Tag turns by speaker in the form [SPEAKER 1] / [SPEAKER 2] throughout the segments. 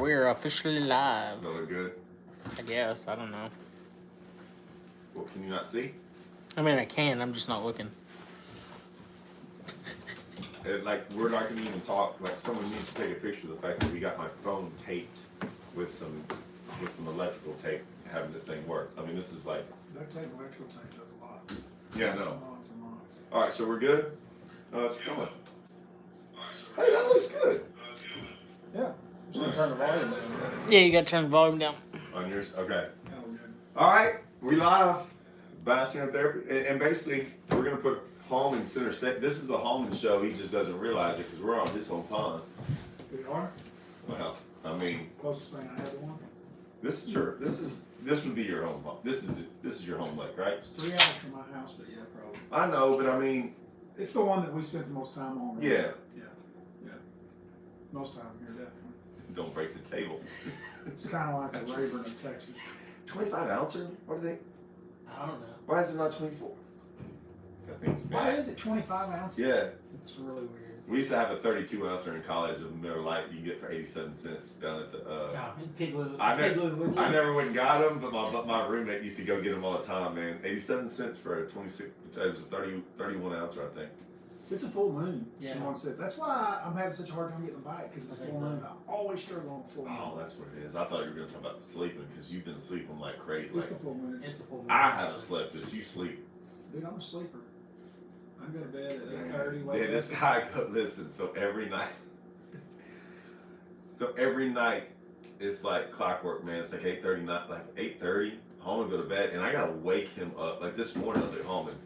[SPEAKER 1] we're officially live.
[SPEAKER 2] Does that look good?
[SPEAKER 1] I guess. I don't know.
[SPEAKER 2] What, can you not see?
[SPEAKER 1] I mean, I can. I'm just not looking.
[SPEAKER 2] Like, we're not going to even talk. Like, someone needs to take a picture of the fact that we got my phone taped with some electrical tape having this thing work. I mean, this is like...
[SPEAKER 3] Duct tape, electrical tape does a lot.
[SPEAKER 2] Yeah, no.
[SPEAKER 3] Lots and lots.
[SPEAKER 2] All right, so we're good? It's going. Hey, that looks good.
[SPEAKER 3] Yeah. I'm just going to turn the volume down.
[SPEAKER 1] Yeah, you got to turn the volume down.
[SPEAKER 2] On yours? Okay.
[SPEAKER 3] Yeah, we're good.
[SPEAKER 2] All right, we live. Bastard Therapy. And basically, we're going to put Hallman center stage. This is the Hallman show. He just doesn't realize it because we're on his home pond.
[SPEAKER 3] We are?
[SPEAKER 2] Well, I mean,
[SPEAKER 3] Closest thing I have to one?
[SPEAKER 2] this would be your home pond. This is your home lake, right?
[SPEAKER 3] It's 3 hours from my house, but yeah, probably.
[SPEAKER 2] I know, but I mean,
[SPEAKER 3] It's the one that we spent the most time on. Right?
[SPEAKER 2] yeah.
[SPEAKER 3] Yeah. Yeah. Most time here, definitely.
[SPEAKER 2] Don't break the table.
[SPEAKER 3] It's kind of like the Rayburn of Texas.
[SPEAKER 2] 25 ouncer? What are they?
[SPEAKER 1] I don't know.
[SPEAKER 2] Why is it not 24? That thing's bad.
[SPEAKER 3] Why is it 25 ounces?
[SPEAKER 2] Yeah.
[SPEAKER 1] It's really weird.
[SPEAKER 2] We used to have a 32 ouncer in college of Miller Lite you get for 87 cents down at the. I never went and got them, but my roommate used to go get them all the time, man. 87 cents for a 26. It was a 31 ouncer, I think.
[SPEAKER 3] It's a full moon.
[SPEAKER 1] Yeah.
[SPEAKER 3] Someone said. That's why I'm having such a hard time getting a bite, because it's
[SPEAKER 1] I think
[SPEAKER 3] full
[SPEAKER 1] so.
[SPEAKER 3] moon. I always struggle on full moon.
[SPEAKER 2] Oh, that's what it is. I thought you were going to talk about sleeping because you've been sleeping like crazy.
[SPEAKER 3] It's
[SPEAKER 2] Like,
[SPEAKER 3] the full moon.
[SPEAKER 1] It's a full moon.
[SPEAKER 2] I haven't slept because you sleep.
[SPEAKER 3] Dude, I'm a sleeper. I go to bed at 8:30.
[SPEAKER 2] Yeah, this guy listen. So every night, it's like clockwork, man. It's like 8:30, not like 8:30. Home and go to bed, and I gotta wake him up. Like this morning, I was at home and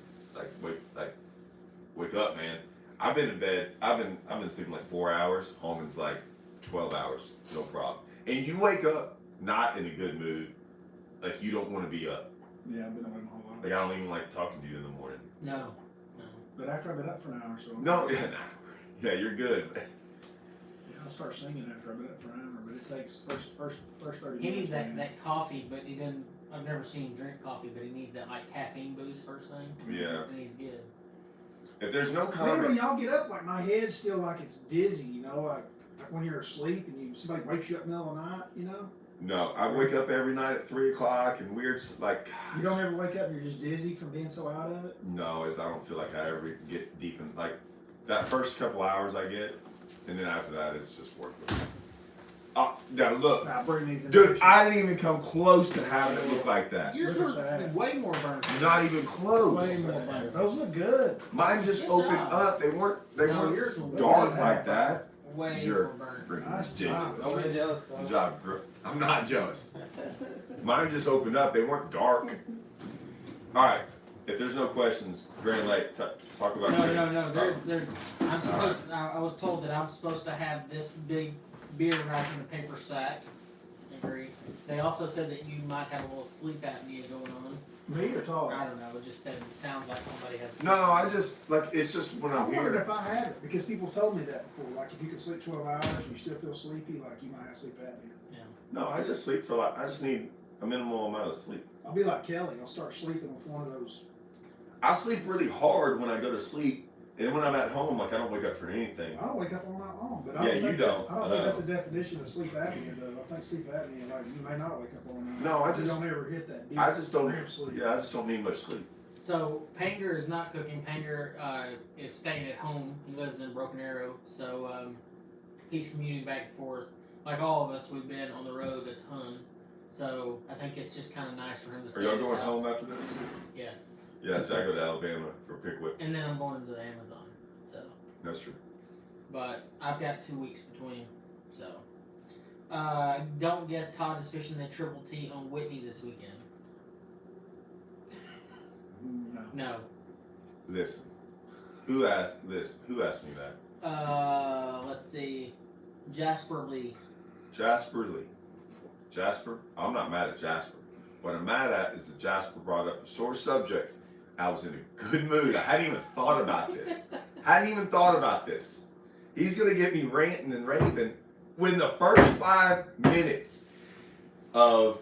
[SPEAKER 2] wake up, man. I've been in bed. I've been sleeping like 4 hours. Holman's like 12 hours, no problem. And you wake up not in a good mood, like you don't want to be up.
[SPEAKER 3] Yeah, I've been awake my whole life.
[SPEAKER 2] Like I don't even like talking to you in the morning.
[SPEAKER 1] No.
[SPEAKER 3] But after I've been up for an hour, so
[SPEAKER 2] No, yeah, you're good.
[SPEAKER 3] yeah, I'll start singing after I've been up for an hour. But it takes first 30
[SPEAKER 1] He
[SPEAKER 3] minutes.
[SPEAKER 1] needs that coffee, but he doesn't. I've never seen him drink coffee, but he needs that like caffeine boost first thing.
[SPEAKER 2] Yeah.
[SPEAKER 1] And he's good.
[SPEAKER 2] If there's no
[SPEAKER 3] Man, when
[SPEAKER 2] comment,
[SPEAKER 3] y'all get up, like my head's still like it's dizzy, you know, like when you're asleep and somebody wakes you up in the middle of the night, you know.
[SPEAKER 2] no, I wake up every night at 3 o'clock and weird like.
[SPEAKER 3] You don't ever wake up and you're just dizzy from being so out of it.
[SPEAKER 2] No, I don't feel like I ever get deep in like that first couple hours I get, and then after that it's just worthless. Oh, now look,
[SPEAKER 3] Now bring these in.
[SPEAKER 2] dude, I didn't even come close to having it look like that.
[SPEAKER 1] Yours
[SPEAKER 3] Look
[SPEAKER 1] were
[SPEAKER 3] at that.
[SPEAKER 1] way more burnt.
[SPEAKER 2] Not even close.
[SPEAKER 3] Way more better. Those look good.
[SPEAKER 2] Mine just
[SPEAKER 1] Good
[SPEAKER 2] opened
[SPEAKER 1] job.
[SPEAKER 2] up. They weren't
[SPEAKER 1] Yours were
[SPEAKER 2] dark
[SPEAKER 3] way
[SPEAKER 2] like that.
[SPEAKER 1] way
[SPEAKER 2] You're
[SPEAKER 1] more burnt.
[SPEAKER 2] freaking
[SPEAKER 3] Nice job.
[SPEAKER 2] ridiculous.
[SPEAKER 4] Don't be jealous.
[SPEAKER 2] Good job, bro. I'm not jealous. Mine just opened up. They weren't dark. All right. If there's no questions, Grand Lake, talk about.
[SPEAKER 1] No. There's. I'm supposed. I was told that I'm supposed to have this big beer wrapped in a paper sack. Agreed. They also said that you might have a little sleep apnea going on.
[SPEAKER 3] Me or tall?
[SPEAKER 1] I don't know. It just said it sounds like somebody has.
[SPEAKER 2] No, I just like it's just when
[SPEAKER 3] I
[SPEAKER 2] I'm
[SPEAKER 3] wondered
[SPEAKER 2] here.
[SPEAKER 3] if I had it because people told me that before. Like if you could sleep 12 hours and you still feel sleepy, like you might have sleep apnea.
[SPEAKER 2] No, I just sleep for like I just need a minimal amount of sleep.
[SPEAKER 3] I'll be like Kelly. I'll start sleeping with one of those.
[SPEAKER 2] I sleep really hard when I go to sleep, and when I'm at home, like I don't wake up for anything.
[SPEAKER 3] I don't wake up all night long, but I
[SPEAKER 2] Yeah,
[SPEAKER 3] don't
[SPEAKER 2] you
[SPEAKER 3] think
[SPEAKER 2] don't.
[SPEAKER 3] I don't think that's a definition of sleep apnea, though. I think sleep apnea, like you may not wake up all night.
[SPEAKER 2] No, I
[SPEAKER 3] You
[SPEAKER 2] just-
[SPEAKER 3] don't ever hit that deep.
[SPEAKER 2] I just don't.
[SPEAKER 3] REM sleep.
[SPEAKER 2] Yeah, I just don't need much sleep.
[SPEAKER 1] So Panger is not cooking. Panger is staying at home. He lives in Broken Arrow, so he's commuting back and forth. Like all of us, we've been on the road a ton. So I think it's just kind of nice for him to stay
[SPEAKER 2] Are y'all
[SPEAKER 1] at his
[SPEAKER 2] going
[SPEAKER 1] house.
[SPEAKER 2] home after this?
[SPEAKER 1] Yes.
[SPEAKER 2] Yes, I go to Alabama for Pickwick.
[SPEAKER 1] And then I'm going to the Amazon. So,
[SPEAKER 2] That's true.
[SPEAKER 1] but I've got 2 weeks between. So, don't guess Todd is fishing the Triple T on Whitney this weekend.
[SPEAKER 3] No.
[SPEAKER 1] No.
[SPEAKER 2] Listen, who asked this? Who asked me that?
[SPEAKER 1] Let's see. Jasper Lee.
[SPEAKER 2] Jasper Lee. Jasper? I'm not mad at Jasper. What I'm mad at is that Jasper brought up a sore subject. I was in a good mood. I hadn't even thought about this. He's going to get me ranting and raving when the first 5 minutes of,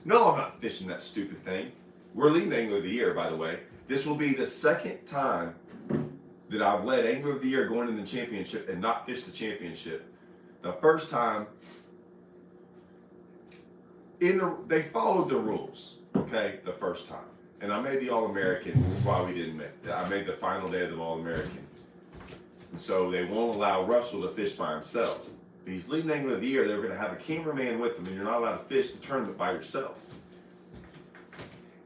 [SPEAKER 2] no, I'm not fishing that stupid thing. We're leading Angler of the Year, by the way. This will be the second time that I've led Angler of the Year going in the championship and not fish the championship. The first time, they followed the rules, okay, the first time. And I made the All-American. This is why we didn't make it. I made the final day of the All-American. And so they won't allow Russell to fish by himself. If he's leading angler of the year, they're going to have a cameraman with him, and you're not allowed to fish the tournament by yourself.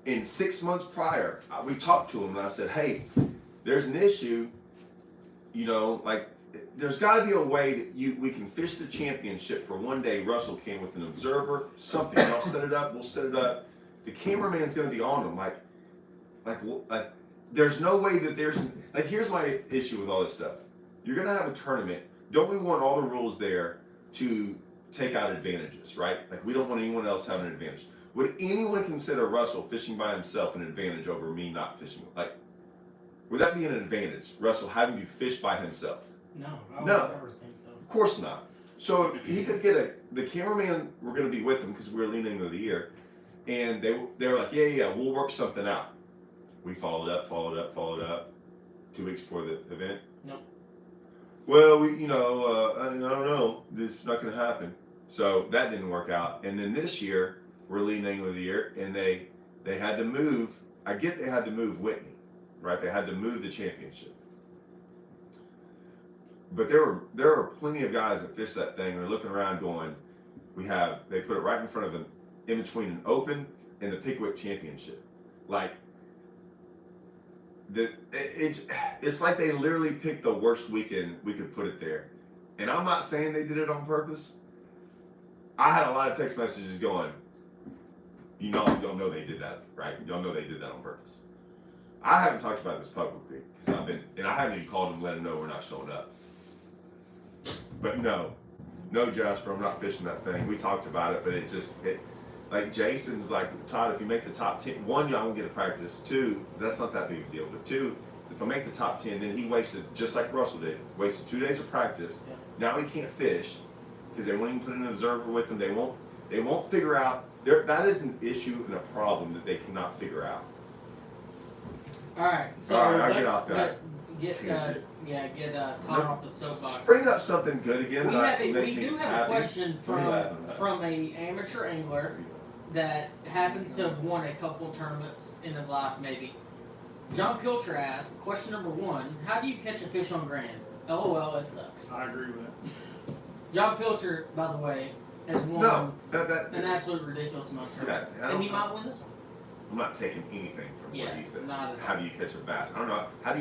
[SPEAKER 2] In 6 months prior, we talked to him, and I said, hey, there's an issue, you know, like, there's got to be a way that we can fish the championship for one day. Russell came with an observer, something. I'll set it up. We'll set it up. The cameraman's going to be on him. Like, there's no way that like, here's my issue with all this stuff. You're going to have a tournament. Don't we want all the rules there to take out advantages, right? Like, we don't want anyone else having an advantage. Would anyone consider Russell fishing by himself an advantage over me not fishing? Like, would that be an advantage? Russell having to fish by himself?
[SPEAKER 1] No, I would
[SPEAKER 2] No.
[SPEAKER 1] never think so.
[SPEAKER 2] Of course not. So he could get the cameraman were going to be with him because we were leading into the year, and they were like, yeah, we'll work something out. We followed up. 2 weeks before the event.
[SPEAKER 1] Nope.
[SPEAKER 2] Well, I don't know. It's not going to happen. So that didn't work out. And then this year, we're leading angler of the year, and they had to move. I get they had to move Whitney, right? They had to move the championship. But there are plenty of guys that fish that thing. They're looking around going, they put it right in front of them, in between an Open and the Pickwick Championship. Like, it's like they literally picked the worst weekend we could put it there. And I'm not saying they did it on purpose. I had a lot of text messages going, you don't know they did that, right? You don't know they did that on purpose. I haven't talked about this publicly because I haven't even called them to let them know we're not showing up. But no, Jasper, I'm not fishing that thing. We talked about it, but like Jason's like, Todd, if you make the top 10, one, y'all won't get to practice. Two, that's not that big of a deal. But two, if I make the top 10, then he wasted, just like Russell did, wasted 2 days of practice. Yeah. Now he can't fish because they won't even put an observer with him. They won't figure out, that is an issue and a problem that they cannot figure out.
[SPEAKER 1] All right, so
[SPEAKER 2] I'll get off that.
[SPEAKER 1] Get Todd off the soapbox.
[SPEAKER 2] Bring up something good again.
[SPEAKER 1] We do have a question from a amateur angler that happens to have won a couple tournaments in his life, maybe. John Pilcher asked, question number 1, how do you catch a fish on Grand? LOL, it sucks.
[SPEAKER 3] I agree with that.
[SPEAKER 1] John Pilcher, by the way, has won an absolute ridiculous amount of tournaments. And he might win this one.
[SPEAKER 2] I'm not taking anything from what he says.
[SPEAKER 1] Not
[SPEAKER 2] how do you catch a bass? I don't know. How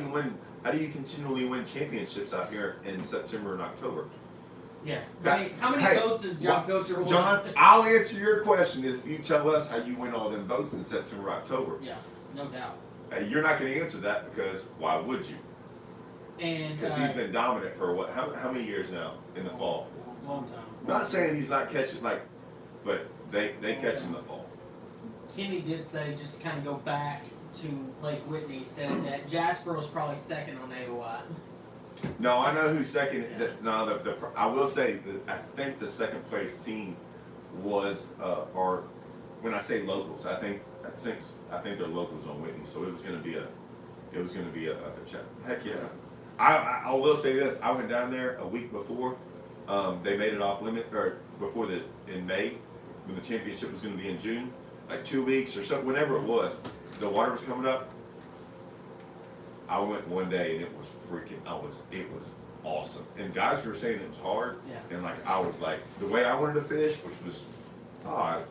[SPEAKER 2] do you continually win championships out here in September and October?
[SPEAKER 1] Yeah. How many boats is John Pilcher won?
[SPEAKER 2] John, I'll answer your question if you tell us how you win all them boats in September, October.
[SPEAKER 1] Yeah, no doubt.
[SPEAKER 2] You're not going to answer that because why would you?
[SPEAKER 1] And
[SPEAKER 2] because he's been dominant for what? How many years now in the fall?
[SPEAKER 1] Long time.
[SPEAKER 2] I'm not saying he's not catching but they catch in the fall.
[SPEAKER 1] Kenny did say, just to kind of go back to Lake Whitney, said that Jasper was probably second on AOI.
[SPEAKER 2] No, I know who's second.
[SPEAKER 1] Yeah.
[SPEAKER 2] I will say that I think the second place team was when I say locals, I think they're locals on Whitney, so it was going to be a chat. Heck yeah. I will say this. I went down there a week before they made it off limit, or in May when the championship was going to be in June. Like 2 weeks or so, whenever it was, the water was coming up. I went one day and it was awesome. And guys were saying it was hard. Yeah. And I was like, the way I wanted to fish, which was odd,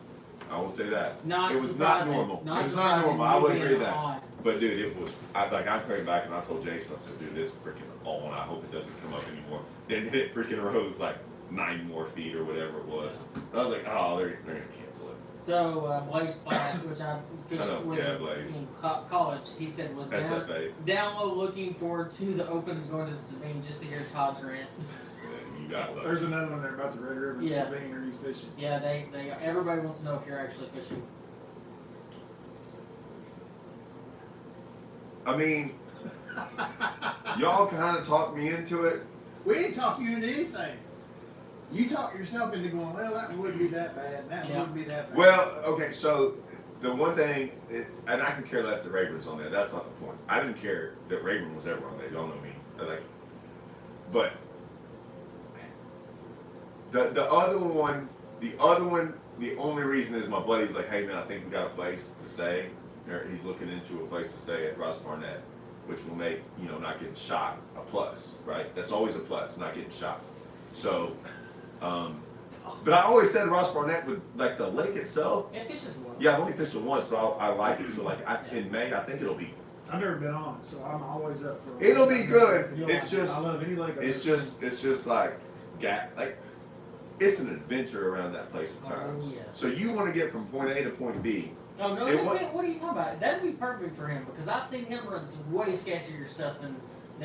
[SPEAKER 2] I will say that. It was not normal. It was not normal. I would agree with that. Odd. But dude, it was. I came back and I told Jason, I said, dude, this is freaking on. I hope it doesn't come up anymore. And then it freaking rose like 9 more feet or whatever it was. And I was like, oh, they're gonna cancel it.
[SPEAKER 1] So Blaze Platt, which I fished with in college, he said was down low looking forward to the Opens going to the Sabine just to hear Todd's rant.
[SPEAKER 2] Yeah, you got love.
[SPEAKER 3] There's another one there about the Red River and Sabine. Are you fishing?
[SPEAKER 1] Yeah, everybody wants to know if you're actually fishing.
[SPEAKER 2] I mean, y'all kind of talked me into it.
[SPEAKER 3] We ain't talking you into anything. You talk yourself into going, well, that wouldn't be that bad, that wouldn't be that bad.
[SPEAKER 2] Well, okay, so the one thing, and I could care less that Rayburn's on there. That's not the point. I didn't care that Rayburn was ever on there. Y'all know me. But The other one, the only reason is my buddy's like, hey man, I think we got a place to stay. Or he's looking into a place to stay at Ross Barnett, which will make, not getting shot a plus, right? That's always a plus, not getting shot. So, but I always said Ross Barnett would, like the lake itself.
[SPEAKER 1] Yeah, fish is one.
[SPEAKER 2] Yeah, I've only fished it once, but I like it. So like in May, I think it'll be.
[SPEAKER 3] I've never been on it, so I'm always up for.
[SPEAKER 2] It'll be good. It's
[SPEAKER 3] I
[SPEAKER 2] just.
[SPEAKER 3] love any lake.
[SPEAKER 2] It's just like, it's an adventure around that place at times.
[SPEAKER 1] Yes.
[SPEAKER 2] So you want to get from point A to point B.
[SPEAKER 1] Oh no! What are you talking about? That'd be perfect for him because I've seen him run some way sketchier stuff than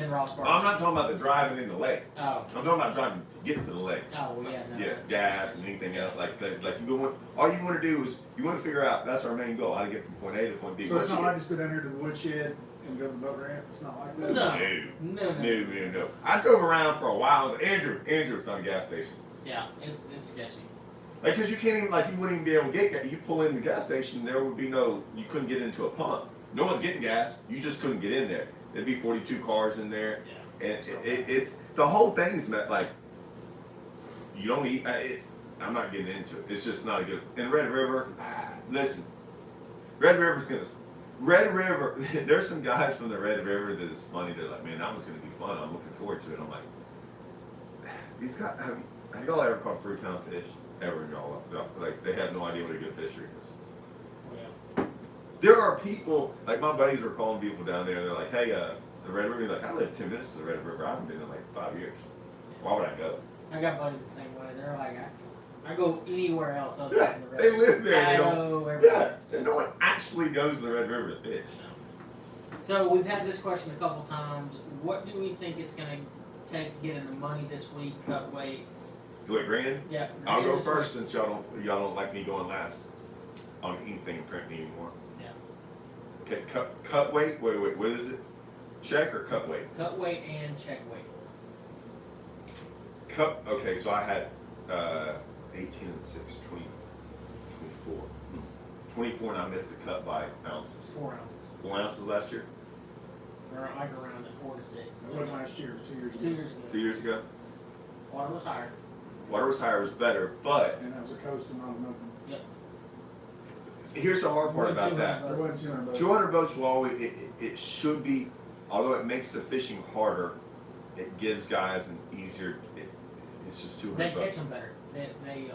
[SPEAKER 1] Ross Barnett.
[SPEAKER 2] I'm not talking about the driving in the lake.
[SPEAKER 1] Oh.
[SPEAKER 2] I'm talking about driving to get to the lake.
[SPEAKER 1] Oh well, yeah. No,
[SPEAKER 2] yeah, gas and anything else like you go. All you want to do is you want to figure out that's our main goal: how to get from point A to point B.
[SPEAKER 3] So it's not like just go down here to the woodshed and go to the boat ramp. It's not like that.
[SPEAKER 1] No.
[SPEAKER 2] I drove around for a while. Andrew found a gas station.
[SPEAKER 1] Yeah, it's sketchy.
[SPEAKER 2] Like, cause you can't even, you wouldn't even be able to get gas. You pull in the gas station, there would be you couldn't get into a pump. No one's getting gas. You just couldn't get in there. There'd be 42 cars in there.
[SPEAKER 1] Yeah.
[SPEAKER 2] And it's, the whole thing is you don't eat, I'm not getting into it. It's just not a good, and Red River, listen, Red River, there's some guys from the Red River that is funny. They're like, man, that was going to be fun. I'm looking forward to it. I'm like, these guys, have y'all ever caught fruit pound fish? Ever in y'all? Like, they have no idea what a good fishery is.
[SPEAKER 1] Yeah.
[SPEAKER 2] There are people, like my buddies were calling people down there, they're like, hey, the Red River, like, I live 10 minutes to the Red River. I haven't been in 5 years. Why would I go?
[SPEAKER 1] I got buddies the same way. They're like, I go anywhere else other
[SPEAKER 2] Yeah,
[SPEAKER 1] than the Red
[SPEAKER 2] they
[SPEAKER 1] River.
[SPEAKER 2] live there. They don't. Yeah, and no one actually goes to the Red River to fish.
[SPEAKER 1] So we've had this question a couple times. What do we think it's going to take to get in the money this week? Cut weights.
[SPEAKER 2] Do it grand?
[SPEAKER 1] Yeah.
[SPEAKER 2] I'll go first since y'all don't like me going last on anything in print anymore.
[SPEAKER 1] Yeah.
[SPEAKER 2] Okay, cut weight. Wait. What is it? Check or cut weight?
[SPEAKER 1] Cut weight and check weight.
[SPEAKER 2] Cut. Okay, so I had 18 and 6, 20, 24. 24, and I missed the cut by ounces.
[SPEAKER 1] 4 ounces.
[SPEAKER 2] 4 ounces last year?
[SPEAKER 1] Or like around the 4 to 6.
[SPEAKER 3] It wasn't last year. It was 2 years ago.
[SPEAKER 1] 2 years ago.
[SPEAKER 2] 2 years ago?
[SPEAKER 1] Water was higher.
[SPEAKER 2] Water was higher, was better, but
[SPEAKER 3] And that was a coast and not an open.
[SPEAKER 1] Yep.
[SPEAKER 2] here's the hard part about that.
[SPEAKER 3] There wasn't 200 boats.
[SPEAKER 2] 200 boats will always, it should be, although it makes the fishing harder, it gives guys an easier, it's just 200
[SPEAKER 1] They
[SPEAKER 2] boats.
[SPEAKER 1] catch them better. They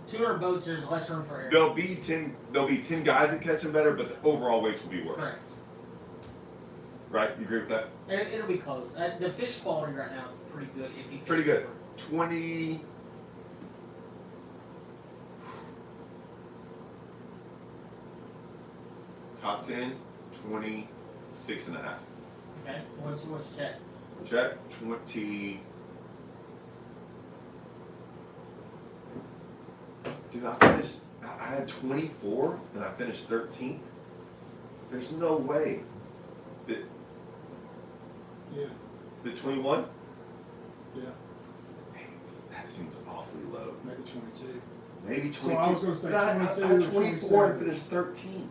[SPEAKER 1] 200 boats, there's less room for error.
[SPEAKER 2] There'll be 10 guys that catch them better, but the overall weights will be worse.
[SPEAKER 1] Correct.
[SPEAKER 2] Right? You agree with that?
[SPEAKER 1] It'll be close. The fish quality right now is pretty good if you fish.
[SPEAKER 2] Pretty good.
[SPEAKER 1] over.
[SPEAKER 2] 20. Top 10, 26 and a half.
[SPEAKER 1] Okay. What's your check?
[SPEAKER 2] Check. 20. Dude, I had 24 and I finished 13th. There's no way.
[SPEAKER 3] Yeah.
[SPEAKER 2] Is it 21?
[SPEAKER 3] Yeah.
[SPEAKER 2] That seems awfully low.
[SPEAKER 3] Maybe 22.
[SPEAKER 2] Maybe 22.
[SPEAKER 3] So I was going to say
[SPEAKER 2] But
[SPEAKER 3] 22
[SPEAKER 2] I had
[SPEAKER 3] or
[SPEAKER 2] 24 and
[SPEAKER 3] 27.
[SPEAKER 2] finished 13.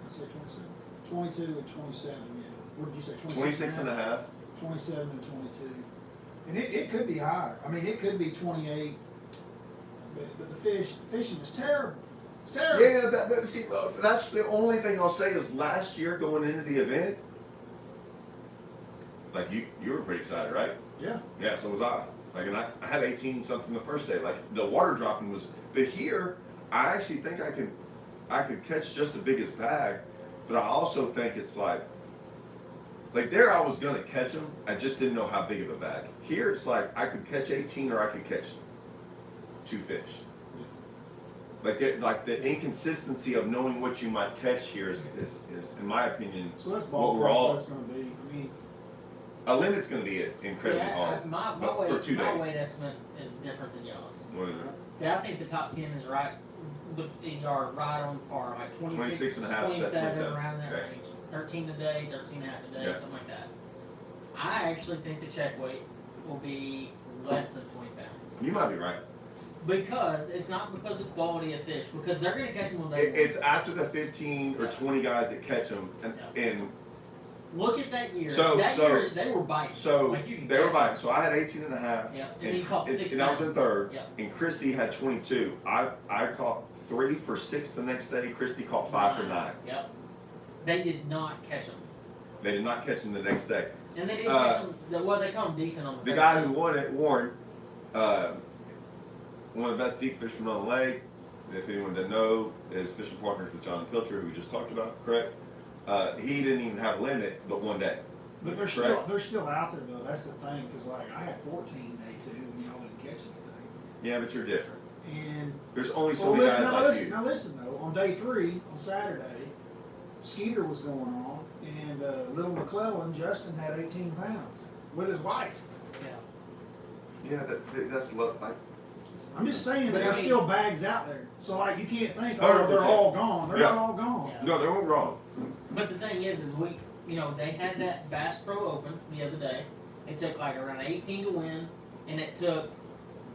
[SPEAKER 3] I say 27. 22 and 27, yeah. What did you say?
[SPEAKER 2] 26 and a half.
[SPEAKER 3] 27 and 22. And it could be higher. I mean, it could be 28. But the fishing is terrible. It's terrible.
[SPEAKER 2] Yeah, see, that's the only thing I'll say is last year going into the event, like you were pretty excited, right?
[SPEAKER 3] Yeah.
[SPEAKER 2] Yeah, so was I. Like, and I had 18 something the first day. Like the water dropping was, but here I actually think I could catch just the biggest bag, but I also think it's like there I was gonna catch them. I just didn't know how big of a bag. Here it's like I could catch 18 or I could catch 2 fish. Like the inconsistency of knowing what you might catch here is in my opinion,
[SPEAKER 3] So that's
[SPEAKER 2] what we're all.
[SPEAKER 3] ballpark what it's going to be. I mean,
[SPEAKER 2] A limit's going to be incredibly hard.
[SPEAKER 1] My
[SPEAKER 2] for 2 days.
[SPEAKER 1] weight estimate is different than y'all's.
[SPEAKER 2] What is it?
[SPEAKER 1] See, I think the top 10 is right on par, like
[SPEAKER 2] 26 and a half,
[SPEAKER 1] 27,
[SPEAKER 2] 27.
[SPEAKER 1] around that
[SPEAKER 2] Okay.
[SPEAKER 1] range. 13 a day, 13 and a half a day,
[SPEAKER 2] Yeah.
[SPEAKER 1] something like that. I actually think the check weight will be less than 20 pounds.
[SPEAKER 2] You might be right.
[SPEAKER 1] Because it's not because of quality of fish, because they're going to catch them when they
[SPEAKER 2] It's after the 15 or
[SPEAKER 1] Yeah.
[SPEAKER 2] 20 guys that catch them, and
[SPEAKER 1] Look at that year.
[SPEAKER 2] So
[SPEAKER 1] year, they were biting.
[SPEAKER 2] So
[SPEAKER 1] like you
[SPEAKER 2] they were biting. So I had 18 and a half.
[SPEAKER 1] Yeah, and he caught 6
[SPEAKER 2] and I was in third.
[SPEAKER 1] Yeah.
[SPEAKER 2] And Christy had 22. I caught 3 for 6 the next day. Christy caught 5 for 9.
[SPEAKER 1] Yep. They did not catch them.
[SPEAKER 2] They did not catch them the next day.
[SPEAKER 1] And they didn't catch them. Well, they caught them decent on
[SPEAKER 2] the guy who won it, Warren, one of the best deep fishermen on the lake. If anyone doesn't know, is fishing partners with John Pilcher, who we just talked about, correct? He didn't even have a limit, but one day.
[SPEAKER 3] But they're still out there though. That's the thing, because like I had 14 day 2, and y'all didn't catch anything.
[SPEAKER 2] Yeah, but you're different.
[SPEAKER 3] And
[SPEAKER 2] there's only so many guys like you.
[SPEAKER 3] Now listen though, on day 3 on Saturday, Skeeter was going on, and little McClellan, Justin had 18 pounds with his wife.
[SPEAKER 2] Yeah, that's like.
[SPEAKER 3] I'm just saying that there's still bags out there. So like you can't think, oh, they're all gone. They're not all gone.
[SPEAKER 2] Yeah. No, they're all gone.
[SPEAKER 1] But the thing is they had that Bass Pro Open the other day. It took like around 18 to win, and it took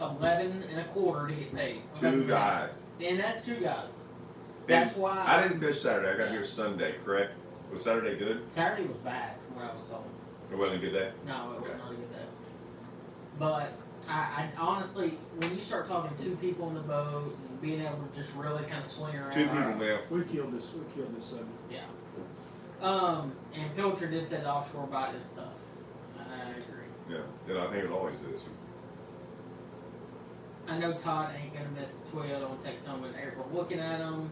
[SPEAKER 1] 11 and a quarter to get paid.
[SPEAKER 2] 2 guys.
[SPEAKER 1] And that's 2 guys. That's why
[SPEAKER 2] I didn't fish Saturday. I got here Sunday, correct? Was Saturday good?
[SPEAKER 1] Saturday was bad from what I was told.
[SPEAKER 2] It wasn't a good day?
[SPEAKER 1] No, it was not a good day. But I honestly, when you start talking 2 people in the boat and being able to just really kind of swing around.
[SPEAKER 2] 2 people, man.
[SPEAKER 3] We killed this subject.
[SPEAKER 1] Yeah. And Pilcher did say the offshore bite is tough. I agree.
[SPEAKER 2] Yeah, and I think it always is.
[SPEAKER 1] I know Todd ain't gonna miss Toyota on Texas Home in April. Looking at him,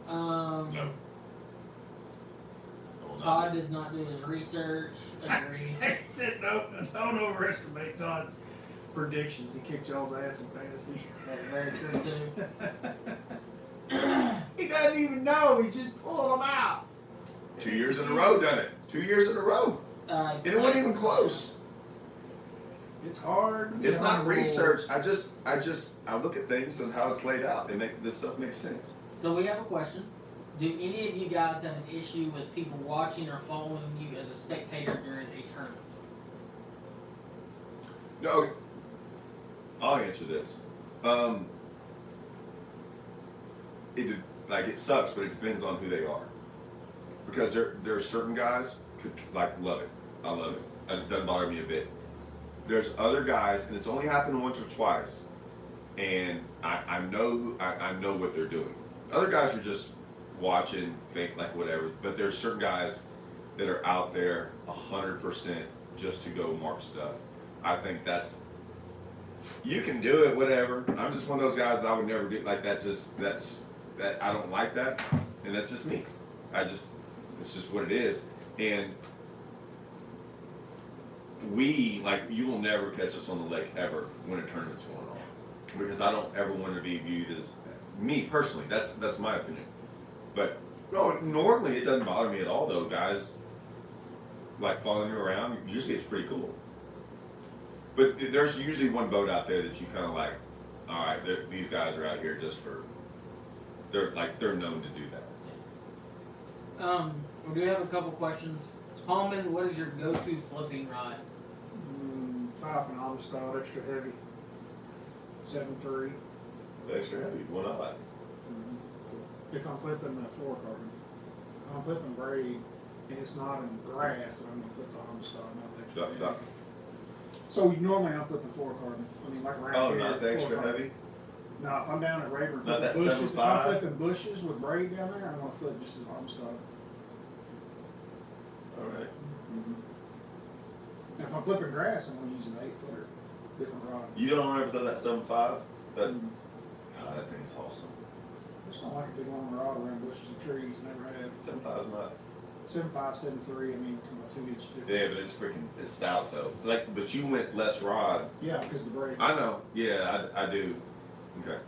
[SPEAKER 2] no.
[SPEAKER 1] Todd does not do his research. Agree.
[SPEAKER 3] He said don't overestimate Todd's predictions. He kicked y'all's ass in fantasy.
[SPEAKER 1] That's very true too.
[SPEAKER 3] He doesn't even know. He just pulled them out.
[SPEAKER 2] 2 years in a row, done it. 2 years in a row. And it wasn't even close.
[SPEAKER 3] It's hard.
[SPEAKER 2] It's not research. I look at things and how it's laid out. This stuff makes sense.
[SPEAKER 1] So we have a question. Do any of you guys have an issue with people watching or following you as a spectator during a tournament?
[SPEAKER 2] No. I'll answer this. It sucks, but it depends on who they are. Because there are certain guys could love it. I love it. It doesn't bother me a bit. There's other guys, and it's only happened once or twice, and I know what they're doing. Other guys are just watching, think like whatever. But there's certain guys that are out there 100% just to go mark stuff. I think you can do it, whatever. I'm just one of those guys that I would never do like that. I don't like that, and that's just me. It's just what it is. And you will never catch us on the lake ever when a tournament's going on, because I don't ever want to be viewed as me personally. That's my opinion. But no, normally it doesn't bother me at all though, guys. Like following you around, usually it's pretty cool. But there's usually one boat out there that you kind of like, all right, these guys are out here just for. They're known to do that.
[SPEAKER 1] We do have a couple questions. Palman, what is your go-to flipping rod?
[SPEAKER 3] 5 and Amistad, extra heavy. 7.3.
[SPEAKER 2] Extra heavy, why not?
[SPEAKER 3] If I'm flipping a fluorocarbon. If I'm flipping braid and it's not in grass, then I'm going to flip the Amistad, not the extra heavy. So normally I'm flipping fluorocarbon. I mean, like around here. Oh,
[SPEAKER 2] not the extra heavy?
[SPEAKER 3] No, if I'm down at Rayburn
[SPEAKER 2] not
[SPEAKER 3] flipping
[SPEAKER 2] that
[SPEAKER 3] bushes, if I'm flipping bushes with braid down there, I'm going to flip just an Amistad.
[SPEAKER 2] All right.
[SPEAKER 3] And if I'm flipping grass, I'm going to use an 8-footer, different rod.
[SPEAKER 2] You don't ever throw that 7.5? That thing is awesome.
[SPEAKER 3] I just don't like a big long rod around bushes and trees. Never had.
[SPEAKER 2] 7.5 is not.
[SPEAKER 3] 7.5, 7.3. I mean, 2-inch difference.
[SPEAKER 2] Yeah, but it's stout though. But you went less rod.
[SPEAKER 3] Yeah, because of the braid.
[SPEAKER 2] I know. Yeah, I do. Okay.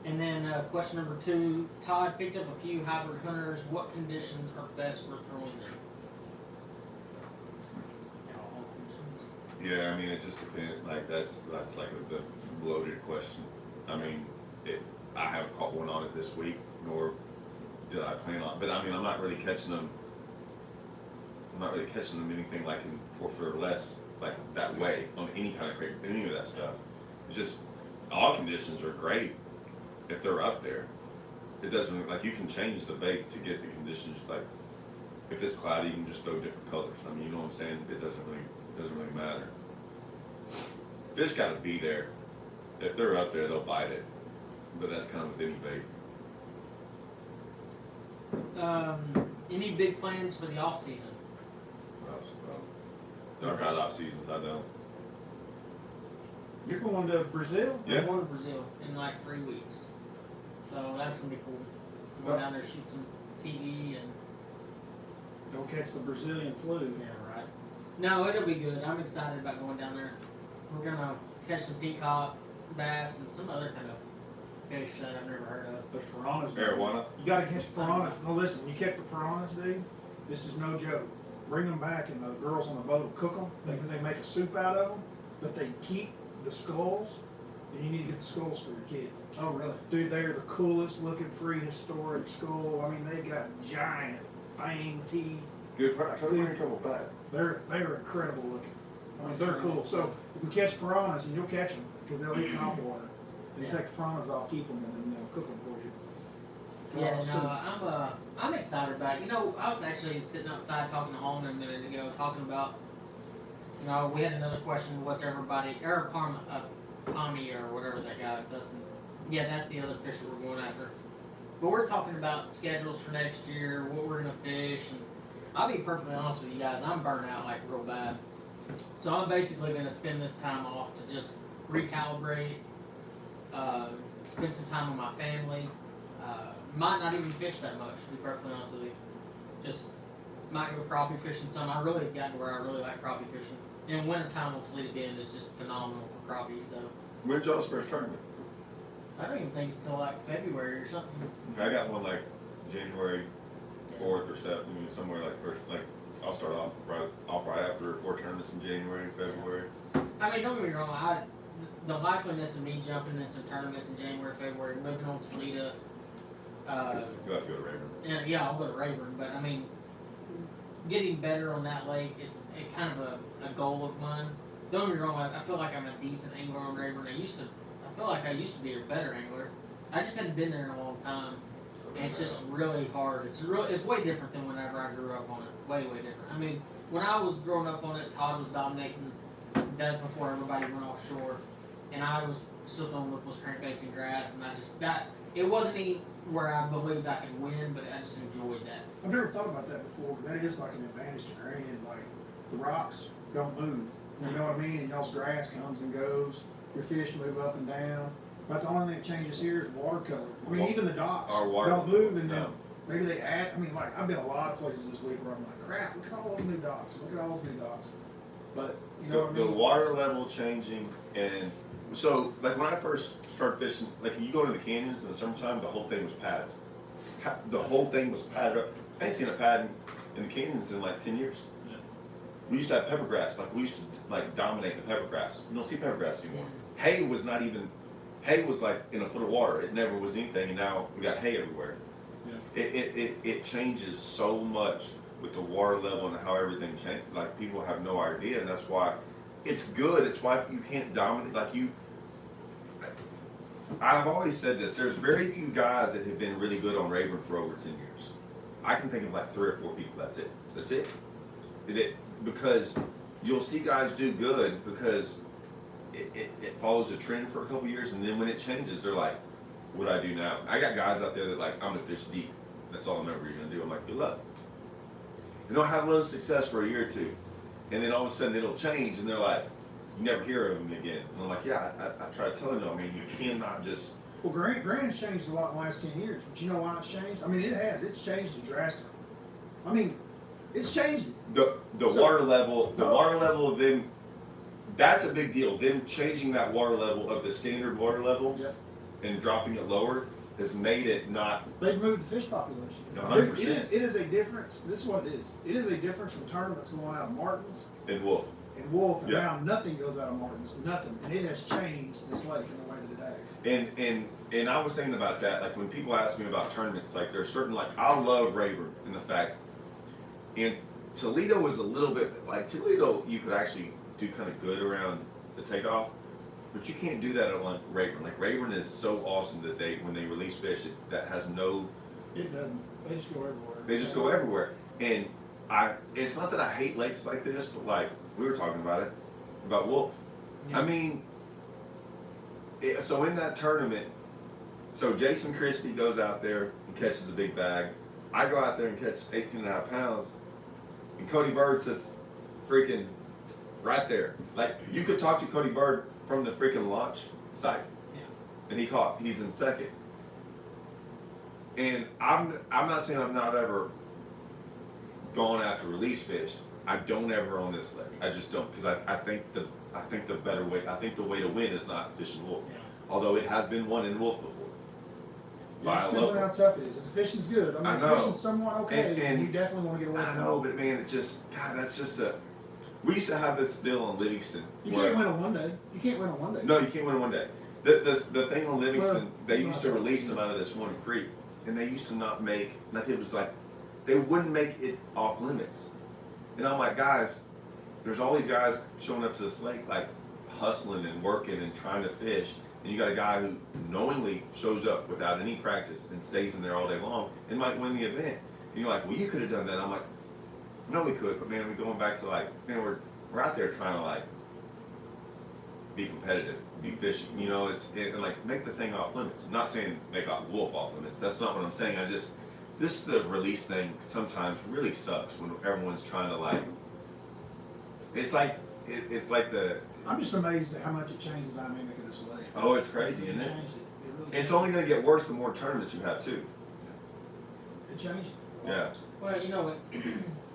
[SPEAKER 1] And then question number 2, Todd picked up a few hybrid hunters. What conditions are best for throwing them?
[SPEAKER 2] Yeah, I mean, it just depends. That's like the loaded question. I mean, I haven't caught one on it this week, nor did I plan on. But I mean, I'm not really catching them anything like in 4 foot or less, like that way on any kind of crate, any of that stuff. It's just all conditions are great if they're up there. It doesn't you can change the bait to get the conditions if it's cloudy, you can just throw different colors. I mean, you know what I'm saying? It doesn't really matter. Fish got to be there. If they're up there, they'll bite it. But that's kind of with any bait.
[SPEAKER 1] Any big plans for the off season?
[SPEAKER 2] Y'all got off seasons, I don't.
[SPEAKER 3] You're going to Brazil?
[SPEAKER 2] Yeah.
[SPEAKER 1] I'm going to Brazil in like 3 weeks. So that's going to be cool. To go down there, shoot some TV and...
[SPEAKER 3] Don't catch the Brazilian flu.
[SPEAKER 1] Yeah, right. No, it'll be good. I'm excited about going down there. We're going to catch some peacock, bass, and some other kind of fish that I've never heard of.
[SPEAKER 3] Those piranhas.
[SPEAKER 2] Arowana?
[SPEAKER 3] You got to catch the piranhas. No, listen, you catch the piranhas, dude, this is no joke. Bring them back, and the girls on the boat will cook them. They make a soup out of them, but they keep the skulls, and you need to get the skulls for your kid.
[SPEAKER 1] Oh, really?
[SPEAKER 3] Dude, they are the coolest looking prehistoric skull. I mean, they got giant fang teeth.
[SPEAKER 2] Good price. Try to bring a couple back.
[SPEAKER 3] They're incredible looking. I mean, they're cool. So if we catch piranhas, and you'll catch them because they'll eat comp water. You take the piranhas off, keep them, and then they'll cook them for you.
[SPEAKER 1] Yeah, no, I'm excited about it. You know, I was actually sitting outside talking to Holman a minute ago, talking about, you know, we had another question, what's everybody, or Palmy or whatever that guy doesn't, yeah, that's the other fish that we're going after. But we're talking about schedules for next year, what we're going to fish, and I'll be perfectly honest with you guys, I'm burnt out like real bad. So I'm basically going to spend this time off to just recalibrate, spend some time with my family. Might not even fish that much, to be perfectly honest with you. Just might go crappie fishing some. I really have gotten to where I really like crappie fishing. And wintertime on Toledo Bend is just phenomenal for crappie, so.
[SPEAKER 2] When's y'all's first tournament?
[SPEAKER 1] I don't even think it's till like February or something.
[SPEAKER 2] I got one like January 4th or 7th, somewhere like first, like I'll start off right. I'll probably have 3 or 4 tournaments in January and February.
[SPEAKER 1] I mean, don't get me wrong. The likeliness of me jumping in some tournaments in January, February, moving on to Toledo.
[SPEAKER 2] You'll have to go to Rayburn.
[SPEAKER 1] Yeah, I'll go to Rayburn, but I mean, getting better on that lake is kind of a goal of mine. Don't get me wrong. I feel like I'm a decent angler on Rayburn. I feel like I used to be a better angler. I just hadn't been there in a long time. And it's just really hard. It's way different than whenever I grew up on it. Way different. I mean, when I was growing up on it, Todd was dominating. That's before everybody went offshore, and I was still doing was crankbaits and grass, and it wasn't any where I believed I could win, but I just enjoyed that.
[SPEAKER 3] I've never thought about that before, but that is like an advantage to Grand. Like the rocks don't move. You know what I mean? And y'all's grass comes and goes. Your fish move up and down. But the only thing that changes here is watercolor. I mean, even the docks don't move, and then maybe they add. I mean, like I've been a lot of places this week where I'm like, crap, look at all those new docks. Look at all those new docks. But you know what I mean?
[SPEAKER 2] The water level changing, and so like when I first started fishing, like you go to the canyons in the summertime, the whole thing was pads. The whole thing was padded up. I ain't seen a pad in the canyons in like 10 years.
[SPEAKER 3] Yeah.
[SPEAKER 2] We used to have pepper grass. Like we used to like dominate the pepper grass. You don't see pepper grass anymore. Hay was not even. Hay was like in a foot of water. It never was anything, and now we got hay everywhere. Yeah. It changes so much with the water level and how everything changes. Like people have no idea, and that's why it's good. It's why you can't dominate. Like you, I've always said this. There's very few guys that have been really good on Rayburn for over 10 years. I can think of like 3 or 4 people. That's it. That's it. Because you'll see guys do good because it follows a trend for a couple years, and then when it changes, they're like, what do I do now? I got guys out there that like, I'm gonna fish deep. That's all I'm ever gonna do. I'm like, good luck. And they'll have a little success for a year or two, and then all of a sudden it'll change, and they're like, you never hear of them again. And I'm like, yeah, I try to tell them, I mean, you cannot just.
[SPEAKER 3] Well, Grand's changed a lot in the last 10 years, but you know why it's changed? I mean, it has. It's changed drastically. I mean, it's changed.
[SPEAKER 2] The water level of them. That's a big deal. Them changing that water level of the standard water level and dropping it lower has made it not.
[SPEAKER 3] They've moved the fish population.
[SPEAKER 2] 100%.
[SPEAKER 3] It is a difference. This is what it is. It is a difference from tournaments going out of Martins
[SPEAKER 2] And Wolf.
[SPEAKER 3] And now nothing goes out of Martins. Nothing. And it has changed this lake in the way that it has.
[SPEAKER 2] And I was thinking about that. Like when people ask me about tournaments, like there's certain like I love Rayburn in the fact. And Toledo is a little bit like Toledo. You could actually do kind of good around the takeoff, but you can't do that at like Rayburn. Like Rayburn is so awesome that when they release fish that has no.
[SPEAKER 3] It doesn't. They just go everywhere.
[SPEAKER 2] They just go everywhere, And it's not that I hate lakes like this, but like we were talking about wolf.
[SPEAKER 1] Yeah.
[SPEAKER 2] I mean, so in that tournament, so Jason Christie goes out there and catches a big bag. I go out there and catch 18.5 pounds, and Cody Bird sits freaking right there. Like you could talk to Cody Bird from the freaking launch site, and he's in second. And I'm not saying I've not ever gone after release fish. I don't ever on this lake. I just don't, because I think the better way. I think the way to win is not fishing wolf.
[SPEAKER 1] Yeah.
[SPEAKER 2] Although it has been won in wolf before.
[SPEAKER 3] Yeah, it depends on how tough it is. If the fishing's good, I mean,
[SPEAKER 2] I
[SPEAKER 3] if
[SPEAKER 2] know.
[SPEAKER 3] the fishing's somewhat okay,
[SPEAKER 2] And
[SPEAKER 3] you definitely want to get away
[SPEAKER 2] I
[SPEAKER 3] from
[SPEAKER 2] know,
[SPEAKER 3] it.
[SPEAKER 2] but man, that's just a. We used to have this deal on Livingston.
[SPEAKER 3] You can't win on one day. You can't win on one day.
[SPEAKER 2] No, you can't win in one day. The thing on Livingston, they used to
[SPEAKER 3] not
[SPEAKER 2] release them out of this one creek, and they used to not make. Like it was like, they wouldn't make it off limits. And I'm like, guys, there's all these guys showing up to this lake like hustling and working and trying to fish, and you got a guy who knowingly shows up without any practice and stays in there all day long and might win the event. And you're like, well, you could have done that. I'm like, no, we could, but man, we're going back to like, man, we're out there trying to like be competitive, be fishing. You know, and like make the thing off limits. I'm not saying make a wolf off limits. That's not what I'm saying. The release thing sometimes really sucks when everyone's trying to like. It's like the.
[SPEAKER 3] I'm just amazed at how much it changed the dynamic of this lake.
[SPEAKER 2] Oh, it's crazy, isn't it?
[SPEAKER 3] Changed it. It really
[SPEAKER 2] It's
[SPEAKER 3] changed
[SPEAKER 2] only going to get worse the more tournaments you have too.
[SPEAKER 3] It changed it.
[SPEAKER 2] Yeah.
[SPEAKER 1] Well, you know,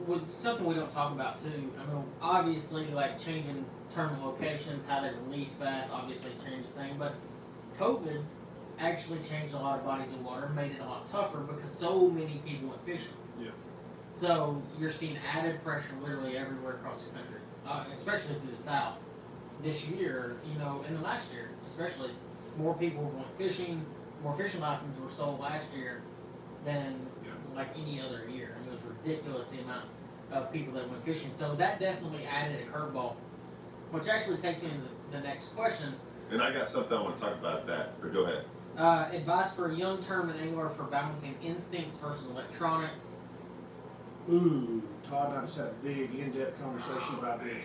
[SPEAKER 1] with something we don't talk about too. I mean, obviously, like changing tournament locations, how they release bass, obviously changed the thing. But COVID actually changed a lot of bodies of water, made it a lot tougher because so many people went fishing.
[SPEAKER 3] Yeah.
[SPEAKER 1] So you're seeing added pressure literally everywhere across the country, especially through the South. This year, you know, and last year especially, more people went fishing. More fishing licenses were sold last year than like any other year. I mean, it was ridiculous the amount of people that went fishing. So that definitely added a curveball, which actually takes me into the next question.
[SPEAKER 2] And I got something I want to talk about that. But go ahead.
[SPEAKER 1] Advice for a young tournament angler for balancing instincts versus electronics.
[SPEAKER 3] Ooh, Todd and I just had a big, in-depth conversation about this.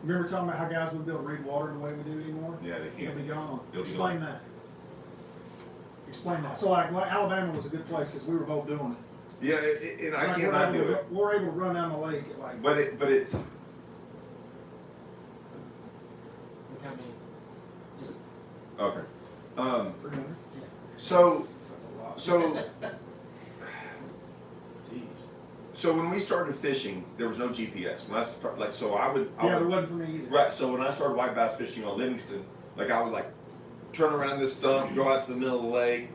[SPEAKER 3] Remember talking about how guys wouldn't be able to read water the way we do anymore?
[SPEAKER 2] Yeah, they
[SPEAKER 3] It'll
[SPEAKER 2] can't.
[SPEAKER 3] be gone.
[SPEAKER 2] It'll be
[SPEAKER 3] Explain that. Explain that. So like Alabama was a good place because we were both doing it.
[SPEAKER 2] Yeah, and I
[SPEAKER 3] Like,
[SPEAKER 2] cannot do it.
[SPEAKER 3] We're able to run down the lake at like.
[SPEAKER 2] But it's.
[SPEAKER 1] Which I mean, just
[SPEAKER 2] Okay.
[SPEAKER 3] 300.
[SPEAKER 2] So
[SPEAKER 3] That's a lot.
[SPEAKER 2] so
[SPEAKER 3] Jeez.
[SPEAKER 2] so when we started fishing, there was no GPS. When I start, like so I would
[SPEAKER 3] Yeah, there wasn't for me either.
[SPEAKER 2] right. So when I started white bass fishing on Livingston, like I would like turn around this stump, go out to the middle of the lake,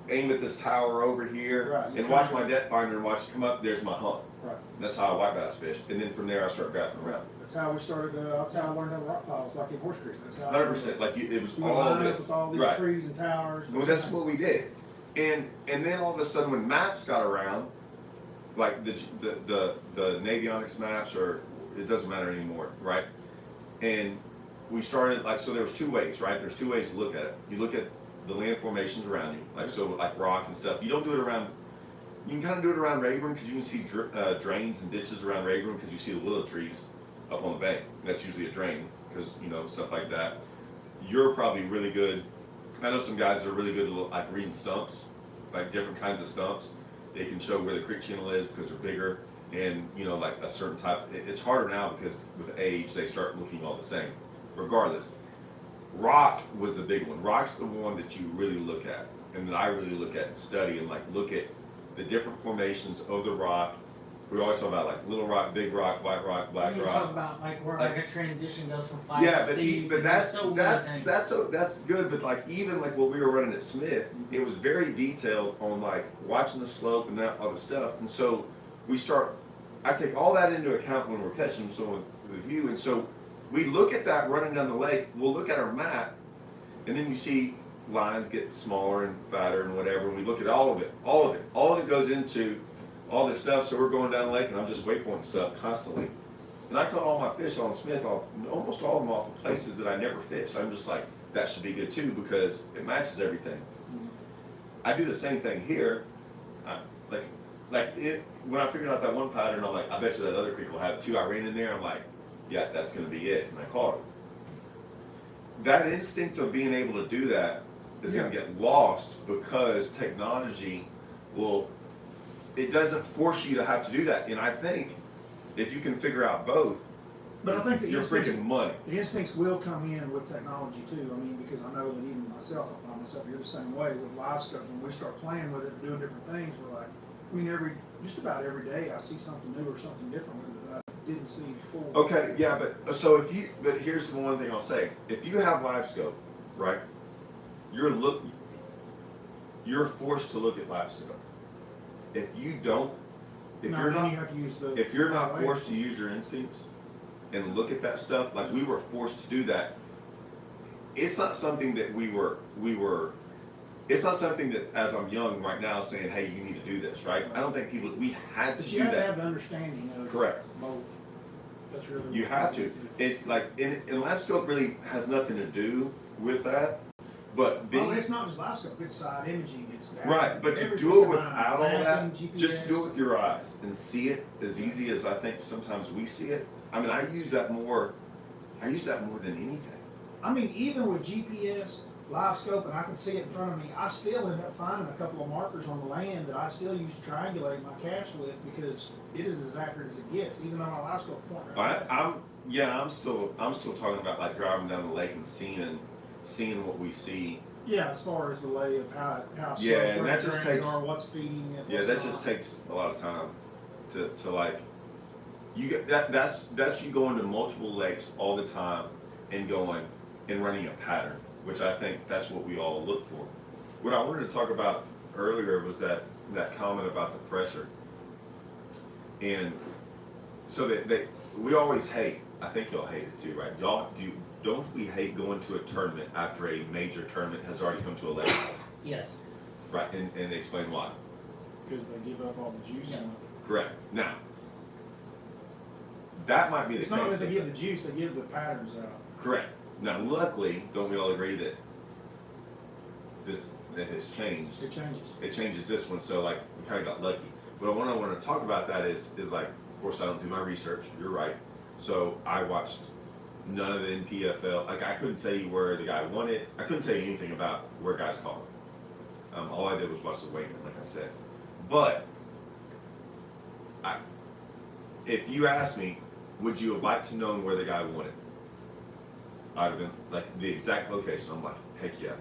[SPEAKER 2] aim at this tower over here,
[SPEAKER 3] Right,
[SPEAKER 2] and watch my depth finder and watch it come up. There's my hump.
[SPEAKER 3] Right.
[SPEAKER 2] That's how I white bass fished, and then from there I started graphing around.
[SPEAKER 3] That's how we started. That's how I learned how rock piles, like in Horse Creek. That's how.
[SPEAKER 2] 100%. Like it was
[SPEAKER 3] We
[SPEAKER 2] all
[SPEAKER 3] lined up
[SPEAKER 2] this.
[SPEAKER 3] with all these
[SPEAKER 2] Right.
[SPEAKER 3] trees and towers.
[SPEAKER 2] Well, that's what we did, and then all of a sudden when maps got around, like the Navionics maps, or it doesn't matter anymore, right? And we started like so. There was two ways, right? There's two ways to look at it. You look at the land formations around you, like so, like rock and stuff. You don't do it around. You can kind of do it around Rayburn because you can see drains and ditches around Rayburn because you see the willow trees up on the bank. That's usually a drain because you know stuff like that. You're probably really good. I know some guys that are really good at like reading stumps, like different kinds of stumps. They can show where the creek channel is because they're bigger and you know like a certain type. It's harder now because with age they start looking all the same. Regardless, rock was the big one. Rock's the one that you really look at and that I really look at and study and like look at the different formations of the rock. We always talk about like little rock, big rock, white rock, black
[SPEAKER 1] you
[SPEAKER 2] rock.
[SPEAKER 1] talk about like where like a transition goes from flat
[SPEAKER 2] Yeah,
[SPEAKER 1] to steep.
[SPEAKER 2] but that's
[SPEAKER 1] so
[SPEAKER 2] that's good. But like even like what we were running at Smith, it was very detailed on like watching the slope and that other stuff. And so I take all that into account when we're catching them. So with you, and so we look at that running down the lake. We'll look at our map, and then you see lines get smaller and fatter and whatever. And we look at all of it goes into all this stuff. So we're going down the lake, and I'm just waypointing stuff constantly. And I caught all my fish on Smith, almost all of them off of places that I never fished. I'm just like, that should be good too because it matches everything. I do the same thing here. Like when I figured out that one pattern, I'm like, I bet you that other creek will have two. I ran in there, I'm like, yeah, that's going to be it, and I caught him. That instinct of being able to do that is going to get lost because technology it doesn't force you to have to do that. And I think if you can figure out both,
[SPEAKER 3] but I think that
[SPEAKER 2] you're freaking money.
[SPEAKER 3] The instincts will come in with technology too. I mean, because I know that even myself, I find myself you're the same way with live scope. When we start playing with it and doing different things, we're like, I mean, just about every day I see something new or something different with it that I didn't see before.
[SPEAKER 2] Okay, yeah, but here's the one thing I'll say: if you have live scope, right, you're forced to look at live scope. If you don't, if you're not forced to use your instincts and look at that stuff, like we were forced to do that. It's not something that it's not something that as I'm young right now saying, hey, you need to do this, right? I don't think we had to do that.
[SPEAKER 3] You have to have the understanding of
[SPEAKER 2] correct.
[SPEAKER 3] Both. That's really
[SPEAKER 2] you have to. And live scope really has nothing to do with that. But
[SPEAKER 3] it's not just live scope, it's side imaging, it's
[SPEAKER 2] right, but to do it without all that, GPS, just to do it with your eyes and see it as easy as I think sometimes we see it. I mean, I use that more than anything.
[SPEAKER 3] I mean, even with GPS, live scope, and I can see it in front of me, I still end up finding a couple of markers on the land that I still use to triangulate my cast with because it is as accurate as it gets, even though my live scope point right
[SPEAKER 2] I'm still talking about like driving down the lake and seeing what we see.
[SPEAKER 3] Yeah, as far as the lay of how
[SPEAKER 2] and that just takes
[SPEAKER 3] what's feeding it.
[SPEAKER 2] Yeah, that just takes a lot of time to like you get that's you going to multiple lakes all the time and going and running a pattern, which I think that's what we all look for. What I wanted to talk about earlier was that comment about the pressure. And so that we always hate, I think y'all hate it too, right? Y'all don't we hate going to a tournament after a major tournament has already come to a level?
[SPEAKER 1] Yes.
[SPEAKER 2] Right, and explain why.
[SPEAKER 3] Because they give up all the juice.
[SPEAKER 1] Yeah.
[SPEAKER 2] Correct. Now, that might be the case.
[SPEAKER 3] It's not that they give the juice, they give the patterns out.
[SPEAKER 2] Correct. Now, luckily, don't we all agree that that has changed?
[SPEAKER 3] It changes.
[SPEAKER 2] It changes this one, so like we kind of got lucky. But what I want to talk about that is like, of course, I don't do my research. You're right. So I watched none of the NPFL. Like I couldn't tell you where the guy won it. I couldn't tell you anything about where guys caught him. All I did was watch the weigh-in, like I said. But if you asked me, would you have liked to know where the guy won it? I'd have been like the exact location. I'm like, heck yeah.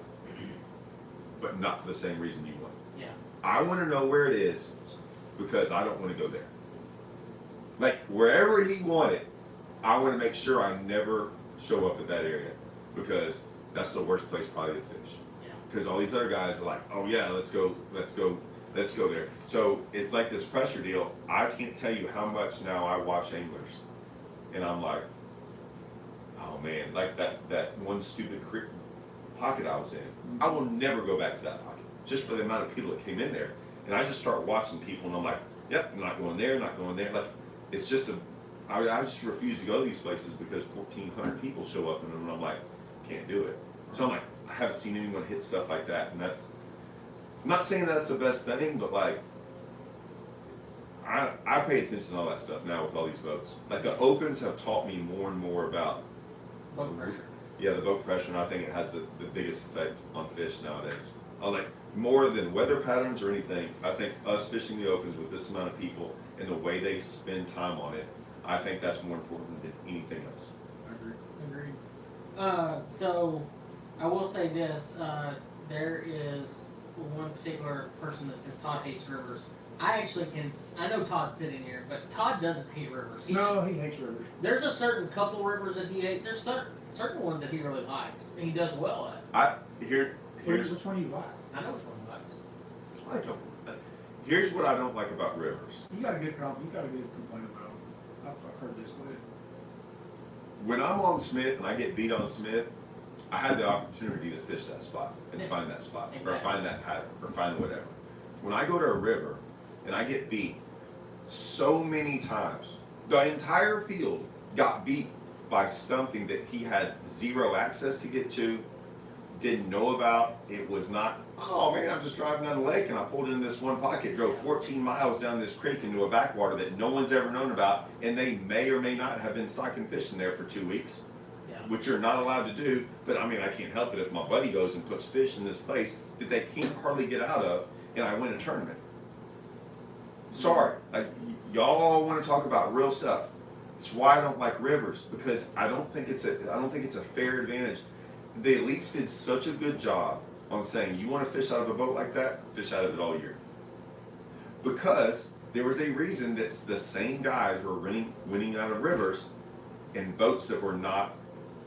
[SPEAKER 2] But not for the same reason you want.
[SPEAKER 1] Yeah.
[SPEAKER 2] I want to know where it is because I don't want to go there. Like wherever he won it, I want to make sure I never show up at that area because that's the worst place probably to fish.
[SPEAKER 1] Yeah.
[SPEAKER 2] Because all these other guys are like, oh yeah, let's go there. So it's like this pressure deal. I can't tell you how much now I watch anglers, and I'm like, oh man, like that one stupid pocket I was in. I will never go back to that pocket just for the amount of people that came in there. And I just start watching people, and I'm like, yep, I'm not going there, not going there. Like it's just I just refuse to go to these places because 1,400 people show up in them, and I'm like, can't do it. So I'm like, I haven't seen anyone hit stuff like that, and that's. I'm not saying that's the best thing, but like, I pay attention to all that stuff now with all these boats. Like the opens have taught me more and more about
[SPEAKER 1] Boat pressure.
[SPEAKER 2] Yeah, the boat pressure, and I think it has the biggest effect on fish nowadays. Like more than weather patterns or anything, I think us fishing the opens with this amount of people and the way they spend time on it, I think that's more important than anything else.
[SPEAKER 3] Agreed.
[SPEAKER 1] So I will say this: there is one particular person that says Todd hates rivers. I know Todd's sitting here, but Todd doesn't hate rivers.
[SPEAKER 3] He hates rivers. There's
[SPEAKER 1] a certain couple rivers that he hates. There's certain ones that he really likes, and he does well at.
[SPEAKER 2] Here's
[SPEAKER 3] which one you like.
[SPEAKER 1] I know which one he likes.
[SPEAKER 2] I like them. Here's what I don't like about rivers.
[SPEAKER 3] You got a good complaint about them. I've heard this. Go ahead.
[SPEAKER 2] When I'm on Smith and I get beat on Smith, I had the opportunity to fish that spot and find that spot,
[SPEAKER 1] exactly.
[SPEAKER 2] or find that pattern, or find whatever. When I go to a river and I get beat so many times, the entire field got beat by something that he had zero access to get to, didn't know about. It was not, oh man, I'm just driving down the lake and I pulled into this one pocket, drove 14 miles down this creek into a backwater that no one's ever known about, and they may or may not have been stocking fish in there for 2 weeks, which you're not allowed to do. But I mean, I can't help it if my buddy goes and puts fish in this place that they can't hardly get out of, and I win a tournament. Sorry, y'all want to talk about real stuff. It's why I don't like rivers, because I don't think it's a fair advantage. The elites did such a good job on saying, you want to fish out of a boat like that, fish out of it all year. Because there was a reason that the same guys were winning out of rivers in boats that were not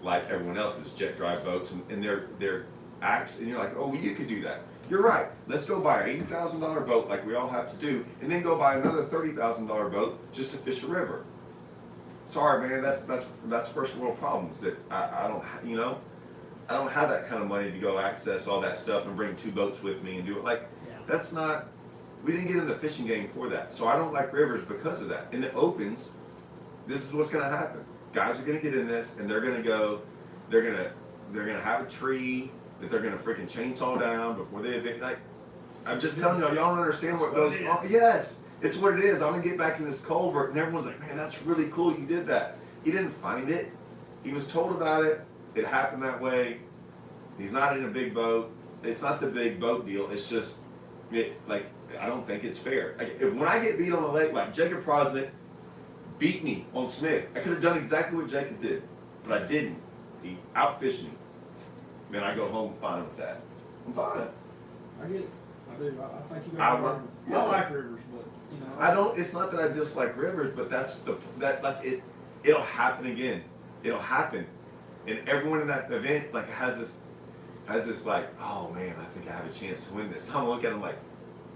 [SPEAKER 2] like everyone else's jet drive boats and their acts, and you're like, oh, well, you could do that. You're right. Let's go buy an $80,000 boat like we all have to do, and then go buy another $30,000 boat just to fish a river. Sorry, man, that's first world problems that I don't, I don't have that kind of money to go access all that stuff and bring 2 boats with me and do it. Like, that's not, we didn't get in the fishing game for that. So I don't like rivers because of that. In the opens, this is what's going to happen. Guys are going to get in this and they're going to have a tree that they're going to freaking chainsaw down before they event. Like, I'm just telling y'all don't understand what goes on. Yes, it's what it is. I'm going to get back in this culvert and everyone's like, man, that's really cool. You did that. He didn't find it. He was told about it. It happened that way. He's not in a big boat. It's not the big boat deal. It's just, I don't think it's fair. When I get beat on the lake, like Jacob Prosnick beat me on Smith, I could have done exactly what Jacob did, but I didn't. He outfished me. Man, I go home fine with that. I'm fine.
[SPEAKER 3] I get it. I do. I think you got to I like rivers, but
[SPEAKER 2] I don't. It's not that I dislike rivers, but it'll happen again. It'll happen, and everyone in that event has this like, oh man, I think I have a chance to win this. I'm looking at them like,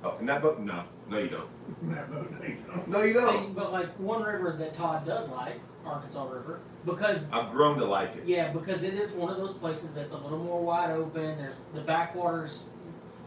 [SPEAKER 2] oh, in that boat, no, you don't.
[SPEAKER 3] In that boat, no, you don't.
[SPEAKER 2] No, you don't.
[SPEAKER 1] See, but like one river that Todd does like, Arkansas River, because
[SPEAKER 2] I've grown to like it.
[SPEAKER 1] Yeah, because it is one of those places that's a little more wide open. There's the backwaters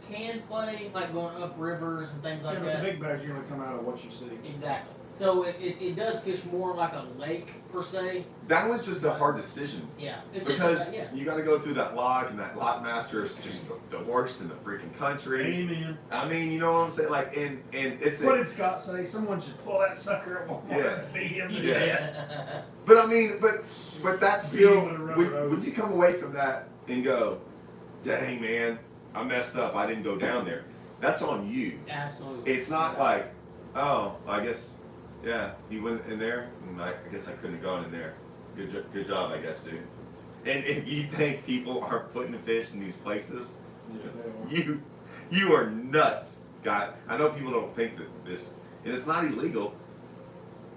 [SPEAKER 1] can play like going up rivers and things like that.
[SPEAKER 3] The big bags usually come out of what you see.
[SPEAKER 1] Exactly. So it does fish more like a lake per se.
[SPEAKER 2] That was just a hard decision.
[SPEAKER 1] Yeah.
[SPEAKER 2] Because you got to go through that lock, and that lock master is just the worst in the freaking country.
[SPEAKER 3] Amen.
[SPEAKER 2] I mean, you know what I'm saying? Like, and it's
[SPEAKER 3] what did Scott say? Someone should pull that sucker up on and beat him to death.
[SPEAKER 2] But I mean, but that's still when you come away from that and go, dang man, I messed up. I didn't go down there. That's on you.
[SPEAKER 1] Absolutely.
[SPEAKER 2] It's not like, oh, I guess. Yeah, you went in there, and I guess I couldn't have gone in there. Good job, I guess, dude. And if you think people aren't putting fish in these places, you are nuts, guy. I know people don't think that this, and it's not illegal.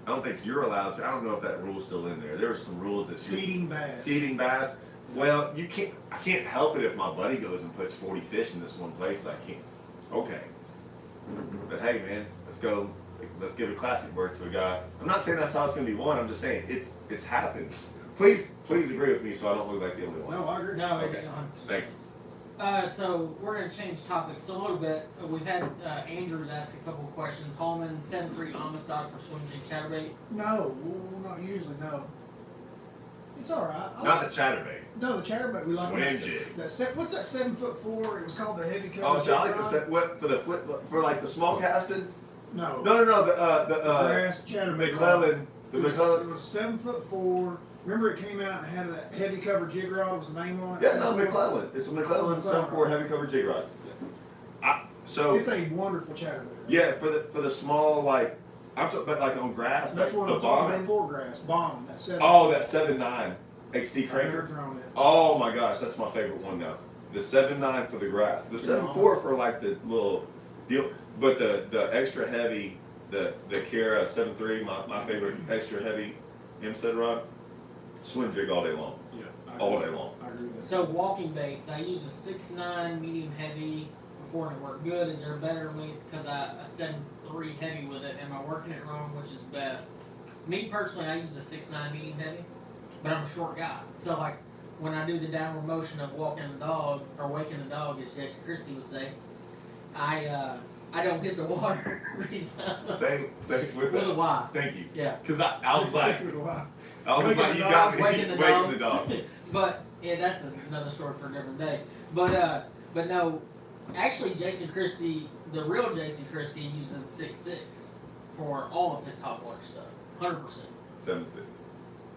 [SPEAKER 2] I don't think you're allowed to. I don't know if that rule's still in there. There are some rules that
[SPEAKER 3] seeding bass.
[SPEAKER 2] Seeding bass. Well, you can't. I can't help it if my buddy goes and puts 40 fish in this one place. I can't. Okay. But hey, man, let's go. Let's give a classic bird to a guy. I'm not saying that's how it's going to be won. I'm just saying it's happened. Please agree with me so I don't look like the only one.
[SPEAKER 3] No, I agree.
[SPEAKER 1] No,
[SPEAKER 2] okay.
[SPEAKER 1] 100%.
[SPEAKER 2] Thank you.
[SPEAKER 1] So we're going to change topics a little bit. We've had Andrews ask a couple of questions. Hallman, 7.3 Amistad for swim jig chatterbait.
[SPEAKER 3] No, not usually. No. It's all right.
[SPEAKER 2] Not the chatterbait.
[SPEAKER 3] No, the chatterbait. We like
[SPEAKER 2] swim jig.
[SPEAKER 3] What's that 7'4"? It was called the heavy cover.
[SPEAKER 2] Oh, so I like the set. What for like the small casted?
[SPEAKER 3] No.
[SPEAKER 2] No. The
[SPEAKER 3] grass chatterbait.
[SPEAKER 2] McClellan.
[SPEAKER 3] It was 7'4". Remember, it came out and had a heavy cover jig rod. Was the name on it?
[SPEAKER 2] Yeah, no, McClellan. It's a McClellan 7'4" heavy cover jig rod. So
[SPEAKER 3] it's a wonderful chatterbait. Right?
[SPEAKER 2] Yeah, for the small I'm talking about like on grass.
[SPEAKER 3] That's
[SPEAKER 2] like
[SPEAKER 3] what
[SPEAKER 2] the
[SPEAKER 3] I'm talking
[SPEAKER 2] bombing.
[SPEAKER 3] about for grass. Bombing. That 7.
[SPEAKER 2] Oh, that 7.9 XD cranker.
[SPEAKER 3] It.
[SPEAKER 2] Oh my gosh, that's my favorite one now. The 7.9 for the grass. The 7.4 for like the little deal. But the extra heavy, the Kara 7.3, my favorite extra heavy Hempstead rod. Swim jig all day long.
[SPEAKER 3] Yeah.
[SPEAKER 2] All day long.
[SPEAKER 3] I agree with that.
[SPEAKER 1] So walking baits, I use a 6.9 medium heavy before and it worked good. Is there a better length? Because I 7.3 heavy with it. Am I working it wrong? Which is best? Me personally, I use a 6.9 medium heavy, but I'm a short guy. So like when I do the downward motion of walking the dog or waking the dog, as Jason Christie would say, I don't hit the water every time.
[SPEAKER 2] Same with
[SPEAKER 1] a Y.
[SPEAKER 2] Thank you.
[SPEAKER 1] Yeah.
[SPEAKER 2] Because I was like, you
[SPEAKER 3] waking
[SPEAKER 2] got me
[SPEAKER 1] waking the
[SPEAKER 2] waking the dog.
[SPEAKER 1] But Yeah, that's another story for a different day. But no, actually, Jason Christie, the real Jason Christie, uses 6.6 for all of his top water stuff, 100%.
[SPEAKER 2] 7.6.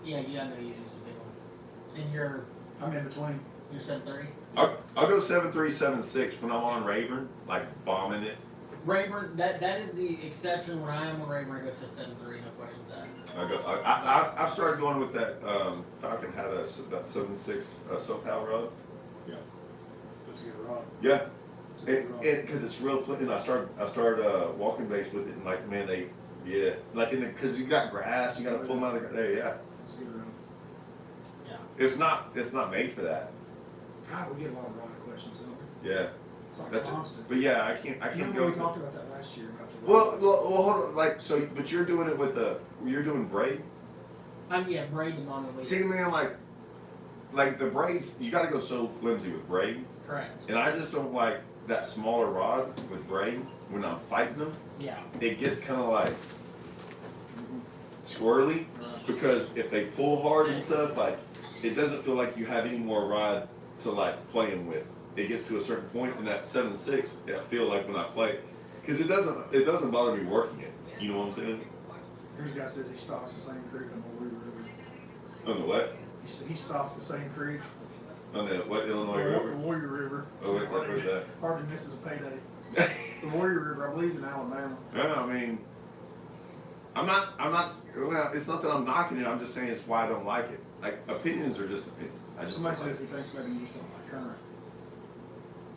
[SPEAKER 1] Yeah, I know you use a big one. And
[SPEAKER 3] I'm in between.
[SPEAKER 1] you're 7.3.
[SPEAKER 2] I'll go 7.3, 7.6 when I'm on Rayburn, like bombing it.
[SPEAKER 1] Rayburn, that is the exception. When I am on Rayburn, I go to a 7.3, no questions asked.
[SPEAKER 2] I've started going with that. Falcon had that 7.6 SoCal rod.
[SPEAKER 3] Yeah, that's a good rod.
[SPEAKER 2] Yeah,
[SPEAKER 3] That's a good rod.
[SPEAKER 2] because it's real flipping. I started walking base with it, and like man, because you got grass, you got to pull them out of the grass. Yeah,
[SPEAKER 3] That's a good rod.
[SPEAKER 1] Yeah.
[SPEAKER 2] it's not made for that.
[SPEAKER 3] God, we get a lot of rod questions, don't we?
[SPEAKER 2] Yeah,
[SPEAKER 3] It's like
[SPEAKER 2] that's
[SPEAKER 3] constant.
[SPEAKER 2] but yeah, I can't
[SPEAKER 3] Remember
[SPEAKER 2] go.
[SPEAKER 3] we talked about that last year about the
[SPEAKER 2] Well,
[SPEAKER 3] rod.
[SPEAKER 2] hold on, like so, but you're doing it with you're doing braid.
[SPEAKER 1] Braid them on the week.
[SPEAKER 2] See, man, like the braids, you got to go so flimsy with braid,
[SPEAKER 1] Correct.
[SPEAKER 2] and I just don't like that smaller rod with braid when I'm fighting them.
[SPEAKER 1] Yeah.
[SPEAKER 2] It gets kind of like squirrely because if they pull hard and stuff, like it doesn't feel like you have any more rod to like playing with. It gets to a certain point, and that 7.6, I feel like when I play, because it doesn't bother me working it. You know what I'm saying?
[SPEAKER 3] Here's a guy says he stocks the same creek on the Warrior River.
[SPEAKER 2] On the what?
[SPEAKER 3] He stocks the same creek.
[SPEAKER 2] On the what? Illinois
[SPEAKER 3] The
[SPEAKER 2] River?
[SPEAKER 3] Warrior River.
[SPEAKER 2] Oh, what's that? Where's that?
[SPEAKER 3] Hardly misses a payday. The Warrior River, I believe, is in Alabama.
[SPEAKER 2] No, I mean, I'm not. Well, it's not that I'm knocking it. I'm just saying it's why I don't like it. Like opinions are just opinions. I just
[SPEAKER 3] Somebody
[SPEAKER 2] don't like
[SPEAKER 3] says he thinks maybe you just don't like current.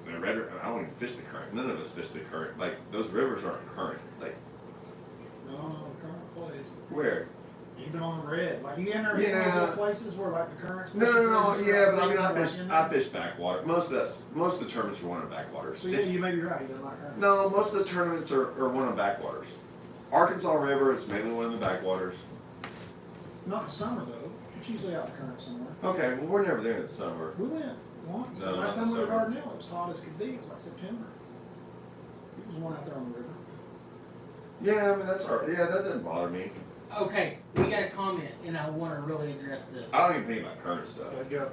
[SPEAKER 2] I don't even fish the current. None of us fish the current. Like those rivers aren't current. Like
[SPEAKER 3] No, current plays.
[SPEAKER 2] where?
[SPEAKER 3] Even on the red. Like you ever been
[SPEAKER 2] Yeah.
[SPEAKER 3] those places where like the currents.
[SPEAKER 2] No. Yeah, but I mean, I
[SPEAKER 3] fish.
[SPEAKER 2] fish backwater. Most of the tournaments are one of backwaters.
[SPEAKER 3] So yeah, you may be right. You don't like current.
[SPEAKER 2] No, most of the tournaments are one of backwaters. Arkansas River, it's mainly one of the backwaters.
[SPEAKER 3] Not in summer though. It's usually out in current somewhere.
[SPEAKER 2] Okay, well we're never there in the summer.
[SPEAKER 3] We went once.
[SPEAKER 2] No,
[SPEAKER 3] Last
[SPEAKER 2] not
[SPEAKER 3] time we were
[SPEAKER 2] summer.
[SPEAKER 3] at Dardanelle, it was hot as could be. It was like September. It was one out there on the river.
[SPEAKER 2] Yeah, I mean that's all right. Yeah, that doesn't bother me.
[SPEAKER 1] Okay, we got a comment, and I want to really address this.
[SPEAKER 2] I don't even think about current stuff.
[SPEAKER 3] Go.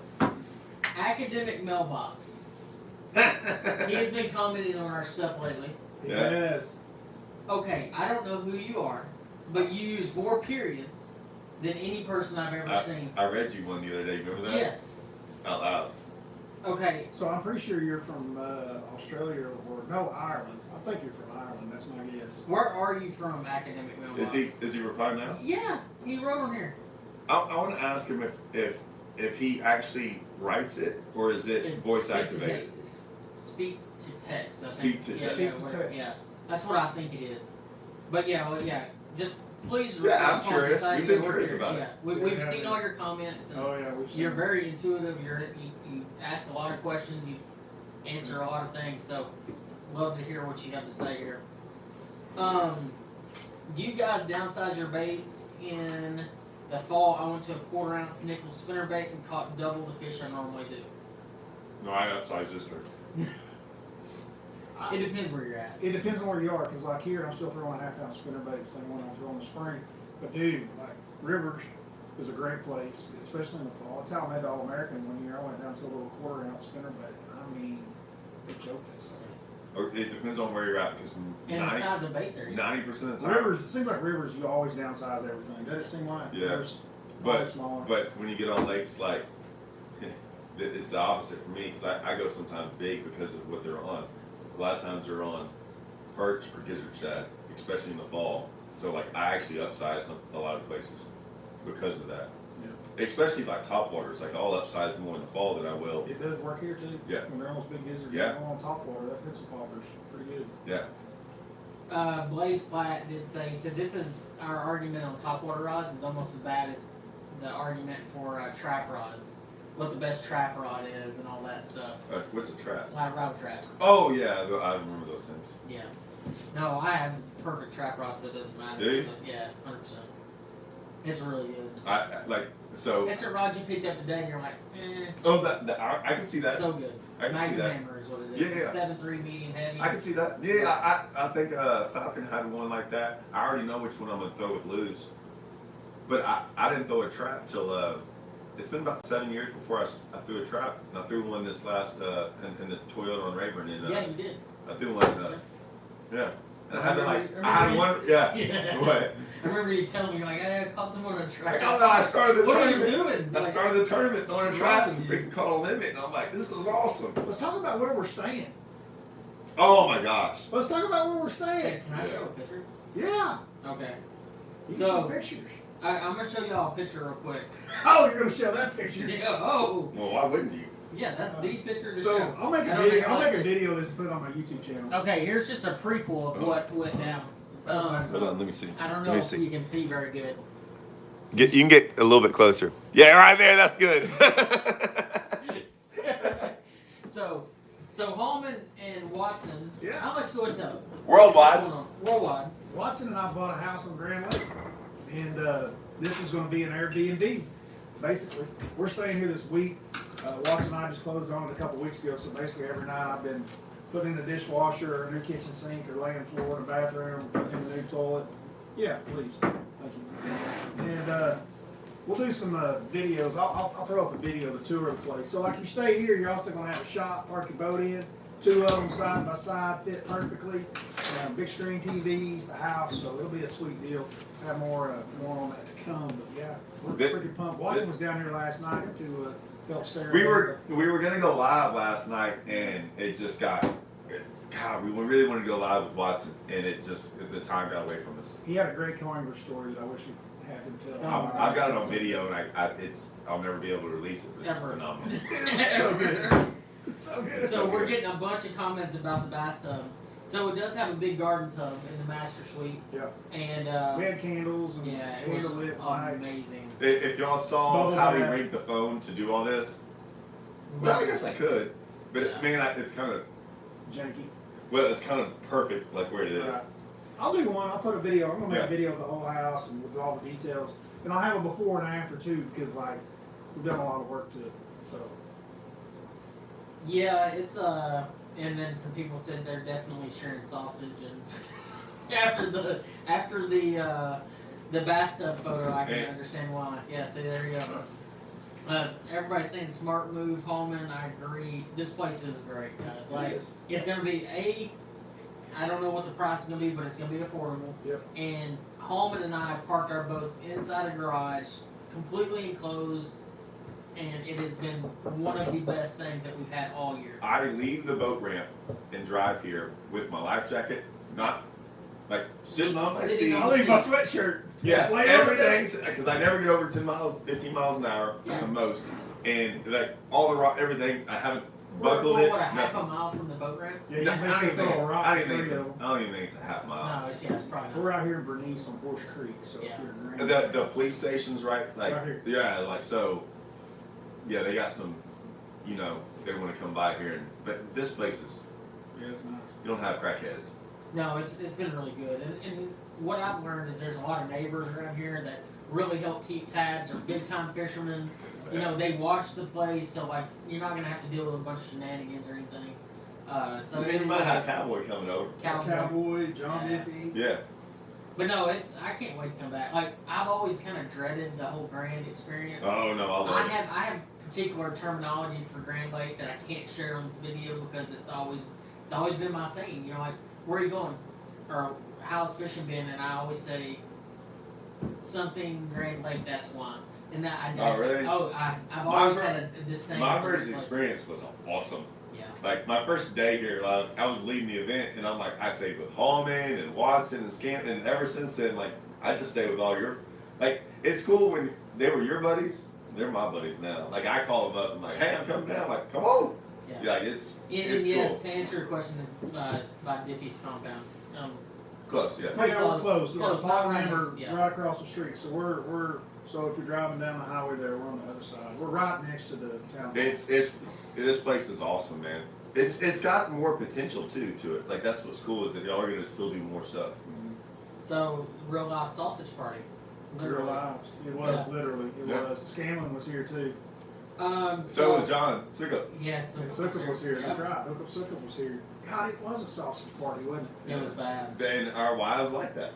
[SPEAKER 1] Academic mailbox. He has been commenting on our stuff lately.
[SPEAKER 2] Yeah.
[SPEAKER 3] Yes.
[SPEAKER 1] Okay, I don't know who you are, but you use more periods than any person I've ever seen.
[SPEAKER 2] I read you one the other day. Remember that?
[SPEAKER 1] Yes.
[SPEAKER 2] Out loud.
[SPEAKER 1] Okay.
[SPEAKER 3] So I'm pretty sure you're from Australia or no Ireland. I think you're from Ireland. That's my guess.
[SPEAKER 1] Where are you from, academic mailbox?
[SPEAKER 2] Is he replying now?
[SPEAKER 1] Yeah, he wrote on here.
[SPEAKER 2] I want to ask him if he actually writes it or is it voice activated.
[SPEAKER 1] Speak to text. I
[SPEAKER 2] Speak
[SPEAKER 1] think.
[SPEAKER 2] to
[SPEAKER 1] Yeah,
[SPEAKER 2] text.
[SPEAKER 1] yeah,
[SPEAKER 3] Speak to text.
[SPEAKER 1] yeah, that's what I think it is. But yeah. Just please.
[SPEAKER 2] Yeah, I'm
[SPEAKER 1] respond to
[SPEAKER 2] curious.
[SPEAKER 1] say
[SPEAKER 2] We've been
[SPEAKER 1] we're
[SPEAKER 2] curious about it.
[SPEAKER 1] Yeah, we've seen all your comments. And
[SPEAKER 3] Oh yeah, we've seen
[SPEAKER 1] you're
[SPEAKER 3] it.
[SPEAKER 1] very intuitive. You ask a lot of questions. You answer a lot of things. So love to hear what you have to say here. Do you guys downsize your baits in the fall? I went to a 1/4 ounce nickel spinnerbait and caught double the fish I normally do.
[SPEAKER 2] No, I upsized this one.
[SPEAKER 1] It depends where you're at.
[SPEAKER 3] It depends on where you are, because like here, I'm still throwing a 1/2 ounce spinnerbait, same one I throw in the spring. But dude, like Rivers is a great place, especially in the fall. It's how I made the All-American one year. I went down to a little 1/4 ounce spinnerbait. I mean, it choked us.
[SPEAKER 2] Or it depends on where you're at because
[SPEAKER 1] And the size of bait there.
[SPEAKER 2] 90% of the time.
[SPEAKER 3] Rivers, it seems like Rivers, you always downsize everything. Doesn't it seem like?
[SPEAKER 2] Yeah.
[SPEAKER 3] Rivers,
[SPEAKER 2] But-
[SPEAKER 3] always smaller.
[SPEAKER 2] But when you get on lakes like, it's the opposite for me because I go sometimes big because of what they're on. A lot of times they're on perch or gizzard shad, especially in the fall. So like I actually upsize a lot of places because of that.
[SPEAKER 3] Yeah.
[SPEAKER 2] Especially like top waters, like I'll upsize more in the fall than I will.
[SPEAKER 3] It does work here too.
[SPEAKER 2] Yeah.
[SPEAKER 3] When they're almost big gizzards,
[SPEAKER 2] Yeah.
[SPEAKER 3] on top water, that pencil popper's pretty good.
[SPEAKER 2] Yeah.
[SPEAKER 1] Blaze Platt did say, he said, this is our argument on topwater rods is almost as bad as the argument for trap rods. What the best trap rod is and all that stuff.
[SPEAKER 2] What's a trap?
[SPEAKER 1] Like rattle trap.
[SPEAKER 2] Oh yeah, I remember those things.
[SPEAKER 1] Yeah. No, I have perfect trap rod, so it doesn't matter.
[SPEAKER 2] Do you?
[SPEAKER 1] So, yeah, 100%. It's really good.
[SPEAKER 2] I like so.
[SPEAKER 1] It's a rod you picked up today and you're like, eh.
[SPEAKER 2] Oh, I can see that.
[SPEAKER 1] So good.
[SPEAKER 2] I can see
[SPEAKER 1] Magnum
[SPEAKER 2] that.
[SPEAKER 1] Hammer is what it is.
[SPEAKER 2] Yeah,
[SPEAKER 1] It's 7.3 medium heavy.
[SPEAKER 2] I can see that. Yeah, I think Falcon had one like that. I already know which one I'm gonna throw with Luz. But I didn't throw a trap till it's been about 7 years before I threw a trap. And I threw one this last in the Toyota on Rayburn.
[SPEAKER 1] Yeah, you did.
[SPEAKER 2] I threw one. Yeah. And I had one. Yeah. What?
[SPEAKER 1] I remember you telling me, like, I caught someone on a trap.
[SPEAKER 2] Like, oh no, I started the
[SPEAKER 1] what
[SPEAKER 2] tournament.
[SPEAKER 1] What are you doing?
[SPEAKER 2] I started the tournament on a trap and freaking caught a limit. And I'm like, this is awesome.
[SPEAKER 3] Let's talk about where we're staying.
[SPEAKER 2] Oh my gosh.
[SPEAKER 3] Let's talk about where we're staying.
[SPEAKER 1] Hey, can I show a picture?
[SPEAKER 3] Yeah.
[SPEAKER 1] Okay.
[SPEAKER 3] You can show pictures.
[SPEAKER 1] I'm going to show y'all a picture real quick.
[SPEAKER 3] Oh, you're going to show that picture?
[SPEAKER 1] Yeah. Oh.
[SPEAKER 2] Well, why wouldn't you?
[SPEAKER 1] Yeah, that's the picture to
[SPEAKER 3] so
[SPEAKER 1] show.
[SPEAKER 3] I'll make a video. I'll make a video of this and put it on my YouTube channel.
[SPEAKER 1] Okay, here's just a prequel of what went down.
[SPEAKER 2] Hold on, let me see.
[SPEAKER 1] I don't know if you can see very good.
[SPEAKER 2] You can get a little bit closer. Yeah, right there. That's good.
[SPEAKER 1] So Hallman and Watson.
[SPEAKER 3] Yeah.
[SPEAKER 1] How much go into
[SPEAKER 2] Worldwide.
[SPEAKER 1] Worldwide.
[SPEAKER 3] Watson and I bought a house on Grand Lake, and this is going to be an Airbnb. Basically, we're staying here this week. Watson and I just closed on it a couple weeks ago, so basically every night I've been putting in a dishwasher or a new kitchen sink or laying floor in a bathroom, putting in a new toilet. Yeah, please. Thank you. And we'll do some videos. I'll throw up a video of the tour of the place. So like you stay here, you're also going to have a shop, park your boat in. 2 of them side by side, fit perfectly. Big screen TVs, the house, so it'll be a sweet deal. Have more on that to come, but yeah, we're pretty pumped. Watson was down here last night to help Sarah.
[SPEAKER 2] We were gonna go live last night, and it just got. God, we really wanted to go live with Watson, and the time got away from us.
[SPEAKER 3] He had a great Coimbra story that I wish we had him tell.
[SPEAKER 2] I've got it on video, and I'll never be able to release it. It's phenomenal.
[SPEAKER 3] So good. So good.
[SPEAKER 1] So we're getting a bunch of comments about the bathtub. So it does have a big garden tub in the master suite.
[SPEAKER 3] Yeah.
[SPEAKER 1] And
[SPEAKER 3] we had candles and
[SPEAKER 1] it was
[SPEAKER 3] lit
[SPEAKER 1] amazing.
[SPEAKER 2] If y'all saw how we rigged the phone to do all this, well, I guess I could, but man, it's kind of
[SPEAKER 3] janky.
[SPEAKER 2] Well, it's kind of perfect, like where it is.
[SPEAKER 3] Right. I'll do one. I'll put a video. I'm gonna make a video of the whole house and with all the details, and I'll have a before and after too, because like we've done a lot of work to it. So.
[SPEAKER 1] Yeah, it's and then some people said they're definitely sharing sausage, and after the bathtub photo, I can understand why. Yeah, see, there you go. Everybody's saying smart move, Hallman. I agree. This place is great, guys. Like, it's gonna be I don't know what the price is gonna be, but it's gonna be affordable.
[SPEAKER 3] Yep.
[SPEAKER 1] And Hallman and I parked our boats inside a garage, completely enclosed. And it has been one of the best things that we've had all year.
[SPEAKER 2] I leave the boat ramp and drive here with my life jacket, not like sitting on my seat.
[SPEAKER 3] I'll leave my sweatshirt.
[SPEAKER 2] Yeah, everything's because I never get over 10 miles, 15 miles an hour at the most, and like all the everything I haven't buckled it.
[SPEAKER 1] What, a half a mile from the boat ramp?
[SPEAKER 3] Yeah,
[SPEAKER 2] No, I don't even think it's a half mile.
[SPEAKER 1] No, it's probably not.
[SPEAKER 3] We're out here in Bernice on Horse Creek, so if you're in
[SPEAKER 2] The police station's right
[SPEAKER 3] here.
[SPEAKER 2] Yeah, like so. Yeah, they got some, they want to come by here, but this place is.
[SPEAKER 3] Yeah, it's nice.
[SPEAKER 2] You don't have crackheads.
[SPEAKER 1] No, it's been really good, and what I've learned is there's a lot of neighbors around here that really help keep tabs. They're big time fishermen. They watch the place, so like you're not gonna have to deal with a bunch of shenanigans or anything. So
[SPEAKER 2] you might have Cowboy coming over.
[SPEAKER 3] Cowboy, John Diffie.
[SPEAKER 2] Yeah.
[SPEAKER 1] But no, I can't wait to come back. Like I've always kind of dreaded the whole Grand experience.
[SPEAKER 2] Oh no, I
[SPEAKER 1] have particular terminology for Grand Lake that I can't share on this video because it's always been my saying. Like where are you going, or how's fishing been, and I always say something Grand Lake. That's why. And that I
[SPEAKER 2] don't. Oh really?
[SPEAKER 1] I've always had a disdain.
[SPEAKER 2] My first experience was awesome.
[SPEAKER 1] Yeah.
[SPEAKER 2] Like my first day here, like I was leading the event, and I stayed with Hallman and Watson and Scant, and ever since then, like I just stay with all your, like it's cool when they were your buddies. They're my buddies now. Like I call them up, I'm like, hey, I'm coming down. Like, come on. Yeah. Like it's
[SPEAKER 1] yes,
[SPEAKER 2] cool.
[SPEAKER 1] to answer your question is by Diffie's compound.
[SPEAKER 2] Close, yeah.
[SPEAKER 3] Pretty close.
[SPEAKER 1] Close.
[SPEAKER 3] Paul and them are right across the street. So we're so if you're driving down the highway there, we're on the other side. We're right next to the town.
[SPEAKER 2] This place is awesome, man. It's got more potential too to it. Like that's what's cool is that y'all are gonna still do more stuff.
[SPEAKER 3] Mm-hmm.
[SPEAKER 1] So real life sausage party.
[SPEAKER 3] Real lives. It was literally. It was. Scanlon was here too.
[SPEAKER 2] So was John Sukup.
[SPEAKER 1] Yes,
[SPEAKER 3] Sukup was here. That's right. Hookup Sukup was here. God, it was a sausage party, wasn't it?
[SPEAKER 1] It was bad.
[SPEAKER 2] And our wives like that.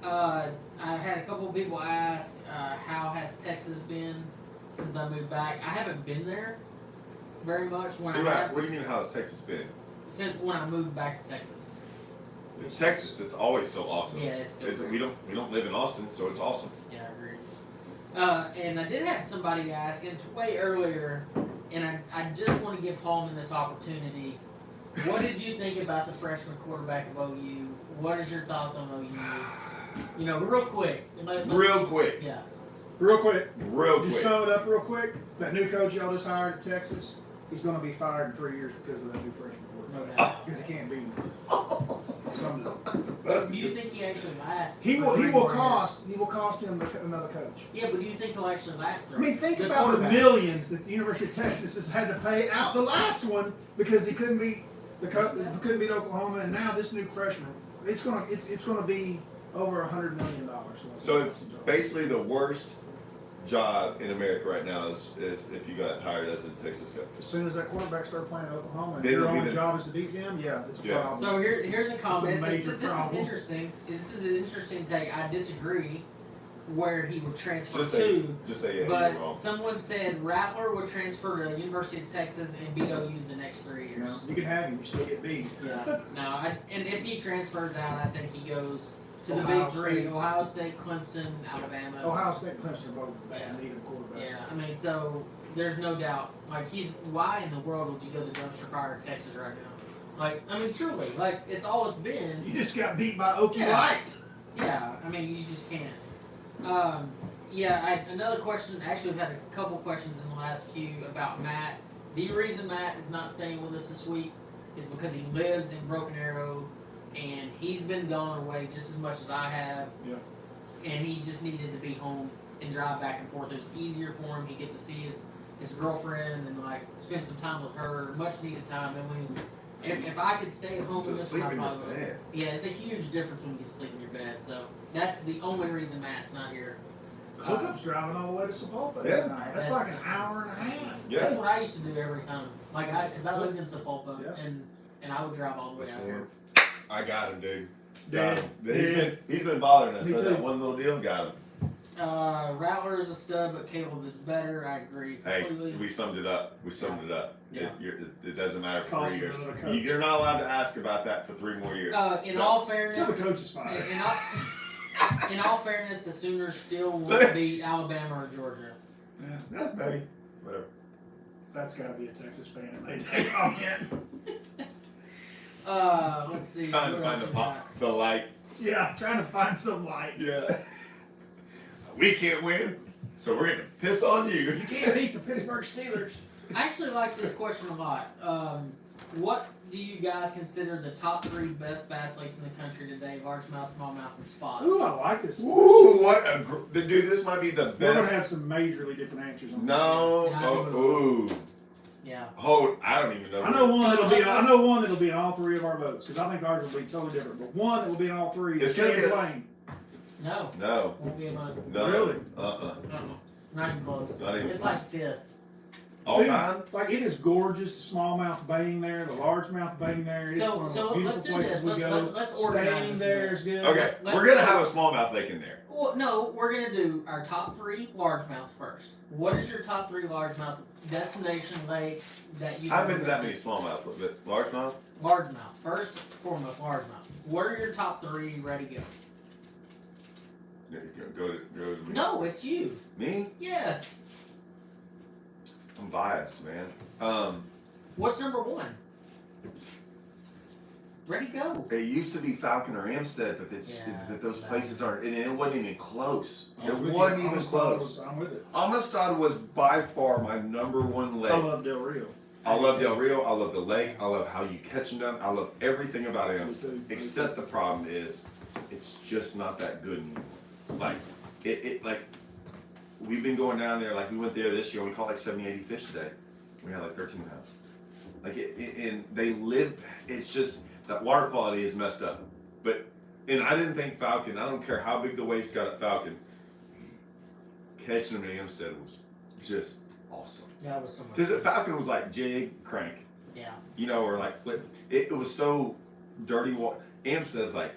[SPEAKER 1] I I had a couple of people ask, how has Texas been since I moved back? I haven't been there very much.
[SPEAKER 2] What do you mean, how has Texas been?
[SPEAKER 1] Since when I moved back to Texas.
[SPEAKER 2] It's Texas. It's always still awesome.
[SPEAKER 1] Yeah, it's still
[SPEAKER 2] we don't live in Austin, so it's awesome.
[SPEAKER 1] Yeah, I agree. And I did have somebody ask, and it's way earlier, and I just want to give Paulman this opportunity. What did you think about the freshman quarterback of OU? What is your thoughts on OU? You know, real quick.
[SPEAKER 2] Real quick.
[SPEAKER 1] Yeah.
[SPEAKER 3] Real quick.
[SPEAKER 2] Real quick.
[SPEAKER 3] Just sum it up real quick. That new coach y'all just hired at Texas, he's going to be fired in 3 years because of that new freshman quarterback. Because he can't beat him. Summed it up.
[SPEAKER 1] Do you think he actually lasts?
[SPEAKER 3] He will cost him another coach.
[SPEAKER 1] Yeah, but do you think he'll actually last?
[SPEAKER 3] I mean, think about the millions that the University of Texas has had to pay out the last one because he couldn't beat Oklahoma, and now this new freshman, it's gonna be over $100 million.
[SPEAKER 2] So it's basically the worst job in America right now is if you got hired as a Texas coach.
[SPEAKER 3] As soon as that quarterback started playing at Oklahoma, and
[SPEAKER 2] Then
[SPEAKER 3] your
[SPEAKER 2] it'll be
[SPEAKER 3] only
[SPEAKER 2] the-
[SPEAKER 3] job is to beat them, it's a problem.
[SPEAKER 1] So here's a comment.
[SPEAKER 3] major
[SPEAKER 1] This
[SPEAKER 3] problem.
[SPEAKER 1] is interesting. This is an interesting take. I disagree where he would transfer
[SPEAKER 2] Just
[SPEAKER 1] to.
[SPEAKER 2] say yeah,
[SPEAKER 1] But
[SPEAKER 2] you're wrong.
[SPEAKER 1] someone said Rattler would transfer to University of Texas and beat OU the next 3
[SPEAKER 3] You know,
[SPEAKER 1] years.
[SPEAKER 3] you can have him, you still get beat.
[SPEAKER 1] Yeah. No, and if he transfers out, I think he goes to the
[SPEAKER 3] Ohio
[SPEAKER 1] big three:
[SPEAKER 3] State.
[SPEAKER 1] Ohio State, Clemson, Alabama.
[SPEAKER 3] Ohio State and Clemson are both bad need a quarterback.
[SPEAKER 1] Yeah, I mean, so there's no doubt. Like, why in the world would you go to dumpster fire in Texas right now? Like, I mean, truly, like, it's all it's been.
[SPEAKER 3] You just got beat by Okie
[SPEAKER 1] Yeah.
[SPEAKER 3] Light.
[SPEAKER 1] Yeah, I mean, you just can't. Another question. Actually, we've had a couple questions in the last few about Matt. The reason Matt is not staying with us this week is because he lives in Broken Arrow, and he's been gone away just as much as I have.
[SPEAKER 3] Yeah.
[SPEAKER 1] And he just needed to be home and drive back and forth. It was easier for him. He gets to see his girlfriend and like spend some time with her. Much needed time. And if I could stay at home with this,
[SPEAKER 2] sleep
[SPEAKER 1] I
[SPEAKER 2] in your
[SPEAKER 1] probably would.
[SPEAKER 2] bed.
[SPEAKER 1] Yeah, it's a huge difference when you sleep in your bed. So that's the only reason Matt's not here.
[SPEAKER 3] Hookup's driving all the way to Sepulpa.
[SPEAKER 2] Yeah.
[SPEAKER 3] That's like an hour and a half.
[SPEAKER 2] Yeah.
[SPEAKER 1] That's what I used to do every time. Like because I lived in Sepulpa
[SPEAKER 3] Yeah.
[SPEAKER 1] and I would drive all the way out here.
[SPEAKER 2] I got him, dude.
[SPEAKER 3] Yeah.
[SPEAKER 2] Got him. He's been bothering us.
[SPEAKER 3] Me
[SPEAKER 2] So
[SPEAKER 3] too.
[SPEAKER 2] that one little deal got him.
[SPEAKER 1] Rattler is a stud, but Caleb is better. I agree completely.
[SPEAKER 2] Hey, we summed it up.
[SPEAKER 1] Yeah.
[SPEAKER 2] It doesn't matter for
[SPEAKER 3] Cost
[SPEAKER 2] 3 years.
[SPEAKER 3] another coach.
[SPEAKER 2] You're not allowed to ask about that for 3 more years.
[SPEAKER 1] In
[SPEAKER 2] Yeah.
[SPEAKER 1] all
[SPEAKER 3] Until
[SPEAKER 1] fairness,
[SPEAKER 3] the coach is fired.
[SPEAKER 1] in all fairness, the Sooners still will beat Alabama or Georgia.
[SPEAKER 3] Yeah.
[SPEAKER 2] Yeah, maybe. Whatever.
[SPEAKER 3] That's got to be a Texas fan that made that comment.
[SPEAKER 1] Let's see.
[SPEAKER 2] Trying to
[SPEAKER 1] what
[SPEAKER 2] find
[SPEAKER 1] else we got?
[SPEAKER 2] the light.
[SPEAKER 3] Yeah, trying to find some light.
[SPEAKER 2] Yeah. We can't win, so we're gonna piss on you.
[SPEAKER 3] You can't beat the Pittsburgh Steelers.
[SPEAKER 1] I actually like this question a lot. What do you guys consider the top 3 best bass lakes in the country today? Largemouth, smallmouth, and spots.
[SPEAKER 3] Ooh, I like this.
[SPEAKER 2] Ooh, what a dude! This might be the
[SPEAKER 3] We're gonna
[SPEAKER 2] best.
[SPEAKER 3] have some majorly different answers on
[SPEAKER 2] No.
[SPEAKER 1] Yeah.
[SPEAKER 2] Ooh.
[SPEAKER 1] Yeah.
[SPEAKER 2] Oh, I don't even know.
[SPEAKER 3] I know one that'll be in all 3 of our votes because I think ours will be totally different. But one that will be in all 3 is
[SPEAKER 2] It's gonna be a-
[SPEAKER 3] Champlain.
[SPEAKER 1] No.
[SPEAKER 2] No.
[SPEAKER 1] Won't be a mine.
[SPEAKER 2] No.
[SPEAKER 3] Really?
[SPEAKER 1] Not even close.
[SPEAKER 2] Not even
[SPEAKER 1] It's
[SPEAKER 2] close.
[SPEAKER 1] like 5th.
[SPEAKER 2] All
[SPEAKER 3] Dude,
[SPEAKER 2] time.
[SPEAKER 3] Like it is gorgeous. The smallmouth baying there, the largemouth baying there. It's
[SPEAKER 1] So-
[SPEAKER 3] one of
[SPEAKER 1] so
[SPEAKER 3] the beautiful
[SPEAKER 1] let's do
[SPEAKER 3] places
[SPEAKER 1] this.
[SPEAKER 3] we
[SPEAKER 1] Let's-
[SPEAKER 3] go.
[SPEAKER 1] let's organize
[SPEAKER 3] Staying
[SPEAKER 1] this a
[SPEAKER 3] there
[SPEAKER 1] bit.
[SPEAKER 3] is good.
[SPEAKER 2] Okay,
[SPEAKER 1] Let's
[SPEAKER 2] we're gonna
[SPEAKER 1] go.
[SPEAKER 2] have a smallmouth lake in there.
[SPEAKER 1] Well, no, we're gonna do our top 3 largemouths first. What is your top 3 largemouth destination lakes that you?
[SPEAKER 2] I've been to that many smallmouth, but largemouth.
[SPEAKER 1] Largemouth. First, foremost, largemouth. What are your top 3? Ready, go.
[SPEAKER 2] Go to me.
[SPEAKER 1] No, it's you.
[SPEAKER 2] Me?
[SPEAKER 1] Yes.
[SPEAKER 2] I'm biased, man.
[SPEAKER 1] What's number 1? Ready, go.
[SPEAKER 2] It used to be Falcon or Amstead, but but those
[SPEAKER 1] it's
[SPEAKER 2] places aren't, and it wasn't even close.
[SPEAKER 1] Yeah.
[SPEAKER 2] It wasn't even close.
[SPEAKER 3] I'm with it.
[SPEAKER 2] Amistad was by far my number 1 lake.
[SPEAKER 3] I love Del Rio.
[SPEAKER 2] I love Del Rio. I love the lake. I love how you catch them down. I love everything about
[SPEAKER 3] Me
[SPEAKER 2] Amstead.
[SPEAKER 3] too.
[SPEAKER 2] Except the problem is, it's just not that good anymore. Like, like, we've been going down there, like, we went there this year, and we caught like 70, 80 fish today. We had like 13 pounds. Like, and they live, it's just, that water quality is messed up. And I didn't think Falcon, I don't care how big the waist got at Falcon, catching them at Amstead was just awesome.
[SPEAKER 1] That was so much.
[SPEAKER 2] Because Falcon was like jig, crank.
[SPEAKER 1] Yeah.
[SPEAKER 2] You know, or like flip. It was so dirty water. Amsted's like,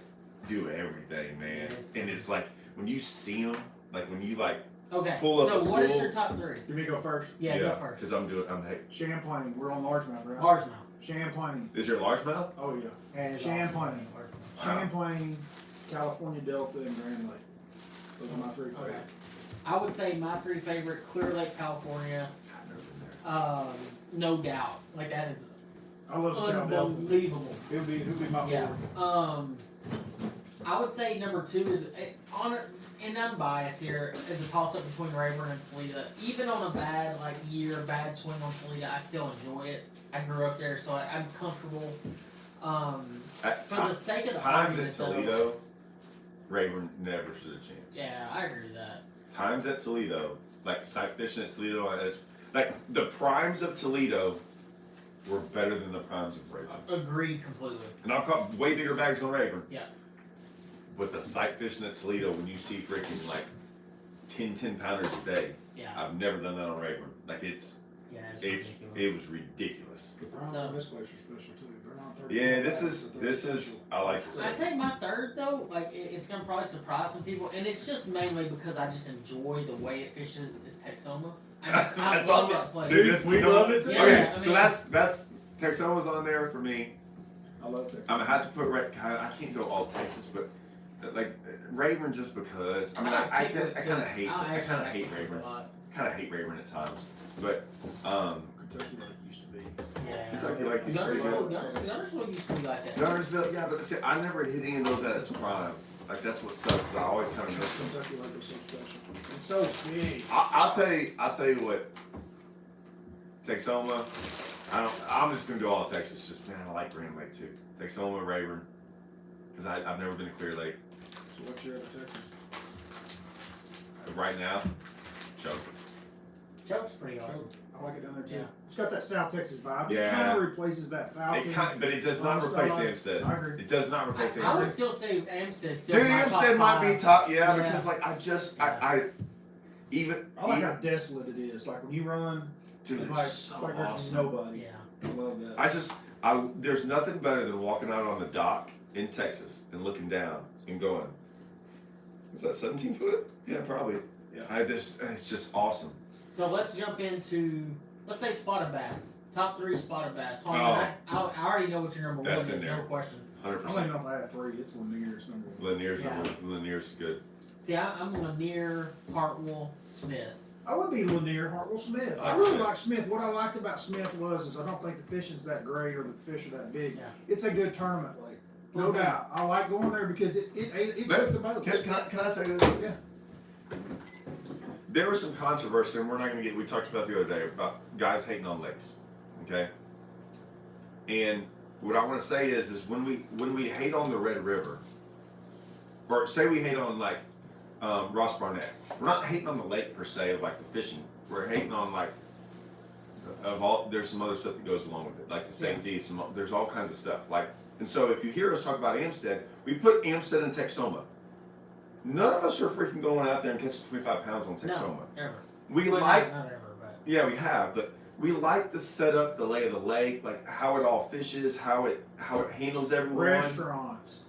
[SPEAKER 2] do everything, man.
[SPEAKER 1] Yeah,
[SPEAKER 2] and it's like, when you see them, like when you like
[SPEAKER 1] Okay.
[SPEAKER 2] pull up
[SPEAKER 1] So
[SPEAKER 2] a
[SPEAKER 1] what is
[SPEAKER 2] school-
[SPEAKER 1] your top 3?
[SPEAKER 3] Let me go first.
[SPEAKER 1] Yeah, go first.
[SPEAKER 2] Because I'm
[SPEAKER 3] Champlain. We're on largemouth, right?
[SPEAKER 1] Largemouth.
[SPEAKER 3] Champlain.
[SPEAKER 2] Is your largemouth?
[SPEAKER 3] Oh yeah.
[SPEAKER 1] And
[SPEAKER 3] Champlain.
[SPEAKER 1] Largemouth.
[SPEAKER 3] Champlain, California Delta, and Grand Lake. Those are my 3 favorites.
[SPEAKER 1] Okay. I would say my 3 favorite: Clear Lake, California. No doubt. Like that is
[SPEAKER 3] I love the Cal Delta.
[SPEAKER 1] unbelievable.
[SPEAKER 3] It would be my
[SPEAKER 1] Yeah.
[SPEAKER 3] favorite.
[SPEAKER 1] I would say number 2 is and I'm biased here, is a toss up between Rayburn and Toledo. Even on a bad bad swing on Toledo, I still enjoy it. I grew up there, so I'm comfortable. For the sake of the
[SPEAKER 2] times at
[SPEAKER 1] argument, though,
[SPEAKER 2] Toledo, Rayburn never stood a chance.
[SPEAKER 1] yeah, I agree with that.
[SPEAKER 2] Times at Toledo, like sight fishing at Toledo, like the primes of Toledo were better than the primes of Rayburn.
[SPEAKER 1] Agreed completely.
[SPEAKER 2] And I've caught way bigger bags on Rayburn.
[SPEAKER 1] Yeah.
[SPEAKER 2] But the sight fishing at Toledo, when you see freaking like 10 pounders a day,
[SPEAKER 1] Yeah.
[SPEAKER 2] I've never done that on Rayburn. Like it's
[SPEAKER 1] ridiculous.
[SPEAKER 2] it was ridiculous.
[SPEAKER 3] The primes on this place are special too. They're not 30
[SPEAKER 2] Yeah,
[SPEAKER 3] pounds,
[SPEAKER 2] this is I like this.
[SPEAKER 1] I take my 3rd though, it's gonna probably surprise some people, and it's just mainly because I just enjoy the way it fishes is Texoma. I
[SPEAKER 2] That's
[SPEAKER 1] love
[SPEAKER 2] all
[SPEAKER 1] that place.
[SPEAKER 2] Dude, we love it too.
[SPEAKER 1] Yeah,
[SPEAKER 2] Okay,
[SPEAKER 1] I
[SPEAKER 2] so
[SPEAKER 1] mean-
[SPEAKER 2] that's Texoma's on there for me.
[SPEAKER 3] I love Texas.
[SPEAKER 2] I'm gonna have to put I can't go all Texas, but like Rayburn just because. I mean, I kind of hate Rayburn. Kind of hate Rayburn at times, but
[SPEAKER 3] Kentucky Lake used to be.
[SPEAKER 1] Yeah.
[SPEAKER 2] Kentucky Lake used to be good.
[SPEAKER 1] Gunnersville used to be like that.
[SPEAKER 2] Gunnersville, yeah, but see, I never hit any of those at its prime. Like that's what sucks. Is I always kind of miss them.
[SPEAKER 3] Kentucky Lake was so special. It's so big.
[SPEAKER 2] I'll tell you what. Texoma, I'm just gonna go all Texas. Just man, I like Grand Lake too. Texoma, Rayburn, because I've never been to Clear Lake.
[SPEAKER 3] So what's your other Texas?
[SPEAKER 2] Right now, Choke.
[SPEAKER 1] Choke's pretty awesome.
[SPEAKER 3] I like it down there too.
[SPEAKER 1] Yeah.
[SPEAKER 3] It's got that South Texas vibe. It
[SPEAKER 2] Yeah.
[SPEAKER 3] kind of replaces that Falcon.
[SPEAKER 2] But it does not replace Amstead.
[SPEAKER 3] I agree.
[SPEAKER 2] It does not replace
[SPEAKER 1] I would
[SPEAKER 2] Amstead.
[SPEAKER 1] still say Amstead still.
[SPEAKER 2] Dude,
[SPEAKER 1] my top
[SPEAKER 2] Amstead might be
[SPEAKER 1] 5.
[SPEAKER 2] top,
[SPEAKER 1] Yeah.
[SPEAKER 2] because like I even
[SPEAKER 3] I like how desolate it is. Like when you run,
[SPEAKER 2] dude,
[SPEAKER 3] it's
[SPEAKER 2] it's
[SPEAKER 3] like,
[SPEAKER 2] so
[SPEAKER 3] like there's
[SPEAKER 2] awesome.
[SPEAKER 3] nobody.
[SPEAKER 1] Yeah.
[SPEAKER 3] I love that.
[SPEAKER 2] There's nothing better than walking out on the dock in Texas and looking down and going, is that 17 foot? Yeah, probably.
[SPEAKER 3] Yeah.
[SPEAKER 2] It's just awesome.
[SPEAKER 1] So let's jump into, let's say spotted bass. Top 3 spotted bass. Hold
[SPEAKER 2] Oh.
[SPEAKER 1] on, I already know what your number 1
[SPEAKER 2] That's
[SPEAKER 1] is.
[SPEAKER 2] in
[SPEAKER 1] No
[SPEAKER 2] there.
[SPEAKER 1] question.
[SPEAKER 2] 100%.
[SPEAKER 3] I don't even know if I had 3. It's Lanier's number 1.
[SPEAKER 2] Lanier's good.
[SPEAKER 1] See, I'm Lanier, Hartwell, Smith.
[SPEAKER 3] I would be Lanier, Hartwell, Smith. I
[SPEAKER 2] Like
[SPEAKER 3] really
[SPEAKER 2] Smith.
[SPEAKER 3] like Smith. What I liked about Smith is I don't think the fishing's that great or the fish are that big.
[SPEAKER 1] Yeah.
[SPEAKER 3] It's a good tournament lake. No
[SPEAKER 1] Mhm.
[SPEAKER 3] doubt. I like going there because it
[SPEAKER 2] But
[SPEAKER 3] took the boats.
[SPEAKER 2] Can I say this?
[SPEAKER 3] Yeah.
[SPEAKER 2] There was some controversy, and we're not going to we talked about the other day about guys hating on lakes, okay? And what I want to say is when we hate on the Red River, or say we hate on like Ross Barnett, we're not hating on the lake per se of like the fishing. We're hating on like there's some other stuff that goes along with it, like the safety. There's all kinds of stuff. Like, and so if you hear us talk about Amstead, we put Amstead and Texoma. None of us are freaking going out there and catching 25 pounds on Texoma.
[SPEAKER 1] No, ever.
[SPEAKER 2] We
[SPEAKER 1] Well,
[SPEAKER 2] like,
[SPEAKER 1] not ever, but
[SPEAKER 2] yeah, we have, but we like the setup, the lay of the lake, like how it all fishes, how it handles everyone.
[SPEAKER 3] Restaurants,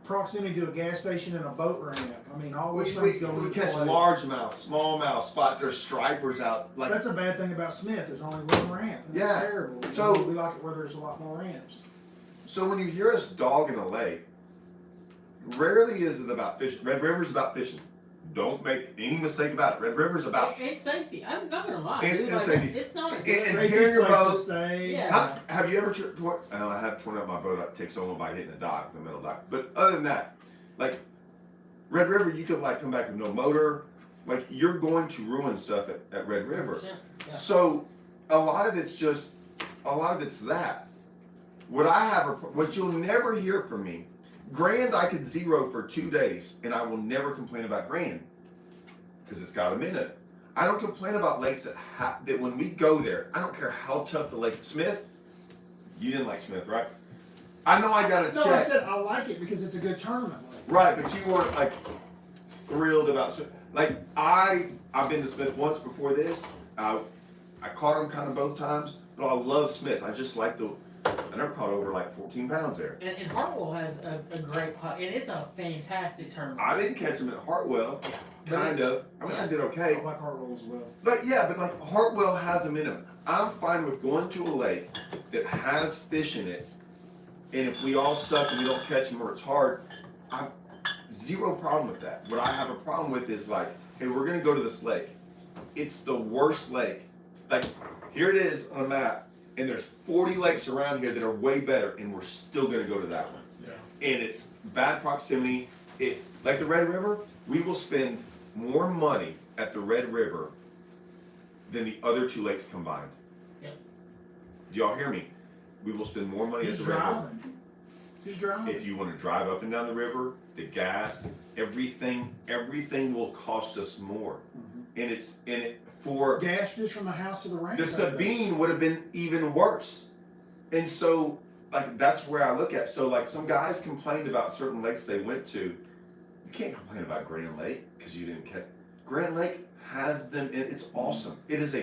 [SPEAKER 3] proximity to a gas station and a boat ramp. I mean, all those
[SPEAKER 2] We
[SPEAKER 3] things go
[SPEAKER 2] we
[SPEAKER 3] into
[SPEAKER 2] catch
[SPEAKER 3] play.
[SPEAKER 2] largemouth, smallmouth spots. There's stripers out. Like
[SPEAKER 3] That's a bad thing about Smith. There's only one ramp. And
[SPEAKER 2] Yeah.
[SPEAKER 3] That's terrible.
[SPEAKER 2] So-
[SPEAKER 3] we like it where there's a lot more ramps.
[SPEAKER 2] so, when you hear us dog in a lake, rarely is it about fishing. Red River's about fishing. Don't make any mistake about it. Red River's about.
[SPEAKER 1] and safety. I'm not gonna lie.
[SPEAKER 2] And-
[SPEAKER 1] dude,
[SPEAKER 2] and
[SPEAKER 1] like,
[SPEAKER 2] safety.
[SPEAKER 1] It's not a
[SPEAKER 2] And-
[SPEAKER 1] good.
[SPEAKER 2] and
[SPEAKER 3] Safety
[SPEAKER 2] tearing your
[SPEAKER 3] place to
[SPEAKER 2] boat.
[SPEAKER 3] stay.
[SPEAKER 1] Yeah.
[SPEAKER 2] Have you ever I have torn up my boat at Texoma by hitting a dock, the middle dock. But other than that, like Red River, you could like come back with no motor. Like you're going to ruin stuff at Red River.
[SPEAKER 1] 100%, yeah.
[SPEAKER 2] So a lot of it's that. What you'll never hear from me, Grand I could zero for 2 days and I will never complain about Grand because it's got a minute. I don't complain about lakes that when we go there, I don't care how tough the lake. Smith, you didn't like Smith, right? I know I got to
[SPEAKER 3] No,
[SPEAKER 2] check.
[SPEAKER 3] I said I like it because it's a good tournament lake.
[SPEAKER 2] Right, but you weren't like thrilled about Smith. Like I've been to Smith once before this. I caught him kind of both times, but I love Smith. I just like I never caught over like 14 pounds there.
[SPEAKER 1] And Hartwell has a great and it's a fantastic tournament.
[SPEAKER 2] I didn't catch them at Hartwell.
[SPEAKER 1] Yeah.
[SPEAKER 2] Kind of. I mean, I did okay.
[SPEAKER 3] I like Hartwell as well.
[SPEAKER 2] But yeah, but like Hartwell has them in them. I'm fine with going to a lake that has fish in it, and if we all suck and we don't catch them or it's hard, I've zero problem with that. What I have a problem with is like, hey, we're gonna go to this lake. It's the worst lake. Like, here it is on a map, and there's 40 lakes around here that are way better, and we're still gonna go to that one.
[SPEAKER 3] Yeah.
[SPEAKER 2] And it's bad proximity. Like the Red River, we will spend more money at the Red River than the other two lakes combined.
[SPEAKER 1] Yep.
[SPEAKER 2] Do y'all hear me? We will spend more money at the Red River.
[SPEAKER 3] Who's driving?
[SPEAKER 2] If you want to drive up and down the river, the gas, everything will cost us more.
[SPEAKER 3] Mm-hmm.
[SPEAKER 2] And for
[SPEAKER 3] gas just from the house to the ranch.
[SPEAKER 2] the Sabine would have been even worse. And so like that's where I look at. So like some guys complained about certain lakes they went to. You can't complain about Grand Lake because you didn't catch. Grand Lake has them in, it's awesome. It is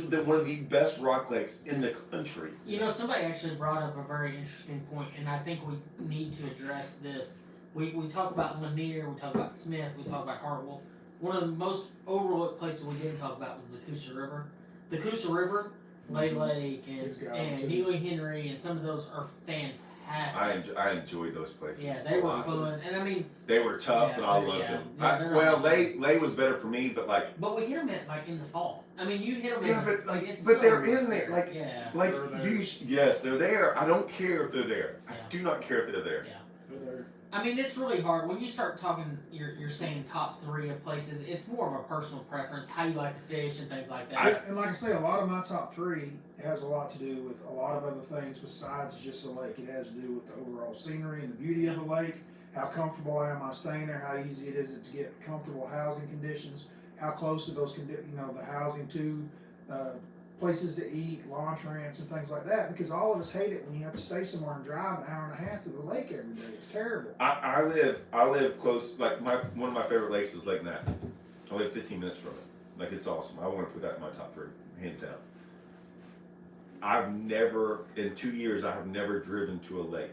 [SPEAKER 2] one of the best rock lakes in the country.
[SPEAKER 1] You know, somebody actually brought up a very interesting point, and I think we need to address this. We talk about Lanier, we talk about Smith, we talk about Hartwell. One of the most overlooked places we didn't talk about was the Coosa River. The Coosa River, Lay Lake, and Neely Henry, and some of those are fantastic.
[SPEAKER 2] I enjoyed those places.
[SPEAKER 1] Yeah, they were fun, and I mean
[SPEAKER 2] they were tough, but I loved them. Lay was better for me, but like.
[SPEAKER 1] But we hit them at in the fall. I mean, you hit them.
[SPEAKER 2] Yeah, but like, but they're in there, like, like yes, they're there. I don't care if they're there. I do not care if they're there.
[SPEAKER 1] Yeah. I mean, it's really hard when you start talking. You're saying top 3 of places. It's more of a personal preference, how you like to fish and things like that.
[SPEAKER 3] And like I say, a lot of my top 3 has a lot to do with a lot of other things besides just the lake. It has to do with the overall scenery and the beauty of the lake. How comfortable am I staying there? How easy it is to get comfortable housing conditions? How close are those the housing to places to eat, launch ramps, and things like that? Because all of us hate it when you have to stay somewhere and drive an hour and a half to the lake every day. It's terrible.
[SPEAKER 2] I live close. Like one of my favorite lakes is Lake Nat. I live 15 minutes from it. Like it's awesome. I want to put that in my top 3, hands down. I've never in 2 years I have never driven to a lake.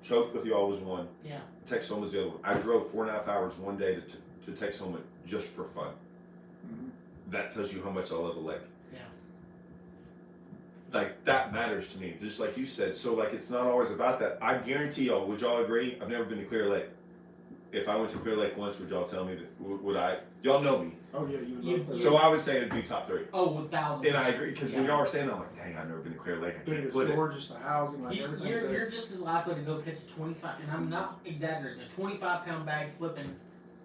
[SPEAKER 2] Choked with y'all was one.
[SPEAKER 1] Yeah.
[SPEAKER 2] Texoma was the other one. I drove 4.5 hours one day to Texoma just for fun.
[SPEAKER 3] Mm-hmm.
[SPEAKER 2] That tells you how much I love a lake.
[SPEAKER 1] Yeah.
[SPEAKER 2] Like that matters to me, just like you said. So like it's not always about that. I guarantee y'all, would y'all agree? I've never been to Clear Lake. If I went to Clear Lake once, would y'all tell me that? Would I? Y'all know me.
[SPEAKER 3] Oh yeah, you would love that.
[SPEAKER 2] So I would say it'd be top 3.
[SPEAKER 1] Oh, 1,000%.
[SPEAKER 2] And I agree because when y'all were saying that, I'm like, dang, I've never been to Clear Lake. I can't
[SPEAKER 3] It's
[SPEAKER 2] put it.
[SPEAKER 3] gorgeous, the housing, like everything's there.
[SPEAKER 1] You're just as likely to go catch a 25, and I'm not exaggerating, a 25-pound bag flipping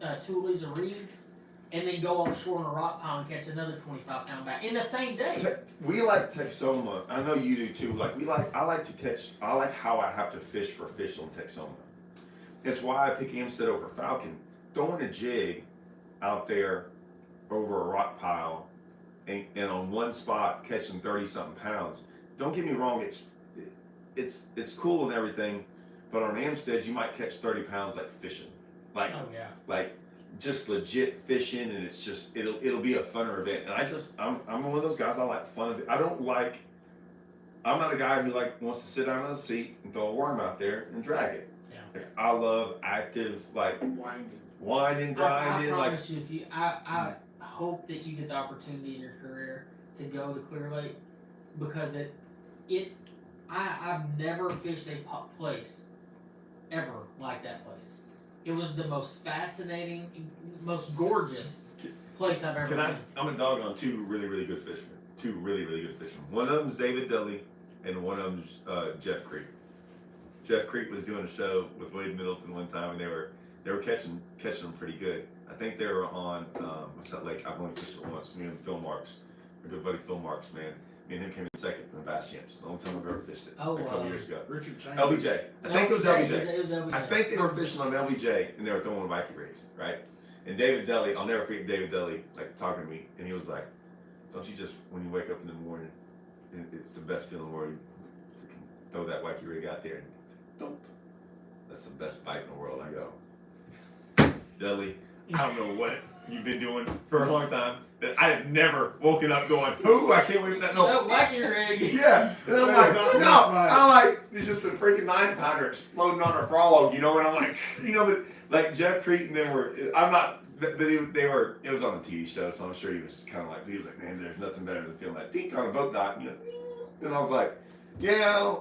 [SPEAKER 1] toolies or reeds, and then go offshore on a rock pile and catch another 25-pound bag in the same day.
[SPEAKER 2] We like Texoma. I know you do too. I like how I have to fish for fish on Texoma. It's why I pick Amstead over Falcon. Throwing a jig out there over a rock pile and on one spot catching 30-something pounds. Don't get me wrong, it's cool and everything, but on Amstead you might catch 30 pounds like fishing. Like just legit fishing, and it's just it'll be a funner event. And I'm one of those guys, I like fun of it. I'm not a guy who wants to sit down on a seat and throw a worm out there and drag it.
[SPEAKER 1] Yeah.
[SPEAKER 2] Like, I love active winding, grinding.
[SPEAKER 1] I promise you, I hope that you get the opportunity in your career to go to Clear Lake, because I've never fished a place ever like that place. It was the most fascinating, most gorgeous place I've ever been.
[SPEAKER 2] I'm a dog on 2 really, really good fishermen. 2 really, really good fishermen. One of them's David Dudley, and one of them's Jeff Creek. Jeff Creek was doing a show with Wade Middleton one time, and they were catching them pretty good. I think they were on what's that lake? I've only fished it once. Me and Phil Marks, my good buddy Phil Marks, man. Me and him came in second in the Bass Champs. The only time I've ever fished it. A couple years ago.
[SPEAKER 3] Richard Chang.
[SPEAKER 2] LBJ. I think it was LBJ.
[SPEAKER 1] It was LBJ.
[SPEAKER 2] I think they were fishing on LBJ and they were throwing Viking rigs, right? And David Dudley, I'll never forget David Dudley talking to me, and he was like, "Don't you just when you wake up in the morning, it's the best feeling in the world. You freaking throw that Viking rig out there and thump. That's the best bite in the world." I go, Dudley, I don't know what. you've been doing for a long time that I have never woken up going, ooh, I can't wait for that.
[SPEAKER 1] No, wacky rig.
[SPEAKER 2] Yeah. And I'm like, no. I'm like, it's just a freaking 9-pounder exploding on a frog, you know, and I'm like, you know, but like Jeff Crete and them were, I'm not, but they were, it was on a TV show, so I'm sure he was kind of like, he was like, man, there's nothing better than feeling that dink on a boat dock, you know. And I was like, yeah,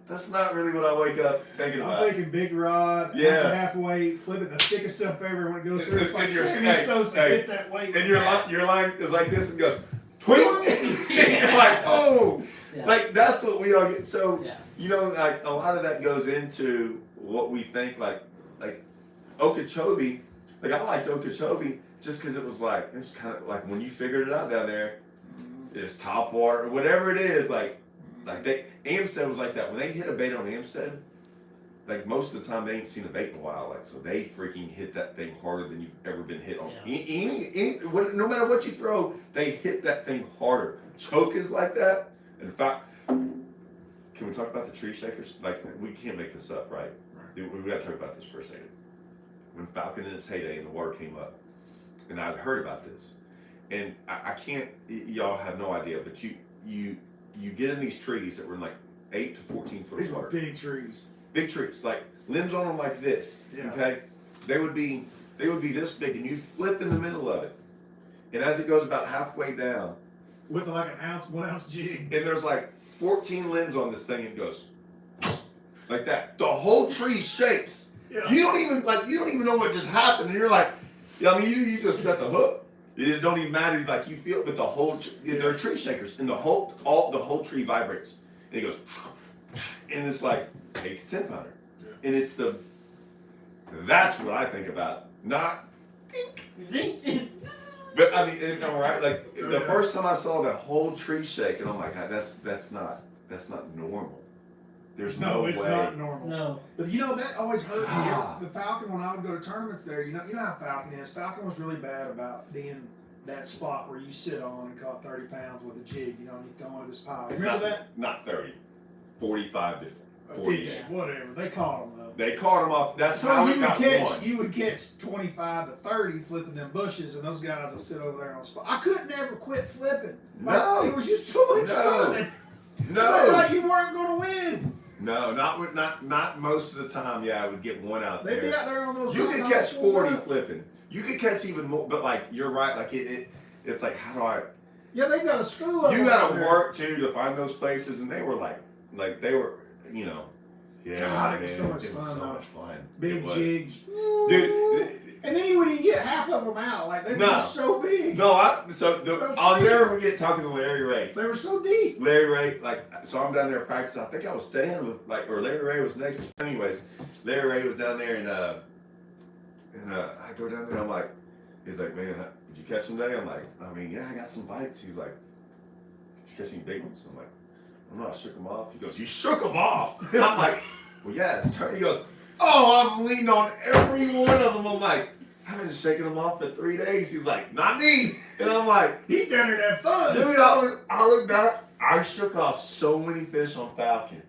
[SPEAKER 2] that's not really what I wake up thinking about.
[SPEAKER 3] I'm thinking big rod,
[SPEAKER 2] yeah,
[SPEAKER 3] that's a half weight, flip it, the thickest stuff ever when it goes through. It's like hit that weight.
[SPEAKER 2] And your line is like this and goes, twink! And you're like, oh! Yeah. Like, that's what we all get. So, you know, like, a lot of that goes into what we think, like Okeechobee. Like, I liked Okeechobee just because it was kind of like when you figured it out down there, it's top water, whatever it is, Amstead was like that. When they hit a bait on Amstead, like most of the time they ain't seen a bait in a while. Like, so they freaking hit that thing harder than you've ever been hit on. No matter what you throw, they hit that thing harder. Choke is like that. In fact, can we talk about the tree shakers? Like, we can't make this up, right? We got to talk about this for a second. When Falcon in its heyday and the water came up, and I'd heard about this, and I can't, y'all have no idea, but you get in these trees that were in like 8 to 14 foot
[SPEAKER 3] These
[SPEAKER 2] water.
[SPEAKER 3] were big trees.
[SPEAKER 2] Big trees, like limbs on them like this. Yeah. Okay, they would be this big, and you flip in the middle of it, and as it goes about halfway down,
[SPEAKER 3] with like an 1 ounce jig,
[SPEAKER 2] and there's like 14 limbs on this thing, and it goes like that. The whole tree shakes. Yeah. You don't even know what just happened, and you're like, I mean, you just set the hook. It don't even matter, like you feel it, but the whole they're tree shakers, and the whole tree vibrates, and it goes, and it's like 8 to 10 pounder, and it's that's what I think about, not but I mean, all right, like the first time I saw the whole tree shake, and I'm like, that's not normal. There's no way.
[SPEAKER 3] It's not normal.
[SPEAKER 1] No.
[SPEAKER 3] But you know, that always hurt me. The Falcon, when I would go to tournaments there, you know how Falcon is. Falcon was really bad about being that spot where you sit on and caught 30 pounds with a jig, you know, and you throw into this pile. Remember that?
[SPEAKER 2] Not 30. 45 to 40.
[SPEAKER 3] 50, whatever. They caught them, though.
[SPEAKER 2] They caught them off. That's so how
[SPEAKER 3] you would catch 25 to 30 flipping them bushes, and those guys would sit over there on the spot. I couldn't ever quit flipping.
[SPEAKER 2] No.
[SPEAKER 3] It was just so much fun.
[SPEAKER 2] No.
[SPEAKER 3] Like you weren't going to win.
[SPEAKER 2] No, not most of the time. Yeah, I would get one out there.
[SPEAKER 3] They'd be out there on those.
[SPEAKER 2] You could catch 40 flipping. You could catch even more, but like you're right. Like it's like, how do I?
[SPEAKER 3] Yeah, they got a school.
[SPEAKER 2] You got to work too to find those places, and they were like they were, you know. Yeah,
[SPEAKER 3] God, it was so much
[SPEAKER 2] fun.
[SPEAKER 3] It was so
[SPEAKER 2] much fun.
[SPEAKER 3] Big jigs,
[SPEAKER 2] dude.
[SPEAKER 3] And then you wouldn't even get half of them out. Like they were so big.
[SPEAKER 2] No, I'll never forget talking to Larry Ray.
[SPEAKER 3] They were so deep.
[SPEAKER 2] Larry Ray, so I'm down there practicing. I think I was staying with or Larry Ray was next to me. Anyways, Larry Ray was down there, and I go down there. I'm like, he's like, man, did you catch them today? I'm like, I mean, yeah, I got some bites. He's like, did you catch any big ones? I'm like, I don't know, I shook them off. He goes, you shook them off? And I'm like, well, yeah. He goes, oh, I've leaned on every one of them. I'm like, I've been shaking them off for 3 days. He's like, not me. And I'm like,
[SPEAKER 3] he's down there to have fun.
[SPEAKER 2] Dude, I looked back. I shook off so many fish on Falcon.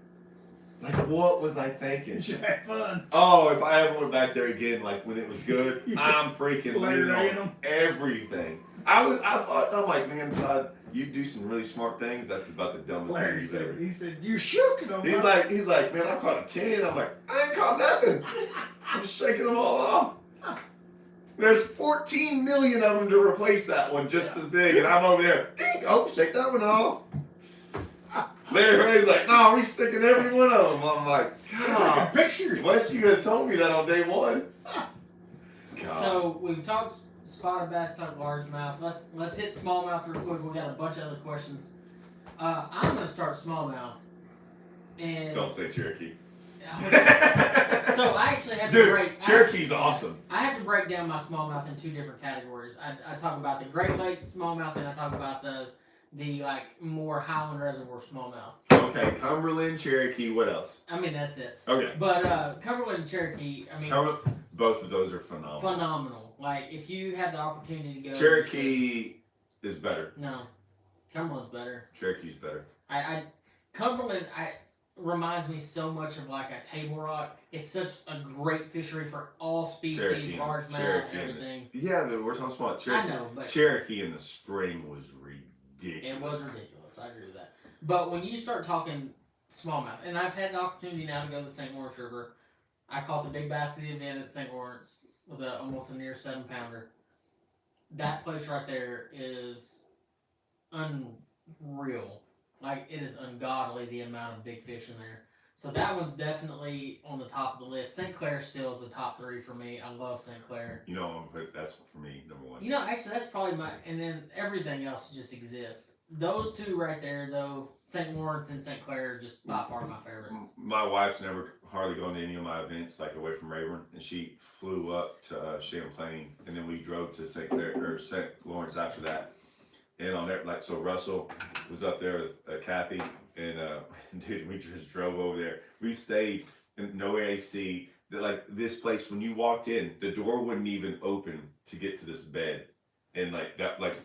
[SPEAKER 2] Like, what was I thinking?
[SPEAKER 3] You should have fun.
[SPEAKER 2] Oh, if I ever went back there again, like when it was good, I'm freaking leaning on everything. I'm like, man, Todd, you do some really smart things. That's about the dumbest thing you've ever.
[SPEAKER 3] He said, you shook them.
[SPEAKER 2] He's like, man, I caught a 10. I'm like, I ain't caught nothing. I'm shaking them all off. There's 14 million of them to replace that one just as big, and I'm over there. Ding! Oh, shake that one off. Larry Ray's like, no, we sticking every one of them. I'm like, God,
[SPEAKER 3] pictures.
[SPEAKER 2] Wish you had told me that on day one. God.
[SPEAKER 1] So we've talked spotted bass, talked largemouth. Let's hit smallmouth real quick. We got a bunch of other questions. I'm gonna start smallmouth. And
[SPEAKER 2] don't say Cherokee.
[SPEAKER 1] So I actually have to break.
[SPEAKER 2] Cherokee's awesome.
[SPEAKER 1] I have to break down my smallmouth in two different categories. I talk about the Great Lakes smallmouth, and I talk about the like more Highland Reservoir smallmouth.
[SPEAKER 2] Okay, Cumberland, Cherokee. What else?
[SPEAKER 1] I mean that's it.
[SPEAKER 2] Okay.
[SPEAKER 1] But Cumberland and Cherokee. I mean,
[SPEAKER 2] both of those are phenomenal.
[SPEAKER 1] Phenomenal. Like if you have the opportunity to go.
[SPEAKER 2] Cherokee is better.
[SPEAKER 1] No, Cumberland's better.
[SPEAKER 2] Cherokee's better.
[SPEAKER 1] Cumberland. reminds me so much of like a Table Rock. It's such a great fishery for all species, largemouth, everything.
[SPEAKER 2] Yeah, but we're talking about Cherokee.
[SPEAKER 1] I know, but
[SPEAKER 2] Cherokee in the spring was ridiculous.
[SPEAKER 1] It was ridiculous. I agree with that. But when you start talking smallmouth, and I've had the opportunity now to go to the St. Lawrence River. I caught the big bass of the event at St. Lawrence with almost a near 7-pounder. That place right there is unreal. Like, it is ungodly the amount of big fish in there. So that one's definitely on the top of the list. St. Clair still is the top 3 for me. I love St. Clair.
[SPEAKER 2] You know, that's for me, number 1.
[SPEAKER 1] You know, actually, that's probably my... And then everything else just exists. Those 2 right there, though, St. Lawrence and St. Clair are just by far my favorites.
[SPEAKER 2] My wife's never hardly gone to any of my events, like away from Rayburn, and she flew up to Champlain, and then we drove to St. Lawrence after that. And on there, like, so Russell was up there with Kathy, and dude, we just drove over there. We stayed in no AC. Like, this place, when you walked in, the door wouldn't even open to get to this bed, and like that, like.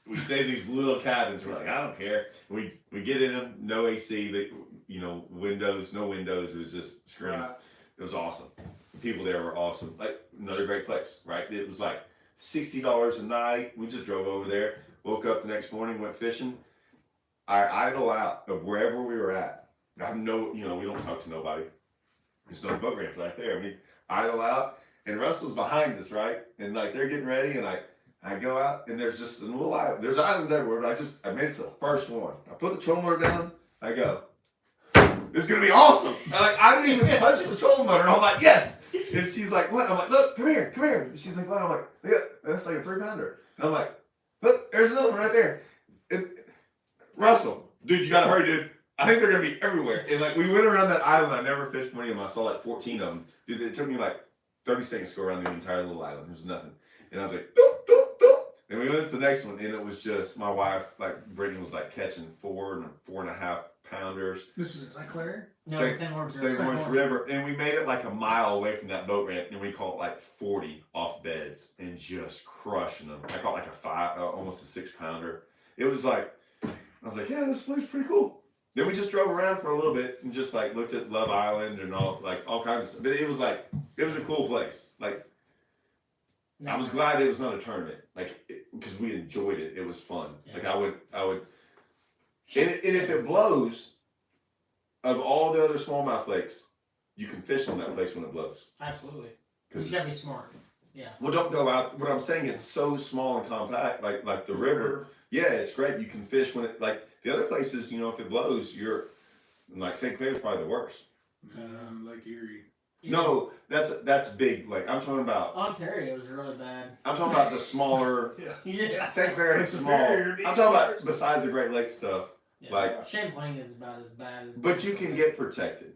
[SPEAKER 2] We stay in these little cabins. We're like, I don't care. We get in them, no AC, no windows. It was just screaming. Right. It was awesome. The people there were awesome. Like, another great place, right? It was like $60 a night. We just drove over there. Woke up the next morning, went fishing. I idle out of wherever we were at. I have we don't talk to nobody. There's no boat ramp right there. I mean, idle out, and Russell's behind us, right? And like they're getting ready, and I go out, and there's just a little island. There's islands everywhere, but I made it to the first one. I put the trolling motor down. I go, this is going to be awesome. I didn't even touch the trolling motor. I'm like, yes. And she's like, what? I'm like, look, come here. And she's like, what? I'm like, yeah, that's like a 3-pounder. And I'm like, look, there's another one right there. And Russell, dude, you got to hurry, dude. I think they're going to be everywhere. And like, we went around that island. I never fished many of them. I saw like 14 of them. Dude, it took me like 30 seconds to go around the entire little island. There was nothing. And I was like, doop. And we went to the next one, and it was just my wife, like Brittany, was like catching 4 and 4.5 pounders.
[SPEAKER 3] This was in St. Clair?
[SPEAKER 1] No, St. Lawrence
[SPEAKER 2] River. And we made it like a mile away from that boat ramp, and we caught like 40 off beds and just crushing them. I caught like almost a 6-pounder. It was like, I was like, yeah, this place is pretty cool. Then we just drove around for a little bit and just like looked at Love Island and all kinds of stuff. But it was a cool place. Like, I was glad it was not a tournament, because we enjoyed it. It was fun. Yeah. Like I would, and if it blows, of all the other smallmouth lakes, you can fish on that place when it blows.
[SPEAKER 1] Absolutely. Because you gotta be smart. Yeah.
[SPEAKER 2] Well, don't go out. What I'm saying, it's so small and compact, like the river. Yeah, it's great. You can fish when it, like the other places, if it blows, you're like St. Clair's probably the worst.
[SPEAKER 3] Lake Erie.
[SPEAKER 2] No, that's big. Like, I'm talking about
[SPEAKER 1] Ontario is really bad.
[SPEAKER 2] I'm talking about the smaller.
[SPEAKER 1] Yeah.
[SPEAKER 2] St. Clair is small. I'm talking about besides the Great Lakes stuff. Yeah. Like
[SPEAKER 1] Champlain is about as bad as.
[SPEAKER 2] But you can get protected.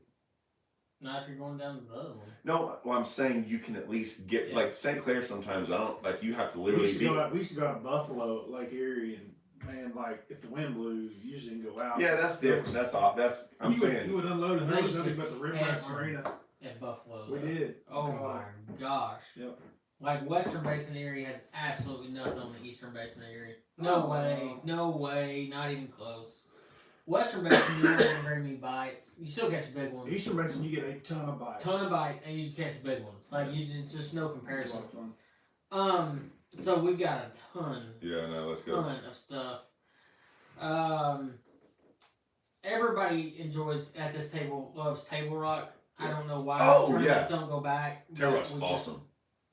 [SPEAKER 1] Not if you're going down to the other one.
[SPEAKER 2] No, well, I'm saying you can at least get like St. Clair. Sometimes I don't like. You have to literally.
[SPEAKER 3] We used to go to Buffalo, Lake Erie, and man, like if the wind blew, you usually didn't go out.
[SPEAKER 2] Yeah, that's different. I'm saying
[SPEAKER 3] you would unload and there was nothing but the riprap marina.
[SPEAKER 1] At Buffalo.
[SPEAKER 3] We did.
[SPEAKER 1] Oh my gosh.
[SPEAKER 3] Yep.
[SPEAKER 1] Like Western Basin Erie has absolutely nothing on the Eastern Basin Erie. No way, not even close. Western Basin, you don't even bring me bites. You still catch big ones.
[SPEAKER 3] Eastern Basin, you get a ton of bites.
[SPEAKER 1] And you catch big ones. Like it's just no comparison.
[SPEAKER 3] It's a lot of fun.
[SPEAKER 1] So we've got a ton.
[SPEAKER 2] Yeah, no, let's go.
[SPEAKER 1] Ton of stuff. Everybody enjoys at this table loves Table Rock. I don't know why tournaments don't go back.
[SPEAKER 2] Table Rock's awesome.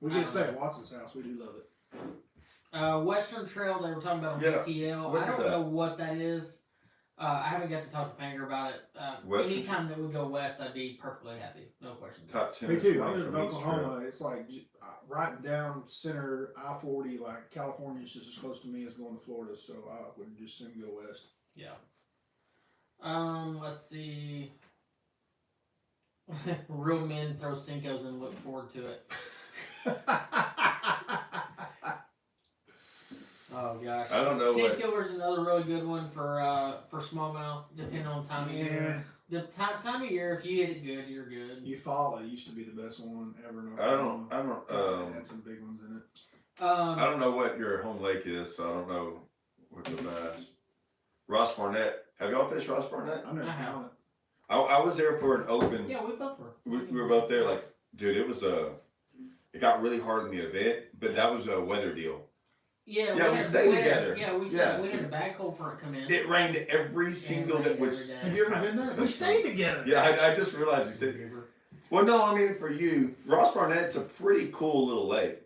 [SPEAKER 3] We did stay at Watson's house. We do love it.
[SPEAKER 1] Western Trail, they were talking about on BTL. I don't know what that is. I haven't got to talk to Panger about it. Anytime that we go west, I'd be perfectly happy. No question.
[SPEAKER 3] Me too. I live in Oklahoma. It's like right down center I-40. Like California is just as close to me as going to Florida, so I would just soon go west.
[SPEAKER 1] Yeah. Let's see. Real men throw Cincos and look forward to it. Oh gosh.
[SPEAKER 2] I don't know.
[SPEAKER 1] 10 Killer's another really good one for smallmouth, depending on time of year. The time of year, if you hit it good, you're good.
[SPEAKER 3] Eufaula used to be the best one ever.
[SPEAKER 2] I don't.
[SPEAKER 3] Had some big ones in it.
[SPEAKER 2] I don't know what your home lake is, so I don't know what the bass. Ross Barnett. Have y'all fished Ross Barnett?
[SPEAKER 3] I have.
[SPEAKER 2] I was there for an open.
[SPEAKER 1] Yeah, we both were.
[SPEAKER 2] We were both there. Like, dude, it got really hard in the event, but that was a weather deal.
[SPEAKER 1] Yeah,
[SPEAKER 2] we stayed together.
[SPEAKER 1] We had the bad cold front come in.
[SPEAKER 2] It rained every single day.
[SPEAKER 3] Have you ever been there? We stayed together.
[SPEAKER 2] Yeah, I just realized we said. Well, no, I mean for you, Ross Barnett's a pretty cool little lake.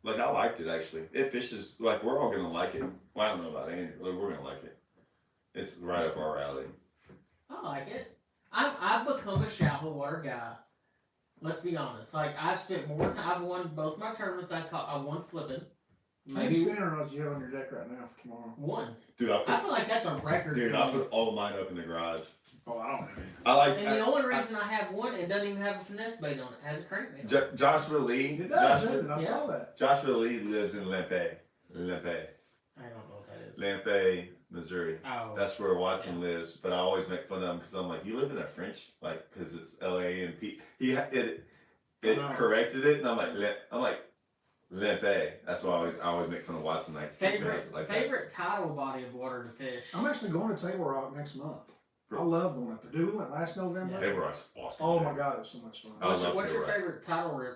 [SPEAKER 2] Like I liked it actually. It fishes like we're all gonna like it. Well, I don't know about Andy, but we're gonna like it. It's right up our alley.
[SPEAKER 1] I like it. I've become a shallow water guy. Let's be honest. Like I've spent more time. I've won both my tournaments. I won flipping.
[SPEAKER 3] Maybe spinner rods you have on your deck right now for tomorrow.
[SPEAKER 1] One.
[SPEAKER 2] Dude,
[SPEAKER 1] I feel like that's a record.
[SPEAKER 2] Dude, I put all of mine up in the garage.
[SPEAKER 3] Oh, I don't have any.
[SPEAKER 2] I like.
[SPEAKER 1] And the only reason I have one, it doesn't even have a finesse bait on it. It has a crankbait.
[SPEAKER 2] Joshua Lee.
[SPEAKER 3] It does. I saw that.
[SPEAKER 2] Joshua Lee lives in Lempe.
[SPEAKER 1] I don't know what that is.
[SPEAKER 2] Lempe, Missouri.
[SPEAKER 1] Oh.
[SPEAKER 2] That's where Watson lives. But I always make fun of him because I'm like, you live in a French, like, because it's L.A. and it corrected it, and I'm like. Lempe. That's why I always make fun of Watson. Like
[SPEAKER 1] favorite tidal body of water to fish.
[SPEAKER 3] I'm actually going to Table Rock next month. I love going up there. Dude, we went last November.
[SPEAKER 2] Yeah. Table Rock's awesome.
[SPEAKER 3] Oh my God, it was so much fun.
[SPEAKER 1] What's your favorite tidal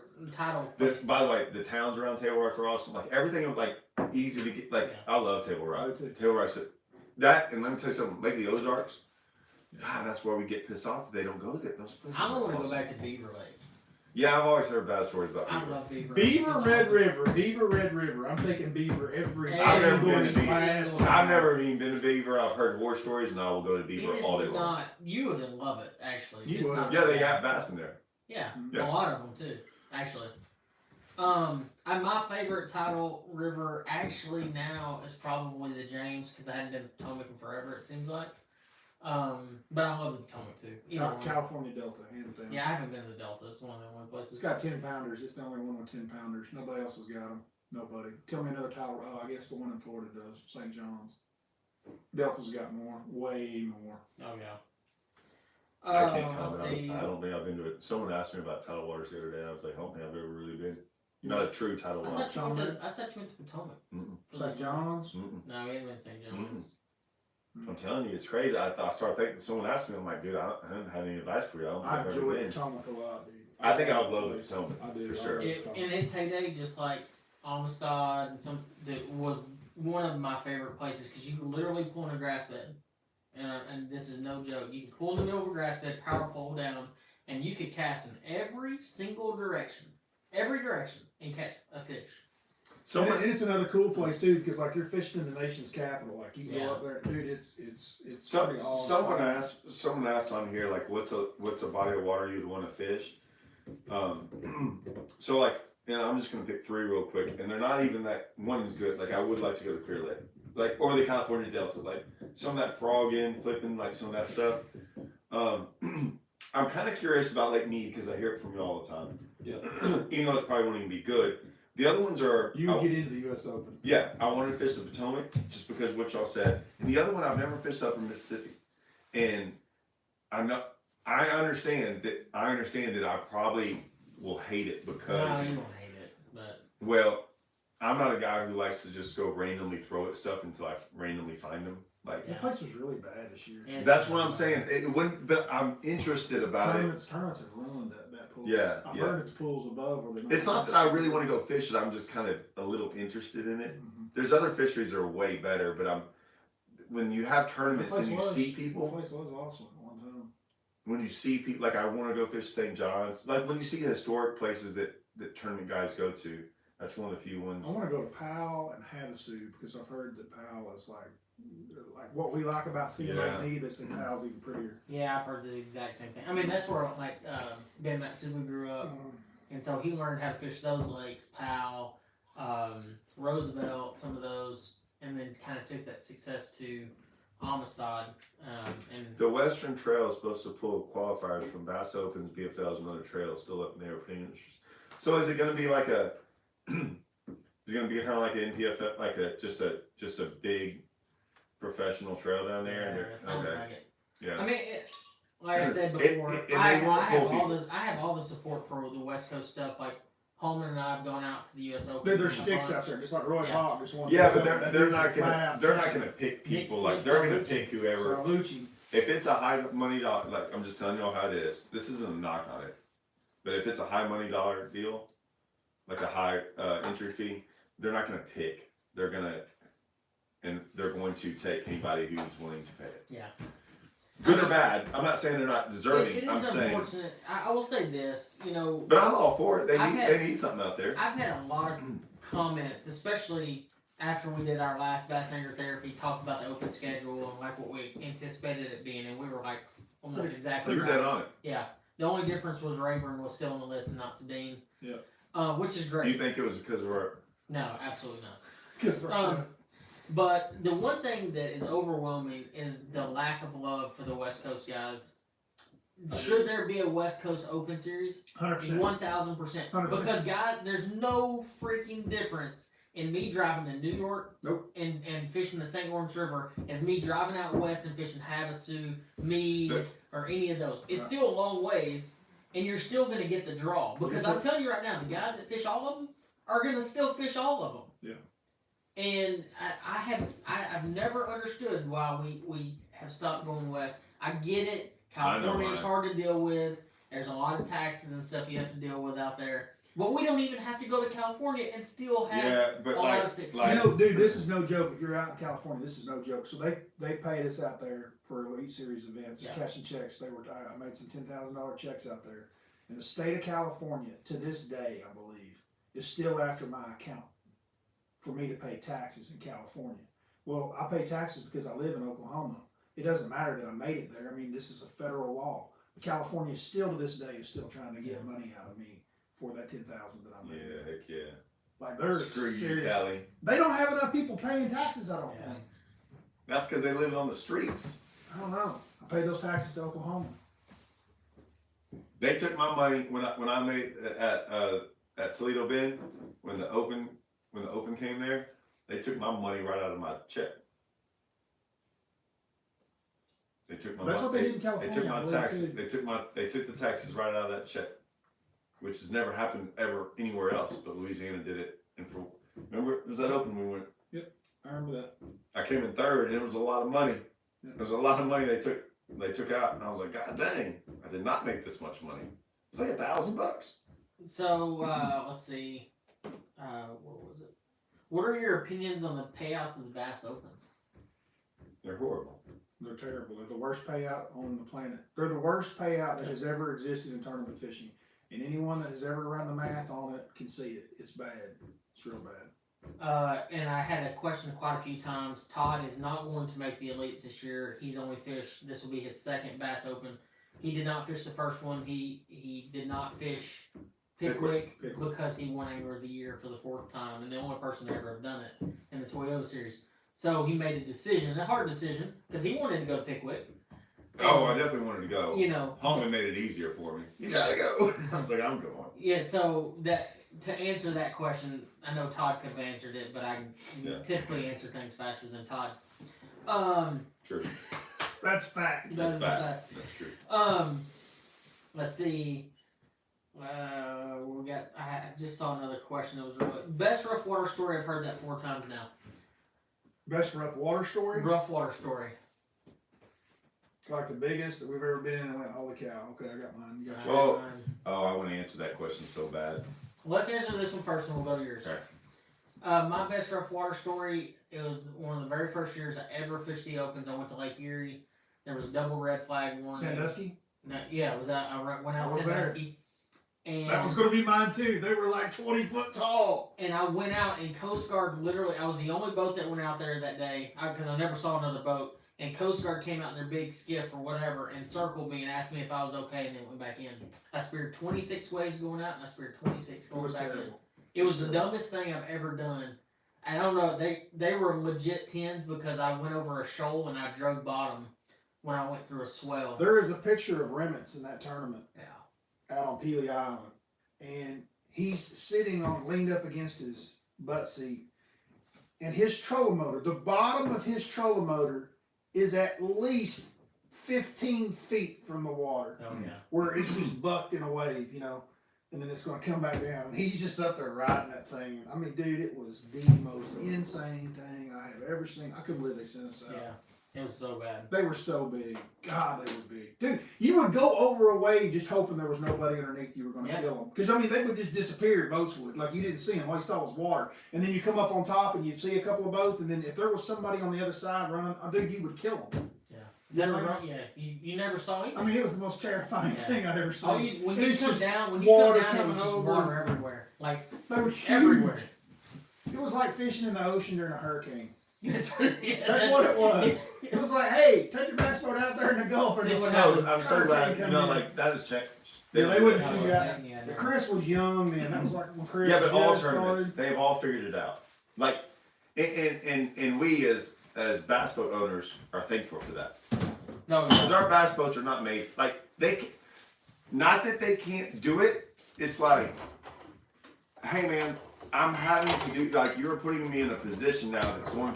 [SPEAKER 1] place?
[SPEAKER 2] By the way, the towns around Table Rock are awesome. Like everything was like easy to get. Like I love Table Rock. Table Rock. That and let me tell you something. Lake of the Ozarks. God, that's where we get pissed off that they don't go there. Those places.
[SPEAKER 1] I want to go back to Beaver Lake.
[SPEAKER 2] Yeah, I've always heard bad stories about Beaver.
[SPEAKER 1] I love Beaver.
[SPEAKER 3] Beaver Red River. I'm taking Beaver every day.
[SPEAKER 2] I've never been to Beaver. I've never even been to Beaver. I've heard war stories, and I will go to Beaver all day long.
[SPEAKER 1] You would love it, actually.
[SPEAKER 2] Yeah, they got bass in there.
[SPEAKER 1] Yeah, a lot of them too, actually. My favorite tidal river actually now is probably the James because I hadn't been to Potomac in forever. It seems like. But I love the Potomac too.
[SPEAKER 3] California Delta, hands down.
[SPEAKER 1] Yeah, I haven't been to the Delta. It's one of the only places.
[SPEAKER 3] It's got 10 pounders. It's the only one with 10 pounders. Nobody else has got them. Nobody. Tell me another title. I guess the one in Florida does. St. John's. Delta's got more. Way more.
[SPEAKER 1] Oh yeah.
[SPEAKER 2] I can't comment. I don't think I've been to it. Someone asked me about tidal waters the other day. I was like, I don't think I've ever really been. Not a true tidal water.
[SPEAKER 1] I thought you went to Potomac.
[SPEAKER 3] St. John's?
[SPEAKER 1] No, we haven't been to St. John's.
[SPEAKER 2] I'm telling you, it's crazy. I started thinking. Someone asked me, I'm like, dude, I don't have any advice for you. I don't think I've ever been.
[SPEAKER 3] Potomac a lot, dude.
[SPEAKER 2] I think I would love the Potomac.
[SPEAKER 3] I do.
[SPEAKER 2] For sure.
[SPEAKER 1] In its heyday, just like Amistad and that was one of my favorite places because you can literally pull in a grass bed, and this is no joke. You can pull in the middle of a grass bed, power pole down, and you could cast in every single direction, and catch a fish.
[SPEAKER 3] So and it's another cool place too, because like you're fishing in the nation's capital. Like you go up there, dude. It's pretty awesome.
[SPEAKER 2] Someone asked on here like, what's a body of water you'd want to fish? So like, I'm just gonna pick three real quick, and they're not even that. One is good. Like I would like to go to Clear Lake, like or the California Delta, like some of that frog flipping, like some of that stuff. I'm kind of curious about Lake Mead because I hear it from you all the time.
[SPEAKER 3] Yeah.
[SPEAKER 2] Even though it probably won't even be good. The other ones are...
[SPEAKER 3] You would get into the U.S. Open.
[SPEAKER 2] Yeah, I wanted to fish the Potomac just because of what y'all said. And the other one, I've never fished up in Mississippi. And I understand that I probably will hate it because...
[SPEAKER 1] No, you won't hate it, but...
[SPEAKER 2] Well, I'm not a guy who likes to just go randomly throw at stuff until I randomly find them. Like
[SPEAKER 3] that place was really bad this year.
[SPEAKER 2] Yeah, that's what I'm saying. It wouldn't, but I'm interested about
[SPEAKER 3] Tournaments have ruined that pool.
[SPEAKER 2] Yeah,
[SPEAKER 3] I've heard the pools above.
[SPEAKER 2] It's not that I really want to go fish it. I'm just kind of a little interested in it. Mm-hmm. There's other fisheries that are way better, but when you have tournaments and you see people.
[SPEAKER 3] The place was awesome at one time.
[SPEAKER 2] When you see people, like I want to go fish St. John's. Like when you see historic places that tournament guys go to, that's one of the few ones.
[SPEAKER 3] I want to go to Powell and Havasu because I've heard that Powell is like what we like about seeing Lake Mead. They say Powell's even prettier.
[SPEAKER 1] Yeah, I've heard the exact same thing. I mean, that's where like Ben Matsuba grew up, and so he learned how to fish those lakes, Powell, Roosevelt, some of those, and then kind of took that success to Amistad. And the
[SPEAKER 2] Western Trail is supposed to pull qualifiers from Bass Opens, BFLs, and other trails still up in there. So is it going to be like a? Is it going to be kind of like an NPFL, like just a big professional trail down there?
[SPEAKER 1] Yeah, it sounds like it.
[SPEAKER 2] Yeah.
[SPEAKER 1] I mean, like I said before, I have all the support for the West Coast stuff. Like Holman and I have gone out to the U.S. Open.
[SPEAKER 3] There's sticks out there, just like Roy Hawk.
[SPEAKER 2] Yeah, but they're not gonna pick people. Like they're gonna pick whoever.
[SPEAKER 3] Lucci.
[SPEAKER 2] if it's a high money dollar, like I'm just telling y'all how it is. This isn't a knock on it, but if it's a high money dollar deal, like a high entry fee, they're not going to pick. They're going to take anybody who's willing to pay it.
[SPEAKER 1] Yeah.
[SPEAKER 2] Good or bad. I'm not saying they're not deserving.
[SPEAKER 1] It is
[SPEAKER 2] I'm saying.
[SPEAKER 1] Unfortunate. I will say this,
[SPEAKER 2] But I'm all for it. They need something out there.
[SPEAKER 1] I've had a lot of comments, especially after we did our last Bass Angler Therapy, talked about the open schedule and like what we anticipated it being, and we were like almost exactly
[SPEAKER 2] You're
[SPEAKER 1] right.
[SPEAKER 2] dead on it.
[SPEAKER 1] Yeah. The only difference was Rayburn was still on the list and not Sabine.
[SPEAKER 3] Yeah.
[SPEAKER 1] Which is great.
[SPEAKER 2] You think it was because we're...
[SPEAKER 1] No, absolutely not.
[SPEAKER 3] Because we're
[SPEAKER 1] But the one thing that is overwhelming is the lack of love for the West Coast guys. Should there be a West Coast Open Series?
[SPEAKER 3] 100%.
[SPEAKER 1] 1,000%. Because, guys, there's no freaking difference in me driving to New York and fishing the St. Lawrence River as me driving out west and fishing Havasu, Meade, or any of those. It's still a long ways, and you're still going to get the draw. Because I'm telling you right now, the guys that fish all of them are going to still fish all of them.
[SPEAKER 3] Yeah.
[SPEAKER 1] And I've never understood why we have stopped going west. I get it. California is hard to deal with. There's a lot of taxes and stuff you have to deal with out there. But we don't even have to go to California and still have a lot of success.
[SPEAKER 3] Dude, this is no joke. If you're out in California, this is no joke. So they paid us out there for Elite Series events, cashing checks. I made some $10,000 checks out there. And the state of California, to this day, I believe, is still after my account for me to pay taxes in California. Well, I pay taxes because I live in Oklahoma. It doesn't matter that I made it there. I mean, this is a federal law. But California still to this day is still trying to get money out of me for that $10,000 that I made.
[SPEAKER 2] Yeah, heck yeah.
[SPEAKER 3] Like they're
[SPEAKER 2] Screw
[SPEAKER 3] serious.
[SPEAKER 2] you, Cali.
[SPEAKER 3] They don't have enough people paying taxes, I don't think.
[SPEAKER 2] That's because they live on the streets.
[SPEAKER 3] I don't know. I paid those taxes to Oklahoma.
[SPEAKER 2] They took my money when I made at Toledo Bend when the open came there. They took my money right out of my check. They took my.
[SPEAKER 3] That's what they did in California.
[SPEAKER 2] They took my taxes. They took the taxes right out of that check, which has never happened ever anywhere else. But Louisiana did it. And remember, it was that open we went.
[SPEAKER 3] Yep, I remember that.
[SPEAKER 2] I came in third, and it was a lot of money.
[SPEAKER 3] Yeah.
[SPEAKER 2] There was a lot of money they took out, and I was like, God dang, I did not make this much money. It was like $1,000.
[SPEAKER 1] So let's see, what was it? What are your opinions on the payouts of the Bass Opens?
[SPEAKER 2] They're horrible.
[SPEAKER 3] They're terrible. They're the worst payout on the planet. They're the worst payout that has ever existed in tournament fishing. And anyone that has ever run the math on it can see it. It's bad. It's real bad.
[SPEAKER 1] And I had a question quite a few times. Todd is not going to make the elites this year. He's only fished. This will be his second Bass Open. He did not fish the first one. He did not fish Pickwick because he won Angler of the Year for the 4th time, and the only person to ever have done it in the Toyota Series. So he made a decision, a hard decision, because he wanted to go to Pickwick.
[SPEAKER 2] Oh, I definitely wanted to go.
[SPEAKER 1] You know,
[SPEAKER 2] Homie made it easier for me. You gotta go. I was like, I'm going.
[SPEAKER 1] Yeah. So to answer that question, I know Todd could have answered it, but I typically answer things faster than Todd.
[SPEAKER 2] True.
[SPEAKER 3] That's fact.
[SPEAKER 2] That's fact. That's true.
[SPEAKER 1] Let's see. I just saw another question that was really best rough water story. I've heard that 4 times now.
[SPEAKER 3] Best rough water story?
[SPEAKER 1] Rough water story.
[SPEAKER 3] Like the biggest that we've ever been in. I went, holy cow. Okay, I got mine. You got
[SPEAKER 2] yours. Oh, I want to answer that question so bad.
[SPEAKER 1] Let's answer this one first and we'll go to yours.
[SPEAKER 2] Okay.
[SPEAKER 1] My best rough water story, it was one of the very first years I ever fished the Opens. I went to Lake Erie. There was a double red flag warning.
[SPEAKER 3] Sandusky?
[SPEAKER 1] No, yeah, it was out. I went out Sandusky. And
[SPEAKER 3] that was going to be mine too. They were like 20 foot tall.
[SPEAKER 1] And I went out, and Coast Guard literally, I was the only boat that went out there that day because I never saw another boat. And Coast Guard came out in their big skiff or whatever and circled me and asked me if I was okay, and then went back in. I speared 26 waves going out, and I speared 26 going back in. It was the dumbest thing I've ever done. I don't know, they were legit 10s because I went over a shoal and I drug bottom when I went through a swell.
[SPEAKER 3] There is a picture of Remitz in that tournament.
[SPEAKER 1] Yeah.
[SPEAKER 3] Out on Pelee Island, and he's sitting leaned up against his butt seat, and his trolling motor, the bottom of his trolling motor is at least 15 feet from the water.
[SPEAKER 1] Oh yeah.
[SPEAKER 3] Where it's just bucked in a wave, you know, and then it's going to come back down, and he's just up there riding that thing. I mean, dude, it was the most insane thing I have ever seen. I couldn't believe they sent us out.
[SPEAKER 1] Yeah. It was so bad.
[SPEAKER 3] They were so big. God, they were big. Dude, you would go over a wave just hoping there was nobody underneath you were going to kill them. Because, I mean, they would just disappear, boats would. Like, you didn't see them. All you saw was water. And then you come up on top and you'd see a couple of boats. And then if there was somebody on the other side running, dude, you would kill them.
[SPEAKER 1] You never saw anything.
[SPEAKER 3] I mean, it was the most terrifying thing I'd ever seen.
[SPEAKER 1] When you come down, it was just water everywhere. Like,
[SPEAKER 3] they were huge.
[SPEAKER 1] Everywhere.
[SPEAKER 3] It was like fishing in the ocean during a hurricane.
[SPEAKER 1] That's
[SPEAKER 3] what it was. It was like, hey, take your bass boat out there in the Gulf. And
[SPEAKER 2] I'm so glad, that has changed.
[SPEAKER 3] They wouldn't see you out. But Chris was young, man. That was like when Chris
[SPEAKER 2] but all tournaments,
[SPEAKER 3] started.
[SPEAKER 2] they've all figured it out. Like, and we as bass boat owners are thankful for that.
[SPEAKER 1] No,
[SPEAKER 2] because our bass boats are not made, like, not that they can't do it, it's like, hey man, I'm having to do, like, you're putting me in a position now that's going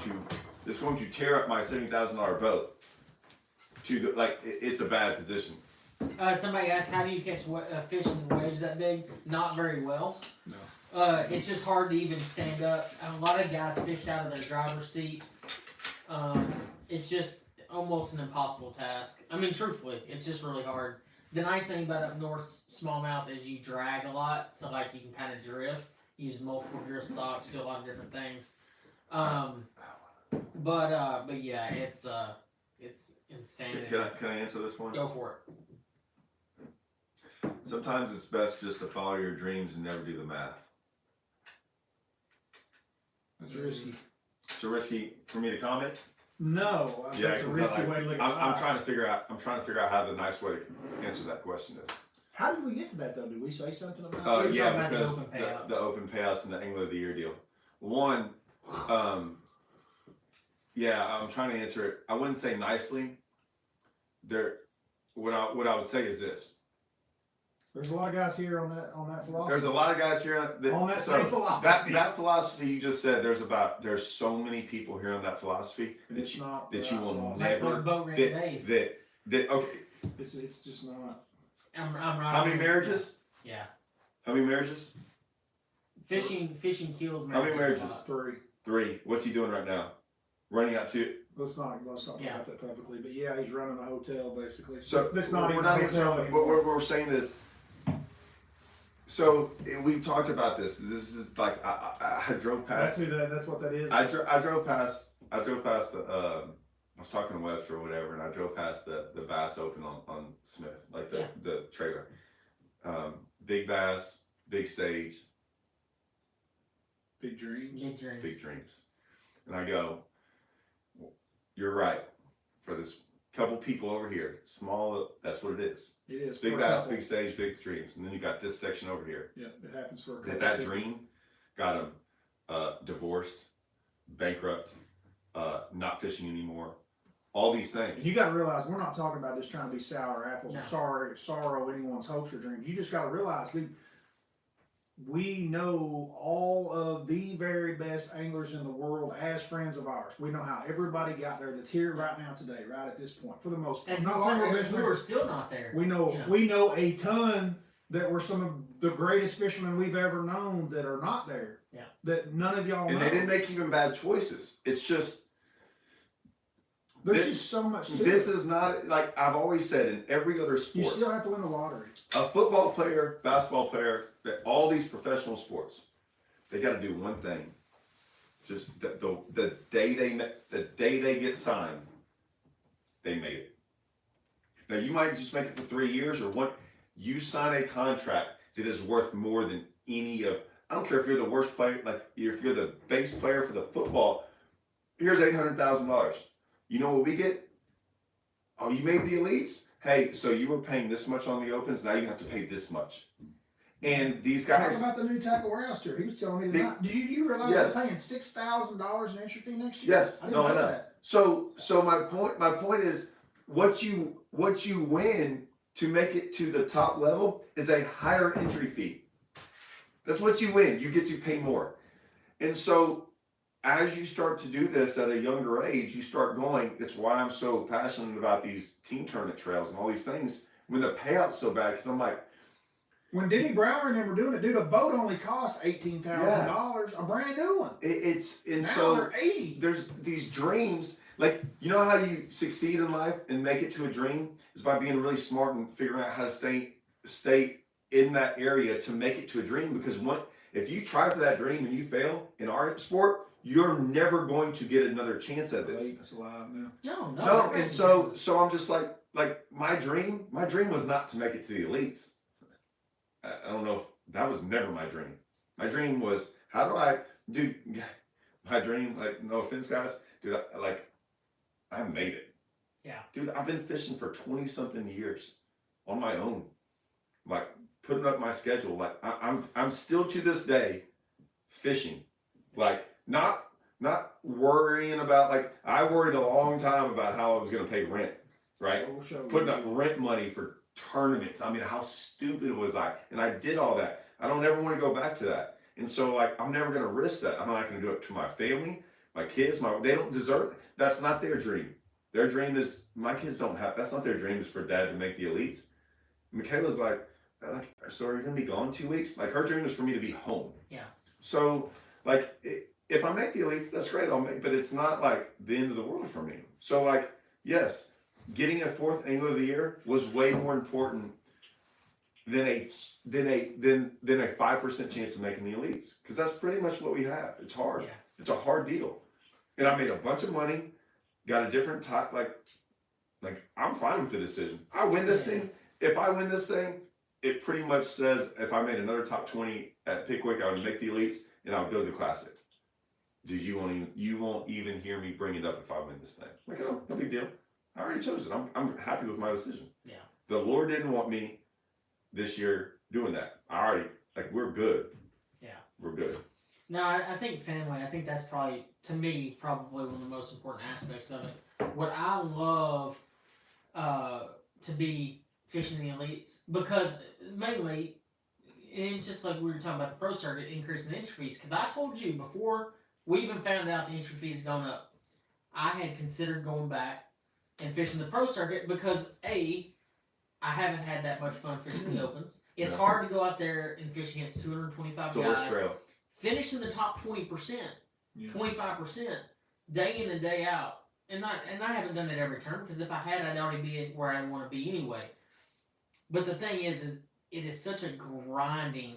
[SPEAKER 2] to tear up my $70,000 boat. It's a bad position.
[SPEAKER 1] Somebody asked, how do you catch fish in waves that big? Not very well.
[SPEAKER 2] No.
[SPEAKER 1] It's just hard to even stand up. A lot of guys fished out of their driver's seats. It's just almost an impossible task. I mean, truthfully, it's just really hard. The nice thing about up north smallmouth is you drag a lot, so like you can kind of drift. Use multiple drift stocks, do a lot of different things. But yeah, it's insanity.
[SPEAKER 2] Can I answer this one?
[SPEAKER 1] Go for
[SPEAKER 2] it. Sometimes it's best just to follow your dreams and never do the math.
[SPEAKER 3] It's risky.
[SPEAKER 2] It's risky for me to comment.
[SPEAKER 3] No, it's a risky way to look at it.
[SPEAKER 2] I'm trying to figure out how the nice way to answer that question is.
[SPEAKER 3] How did we get to that though? Did we say something about?
[SPEAKER 2] Because the open payouts and the Angler of the Year deal. One, I'm trying to answer it. I wouldn't say nicely. What I would say is this.
[SPEAKER 3] There's a lot of guys here on that philosophy.
[SPEAKER 2] There's a lot of guys here
[SPEAKER 3] on that same philosophy.
[SPEAKER 2] That philosophy you just said. There's so many people here on that philosophy
[SPEAKER 3] that
[SPEAKER 2] you will
[SPEAKER 3] never
[SPEAKER 2] okay.
[SPEAKER 3] It's just not.
[SPEAKER 1] I'm
[SPEAKER 2] How many marriages?
[SPEAKER 1] Yeah.
[SPEAKER 2] How many marriages?
[SPEAKER 1] Fishing kills marriages.
[SPEAKER 2] How many marriages?
[SPEAKER 3] 3.
[SPEAKER 2] 3. What's he doing right now? Running out 2.
[SPEAKER 3] Let's not talk about that publicly. But yeah, he's running a hotel basically.
[SPEAKER 2] So
[SPEAKER 3] that's not
[SPEAKER 2] we're
[SPEAKER 3] even
[SPEAKER 2] not
[SPEAKER 3] a hotel
[SPEAKER 2] even. What we're saying is. So we've talked about this. This is like I drove past.
[SPEAKER 3] That's what that is.
[SPEAKER 2] I drove past the. I was talking to Webster or whatever, and I drove past the Bass Open on Smith, like the trailer. Big bass, big stage.
[SPEAKER 3] Big dreams.
[SPEAKER 2] Big dreams. And I go, you're right. For this couple people over here, small, that's what it is.
[SPEAKER 3] It is.
[SPEAKER 2] Big bass, big stage, big dreams. And then you got this section over here.
[SPEAKER 3] Yeah, it happens for a couple.
[SPEAKER 2] That dream got them divorced, bankrupt, not fishing anymore. All these things.
[SPEAKER 3] You got to realize we're not talking about just trying to be sour apples or sorrow anyone's hopes or dreams. You just got to realize, dude, we know all of the very best anglers in the world as friends of ours. We know how everybody got there that's here right now today, right at this point, for the most part.
[SPEAKER 1] And not some of us who are still not there.
[SPEAKER 3] We know a ton that were some of the greatest fishermen we've ever known that are not there.
[SPEAKER 1] Yeah.
[SPEAKER 3] That none of y'all know.
[SPEAKER 2] And they didn't make even bad choices. It's just
[SPEAKER 3] there's just so much to
[SPEAKER 2] this is not, like I've always said, in every other sport.
[SPEAKER 3] You still have to win the lottery.
[SPEAKER 2] A football player, basketball player, all these professional sports, they got to do one thing. Just the day they get signed, they made it. Now you might just make it for 3 years or what. You sign a contract that is worth more than any of. I don't care if you're the worst player, like if you're the base player for the football. Here's $800,000. You know what we get? Oh, you made the elites? Hey, so you were paying this much on the opens, now you have to pay this much. And these guys.
[SPEAKER 3] Talk about the new tackle warehouse tour. He was telling me tonight. Do you realize they're paying $6,000 in entry fee next year?
[SPEAKER 2] Yes. I know that. So my point is what you win to make it to the top level is a higher entry fee. That's what you win. You get to pay more. And so as you start to do this at a younger age, you start going, it's why I'm so passionate about these team tournament trails and all these things when the payout's so bad, because I'm like.
[SPEAKER 3] When Denny Brower and them were doing it, dude, a boat only cost $18,000, a brand new one.
[SPEAKER 2] Now
[SPEAKER 3] they're $80.
[SPEAKER 2] There's these dreams, like, you know how you succeed in life and make it to a dream is by being really smart and figuring out how to stay in that area to make it to a dream. Because if you try for that dream and you fail in our sport, you're never going to get another chance at this.
[SPEAKER 3] That's alive now.
[SPEAKER 2] No, and so I'm just like my dream was not to make it to the elites. I don't know if that was never my dream. My dream was, how do I do my dream? Like, no offense, guys, dude. I made it.
[SPEAKER 1] Yeah,
[SPEAKER 2] dude. I've been fishing for 20 something years on my own, like putting up my schedule. Like I'm still to this day fishing, like not worrying about, like, I worried a long time about how I was going to pay rent, right? Putting up rent money for tournaments. I mean, how stupid was I? And I did all that. I don't ever want to go back to that. And so, like, I'm never going to risk that. I'm not going to do it to my family, my kids. They don't deserve it. That's not their dream. Their dream is, my kids don't have, that's not their dream, is for dad to make the elites. Michaela's like, so are you going to be gone 2 weeks? Like, her dream is for me to be home.
[SPEAKER 1] Yeah.
[SPEAKER 2] So, like, if I make the elites, that's great. But it's not like the end of the world for me. So, like, yes, getting a 4th angler of the year was way more important than a 5% chance of making the elites, because that's pretty much what we have. It's hard.
[SPEAKER 1] Yeah.
[SPEAKER 2] It's a hard deal, and I made a bunch of money, got a different type. Like I'm fine with the decision. I win this thing. If I win this thing, it pretty much says if I made another top 20 at Pickwick, I would make the elites and I would go to the Classic. Dude, you won't even hear me bring it up if I win this thing. Like, oh, no big deal. I already chose it. I'm happy with my decision.
[SPEAKER 1] Yeah.
[SPEAKER 2] The Lord didn't want me this year doing that. We're good.
[SPEAKER 1] Yeah.
[SPEAKER 2] We're good.
[SPEAKER 1] No, I think family, I think that's probably, to me, probably one of the most important aspects of it. What I love to be fishing the elites, because mainly, and it's just like we were talking about the pro circuit, increasing the entry fees, because I told you before we even found out the entry fees gone up, I had considered going back and fishing the pro circuit because, I haven't had that much fun fishing the opens. It's hard to go out there and fish against 225 guys. Trail. Finish in the top 20%, 25%, day in and day out. And I haven't done it every turn, because if I had, I'd already be where I want to be anyway. But the thing is it is such a grinding,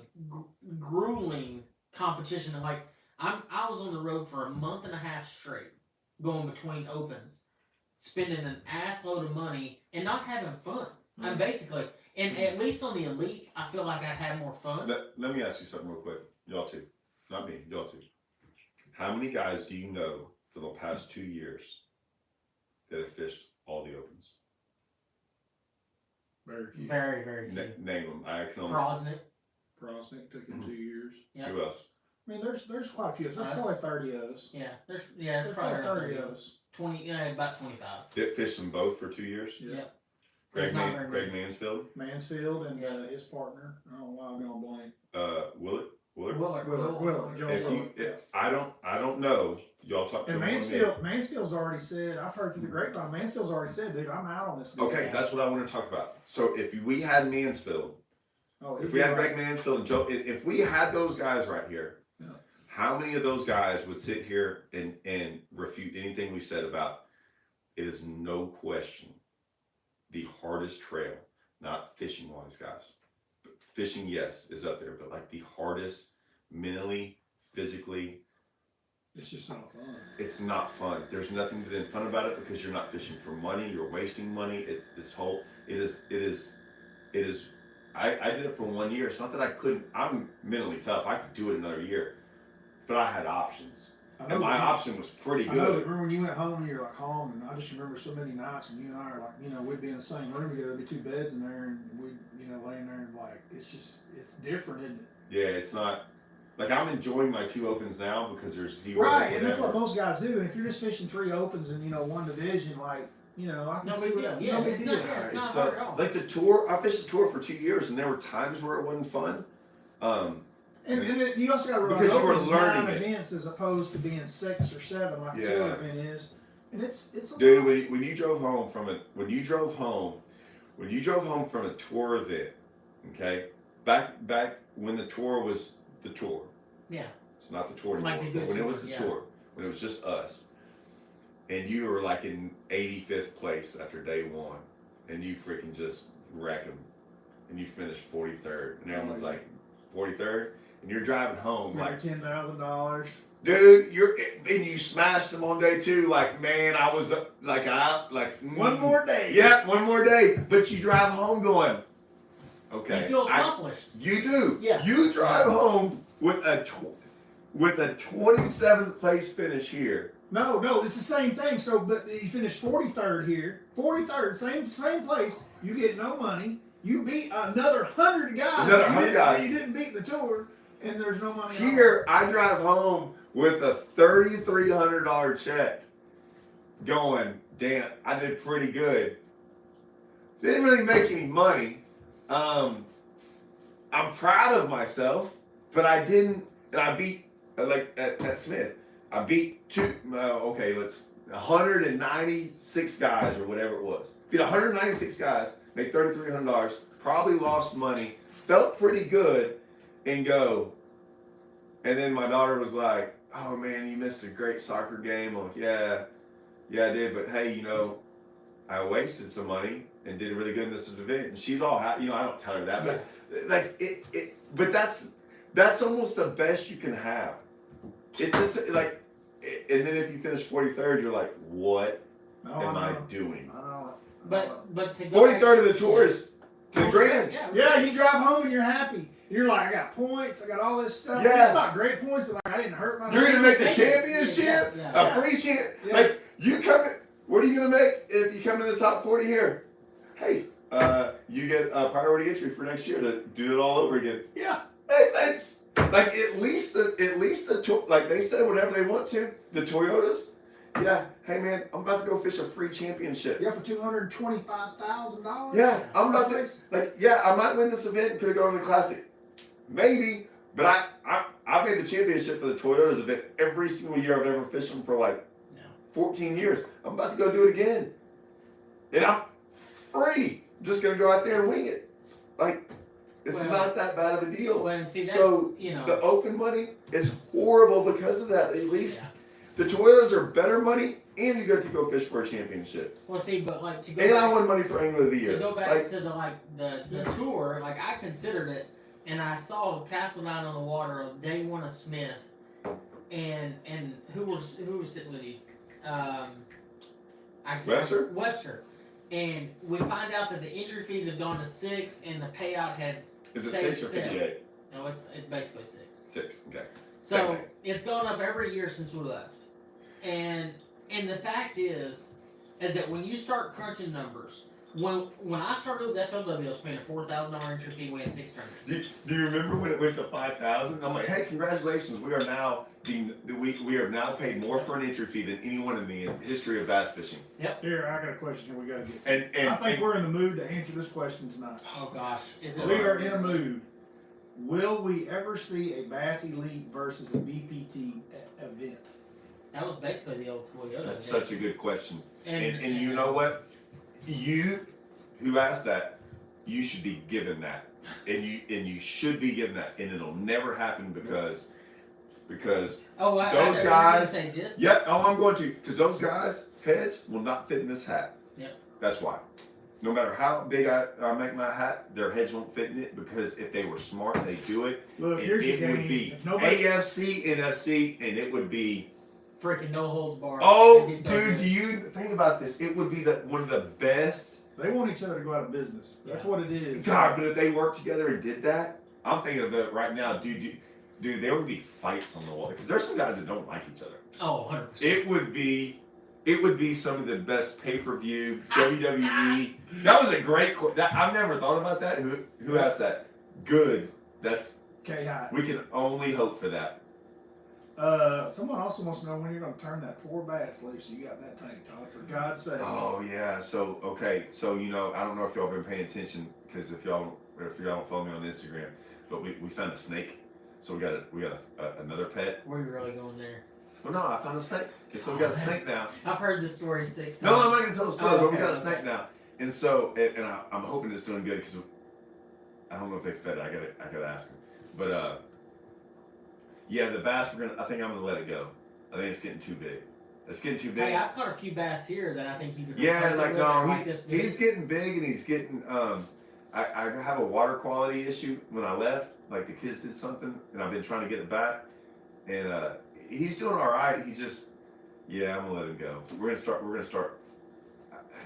[SPEAKER 1] grueling competition. And like, I was on the road for a month and a half straight, going between opens, spending an ass load of money and not having fun. I'm basically, and at least on the elites, I feel like I had more fun.
[SPEAKER 2] Let me ask you something real quick. Y'all two. Not me, y'all two. How many guys do you know for the past 2 years that have fished all the opens?
[SPEAKER 3] Very few.
[SPEAKER 1] Very, very few.
[SPEAKER 2] Name them. I can only.
[SPEAKER 3] Prosnick took him 2 years.
[SPEAKER 1] Yep.
[SPEAKER 2] Who else?
[SPEAKER 3] I mean, there's quite a few. There's probably 30 of us.
[SPEAKER 1] Yeah, there's probably
[SPEAKER 3] 30 of us.
[SPEAKER 1] 20, about 25.
[SPEAKER 2] Did fished them both for 2 years?
[SPEAKER 1] Yep.
[SPEAKER 2] Craig Mansfield?
[SPEAKER 3] Mansfield and his partner. I don't know why I'm going blank.
[SPEAKER 2] Willard. I don't know. Y'all talk to him.
[SPEAKER 3] Mansfield's already said, I've heard through the grapevine, Mansfield's already said, dude, I'm out on this.
[SPEAKER 2] Okay, that's what I want to talk about. So if we had Mansfield, if we had Greg Mansfield and Joe, if we had those guys right here, how many of those guys would sit here and refute anything we said about it? Is no question the hardest trail, not fishing wise, guys. Fishing, yes, is up there, but like the hardest, mentally, physically.
[SPEAKER 3] It's just not fun.
[SPEAKER 2] It's not fun. There's nothing fun about it, because you're not fishing for money. You're wasting money. It's this whole. It is. I did it for 1 year. It's not that I couldn't. I'm mentally tough. I could do it another year, but I had options. And my option was pretty good.
[SPEAKER 3] I remember when you went home and you're like home, and I just remember so many nights when you and I are like, we'd be in the same room together, there'd be 2 beds in there, and we'd, laying there, and like, it's different, isn't it?
[SPEAKER 2] Yeah, it's not, like, I'm enjoying my 2 opens now because there's 0.
[SPEAKER 3] Right, and that's what most guys do. And if you're just fishing 3 opens in, 1 division, like, I can see what,
[SPEAKER 1] no big deal. It's not hard at all.
[SPEAKER 2] Like the tour, I fished the tour for 2 years, and there were times where it wasn't fun.
[SPEAKER 3] And you also got to realize, because you were learning 9 events as opposed to being 6 or 7 like a tour event is, and it's a
[SPEAKER 2] dude. When you drove home from a tour event, okay, back when the tour was the tour.
[SPEAKER 1] Yeah.
[SPEAKER 2] It's not the tour anymore. But when it was the tour, when it was just us, and you were like in 85th place after day one, and you freaking just wreck them, and you finish 43rd, and everyone's like 43rd, and you're driving home like
[SPEAKER 3] $10,000.
[SPEAKER 2] dude, and you smashed them on day two. Like, man, I was
[SPEAKER 3] one more day.
[SPEAKER 2] Yeah, one more day. But you drive home going, okay.
[SPEAKER 1] You feel accomplished.
[SPEAKER 2] You do.
[SPEAKER 1] Yeah.
[SPEAKER 2] You drive home with a 27th place finish here.
[SPEAKER 3] No, it's the same thing. So, but you finish 43rd here, 43rd, same place. You get no money. You beat another 100 guys.
[SPEAKER 2] Another 100 guys.
[SPEAKER 3] You didn't beat the tour, and there's no money.
[SPEAKER 2] Here, I drive home with a $3,300 check. Going, damn, I did pretty good. Didn't really make any money. I'm proud of myself, but I didn't. And I beat at Smith. I beat 196 guys or whatever it was. Beat 196 guys, made $3,300, probably lost money, felt pretty good, and go. And then my daughter was like, "Oh man, you missed a great soccer game." I'm like, yeah, I did, but hey, I wasted some money and did really good in this event. And she's all happy. I don't tell her that, but like but that's almost the best you can have. It's like, and then if you finish 43rd, you're like, what am I doing?
[SPEAKER 1] But to go
[SPEAKER 2] 43rd of the tour is $10,000.
[SPEAKER 3] Yeah, you drive home and you're happy. You're like, I got points, I got all this stuff.
[SPEAKER 2] Yeah.
[SPEAKER 3] It's not great points, but like I didn't hurt myself.
[SPEAKER 2] You're gonna make the championship, a free champ.
[SPEAKER 3] Yeah.
[SPEAKER 2] Like you come in, what are you gonna make if you come in the top 40 here? Hey, you get a priority entry for next year to do it all over again.
[SPEAKER 3] Yeah.
[SPEAKER 2] Hey, thanks. Like at least the like they said whatever they want to, the Toyotas. Yeah, hey man, I'm about to go fish a free championship.
[SPEAKER 3] Yeah, for $225,000.
[SPEAKER 2] Yeah, I'm about to I might win this event and could go to the classic. Maybe, but I made the championship for the Toyotas event every single year I've ever fished them for 14 years. I'm about to go do it again. And I'm free. I'm just gonna go out there and wing it. It's not that bad of a deal.
[SPEAKER 1] Well, and see, that's,
[SPEAKER 2] so the open money is horrible because of that. At least the Toyotas are better money, and you get to go fish for a championship.
[SPEAKER 1] Well, see, but to go.
[SPEAKER 2] And I won money for Angler of the Year.
[SPEAKER 1] To go back to the tour, I considered it, and I saw Castle Down on the Water on day one of Smith, and who was sitting with you? Webster. And we find out that the entry fees have gone to 6, and the payout has.
[SPEAKER 2] Is it 6 or 58?
[SPEAKER 1] No, it's basically 6.
[SPEAKER 2] 6, okay.
[SPEAKER 1] So it's gone up every year since we left, and the fact is that when you start crunching numbers, when I started with FLW, I was paying a $4,000 entry fee. We had 6 tournaments.
[SPEAKER 2] Do you remember when it went to 5,000? I'm like, hey, congratulations! We are now paid more for an entry fee than anyone in the history of bass fishing.
[SPEAKER 3] Yep. Here, I got a question here we got to get to.
[SPEAKER 2] And
[SPEAKER 3] I think we're in the mood to answer this question tonight.
[SPEAKER 1] Oh gosh,
[SPEAKER 3] we are in a mood. Will we ever see a Bass Elite versus a BPT event?
[SPEAKER 1] That was basically the old Toyota.
[SPEAKER 2] That's such a good question. And you know what? You who asked that, you should be given that. And you should be given that. And it'll never happen because those guys.
[SPEAKER 1] Say this?
[SPEAKER 2] Yep. Oh, I'm going to, because those guys' heads will not fit in this hat.
[SPEAKER 1] Yep.
[SPEAKER 2] That's why. No matter how big I make my hat, their heads won't fit in it, because if they were smart, they do it.
[SPEAKER 3] Look, here's the game.
[SPEAKER 2] It would be AFC, NFC, and it would be
[SPEAKER 1] freaking no holds barred.
[SPEAKER 2] Oh, dude, do you think about this? It would be one of the best.
[SPEAKER 3] They want each other to go out of business. That's what it is.
[SPEAKER 2] God, but if they worked together and did that, I'm thinking of it right now, dude, there would be fights on the water, because there's some guys that don't like each other.
[SPEAKER 1] Oh, 100%.
[SPEAKER 2] It would be some of the best pay-per-view WWE. That was a great. I've never thought about that. Who asked that? Good. That's
[SPEAKER 3] K-High.
[SPEAKER 2] We can only hope for that.
[SPEAKER 3] Someone also wants to know when you're going to turn that poor bass loose you got in that tank, Todd. For God's sake.
[SPEAKER 2] Oh yeah. So okay. So I don't know if y'all been paying attention, because if y'all don't follow me on Instagram, but we found a snake. So we got another pet.
[SPEAKER 1] Were you really going there?
[SPEAKER 2] Well, no, I found a snake. Okay, so we got a snake now.
[SPEAKER 1] I've heard this story 6 times.
[SPEAKER 2] No, I'm not gonna tell the story, but we got a snake now, and so I'm hoping it's doing good, because I don't know if they fed it. I gotta ask them, but yeah, the bass I think I'm gonna let it go. I think it's getting too big. It's getting too big.
[SPEAKER 1] Hey, I've caught a few bass here that I think you could.
[SPEAKER 2] Yeah,
[SPEAKER 1] replace it
[SPEAKER 2] like
[SPEAKER 1] with.
[SPEAKER 2] no,
[SPEAKER 1] Like this big.
[SPEAKER 2] he's getting big and he's getting. I have a water quality issue when I left. Like the kids did something, and I've been trying to get it back. And he's doing all right. He just, yeah, I'm gonna let him go. We're gonna start.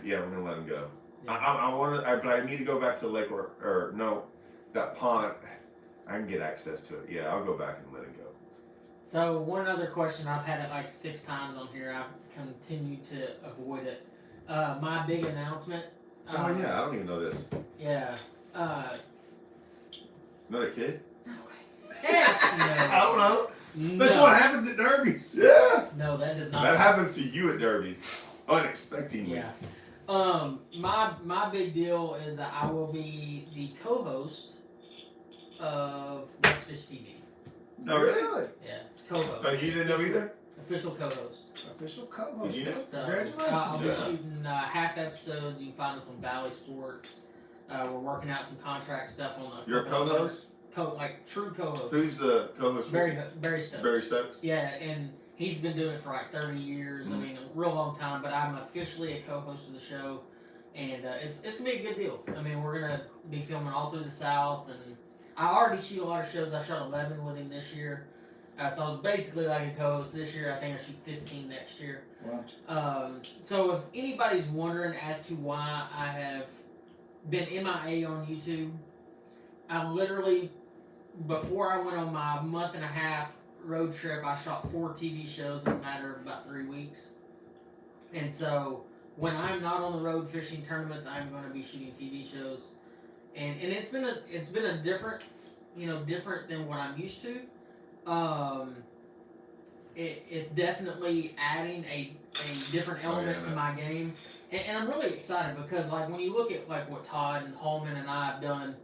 [SPEAKER 2] Yeah, we're gonna let him go.
[SPEAKER 1] Yeah.
[SPEAKER 2] But I need to go back to the lake or no, that pond. I can get access to it. Yeah, I'll go back and let him go.
[SPEAKER 1] So one other question, I've had it like 6 times on here. I've continued to avoid it. My big announcement.
[SPEAKER 2] Oh yeah, I don't even know this.
[SPEAKER 1] Yeah.
[SPEAKER 2] Another kid?
[SPEAKER 1] Heck no.
[SPEAKER 2] I don't know.
[SPEAKER 3] That's
[SPEAKER 1] No.
[SPEAKER 3] what happens at derbies.
[SPEAKER 2] Yeah.
[SPEAKER 1] No, that does not.
[SPEAKER 2] That happens to you at derbies, unexpectedly.
[SPEAKER 1] Yeah. My big deal is that I will be the co-host of Let's Fish TV.
[SPEAKER 2] Oh really?
[SPEAKER 1] Yeah, co-host.
[SPEAKER 2] Oh, you didn't know either?
[SPEAKER 1] Official co-host.
[SPEAKER 3] Official co-host.
[SPEAKER 2] Did you know?
[SPEAKER 1] So,
[SPEAKER 3] Congratulations.
[SPEAKER 1] I'll be
[SPEAKER 2] Yeah.
[SPEAKER 1] shooting half episodes. You can find us on Valley Sports. We're working out some contract stuff on the.
[SPEAKER 2] You're a co-host?
[SPEAKER 1] Like true co-host.
[SPEAKER 2] Who's the co-host?
[SPEAKER 1] Barry Stokes.
[SPEAKER 2] Barry Stokes?
[SPEAKER 1] Yeah, and he's been doing it for like 30 years. I mean, a real long time. But I'm officially a co-host of the show, and it's gonna be a good deal. I mean, we're gonna be filming all through the South, and I already shoot a lot of shows. I shot 11 with him this year. So I was basically like a co-host this year. I think I shoot 15 next year.
[SPEAKER 3] Wow.
[SPEAKER 1] So if anybody's wondering as to why I have been MIA on YouTube, I literally, before I went on my 1.5-month road trip, I shot 4 TV shows in a matter of about 3 weeks. And so when I'm not on the road fishing tournaments, I'm going to be shooting TV shows. And it's been a difference, different than what I'm used to. It's definitely adding a different element to my game, and I'm really excited because like when you look at like what Todd and Holman and I have done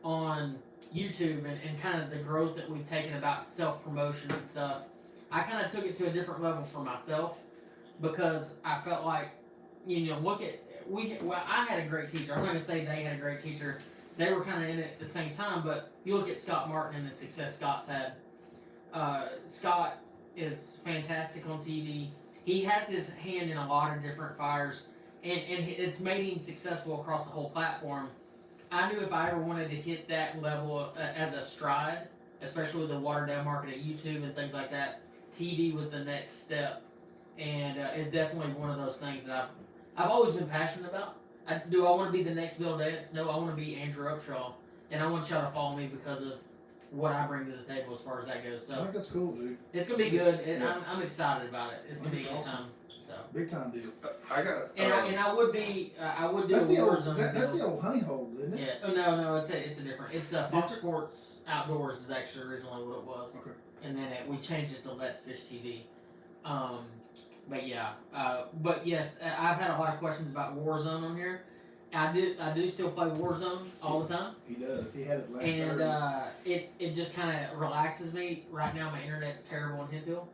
[SPEAKER 1] on YouTube and kind of the growth that we've taken about self-promotion and stuff, I kind of took it to a different level for myself because I felt like I had a great teacher. I'm not gonna say they had a great teacher. They were kind of in it at the same time, but you look at Scott Martin and the success Scott's had. Scott is fantastic on TV. He has his hand in a lot of different fires, and it's made him successful across the whole platform. I knew if I ever wanted to hit that level as a stride, especially with the watered down market at YouTube and things like that, TV was the next step, and it's definitely one of those things that I've always been passionate about. Do I want to be the next Bill Dance? No, I want to be Andrew Upshaw, and I want y'all to follow me because of what I bring to the table as far as that goes.
[SPEAKER 3] I
[SPEAKER 1] So
[SPEAKER 3] think that's cool, dude.
[SPEAKER 1] it's gonna be good.
[SPEAKER 3] Yeah.
[SPEAKER 1] I'm excited about it. It's gonna be a good
[SPEAKER 3] That's awesome.
[SPEAKER 1] time. So
[SPEAKER 3] Big time deal.
[SPEAKER 2] I got.
[SPEAKER 1] and I would be I would do
[SPEAKER 3] That's
[SPEAKER 1] a
[SPEAKER 3] the old.
[SPEAKER 1] Warzone
[SPEAKER 3] That's
[SPEAKER 1] deal.
[SPEAKER 3] the old honey hole, isn't it?
[SPEAKER 1] Yeah. Oh no, it's a different. It's Fox
[SPEAKER 3] Different?
[SPEAKER 1] Sports Outdoors is actually originally what it was.
[SPEAKER 3] Okay.
[SPEAKER 1] And then we changed it to Let's Fish TV. But yeah. But yes, I've had a lot of questions about Warzone on here. I do still play Warzone all the time.
[SPEAKER 3] He does. He had it last
[SPEAKER 1] And
[SPEAKER 3] Thursday.
[SPEAKER 1] it just kind of relaxes me. Right now, my internet's terrible in Hemphill,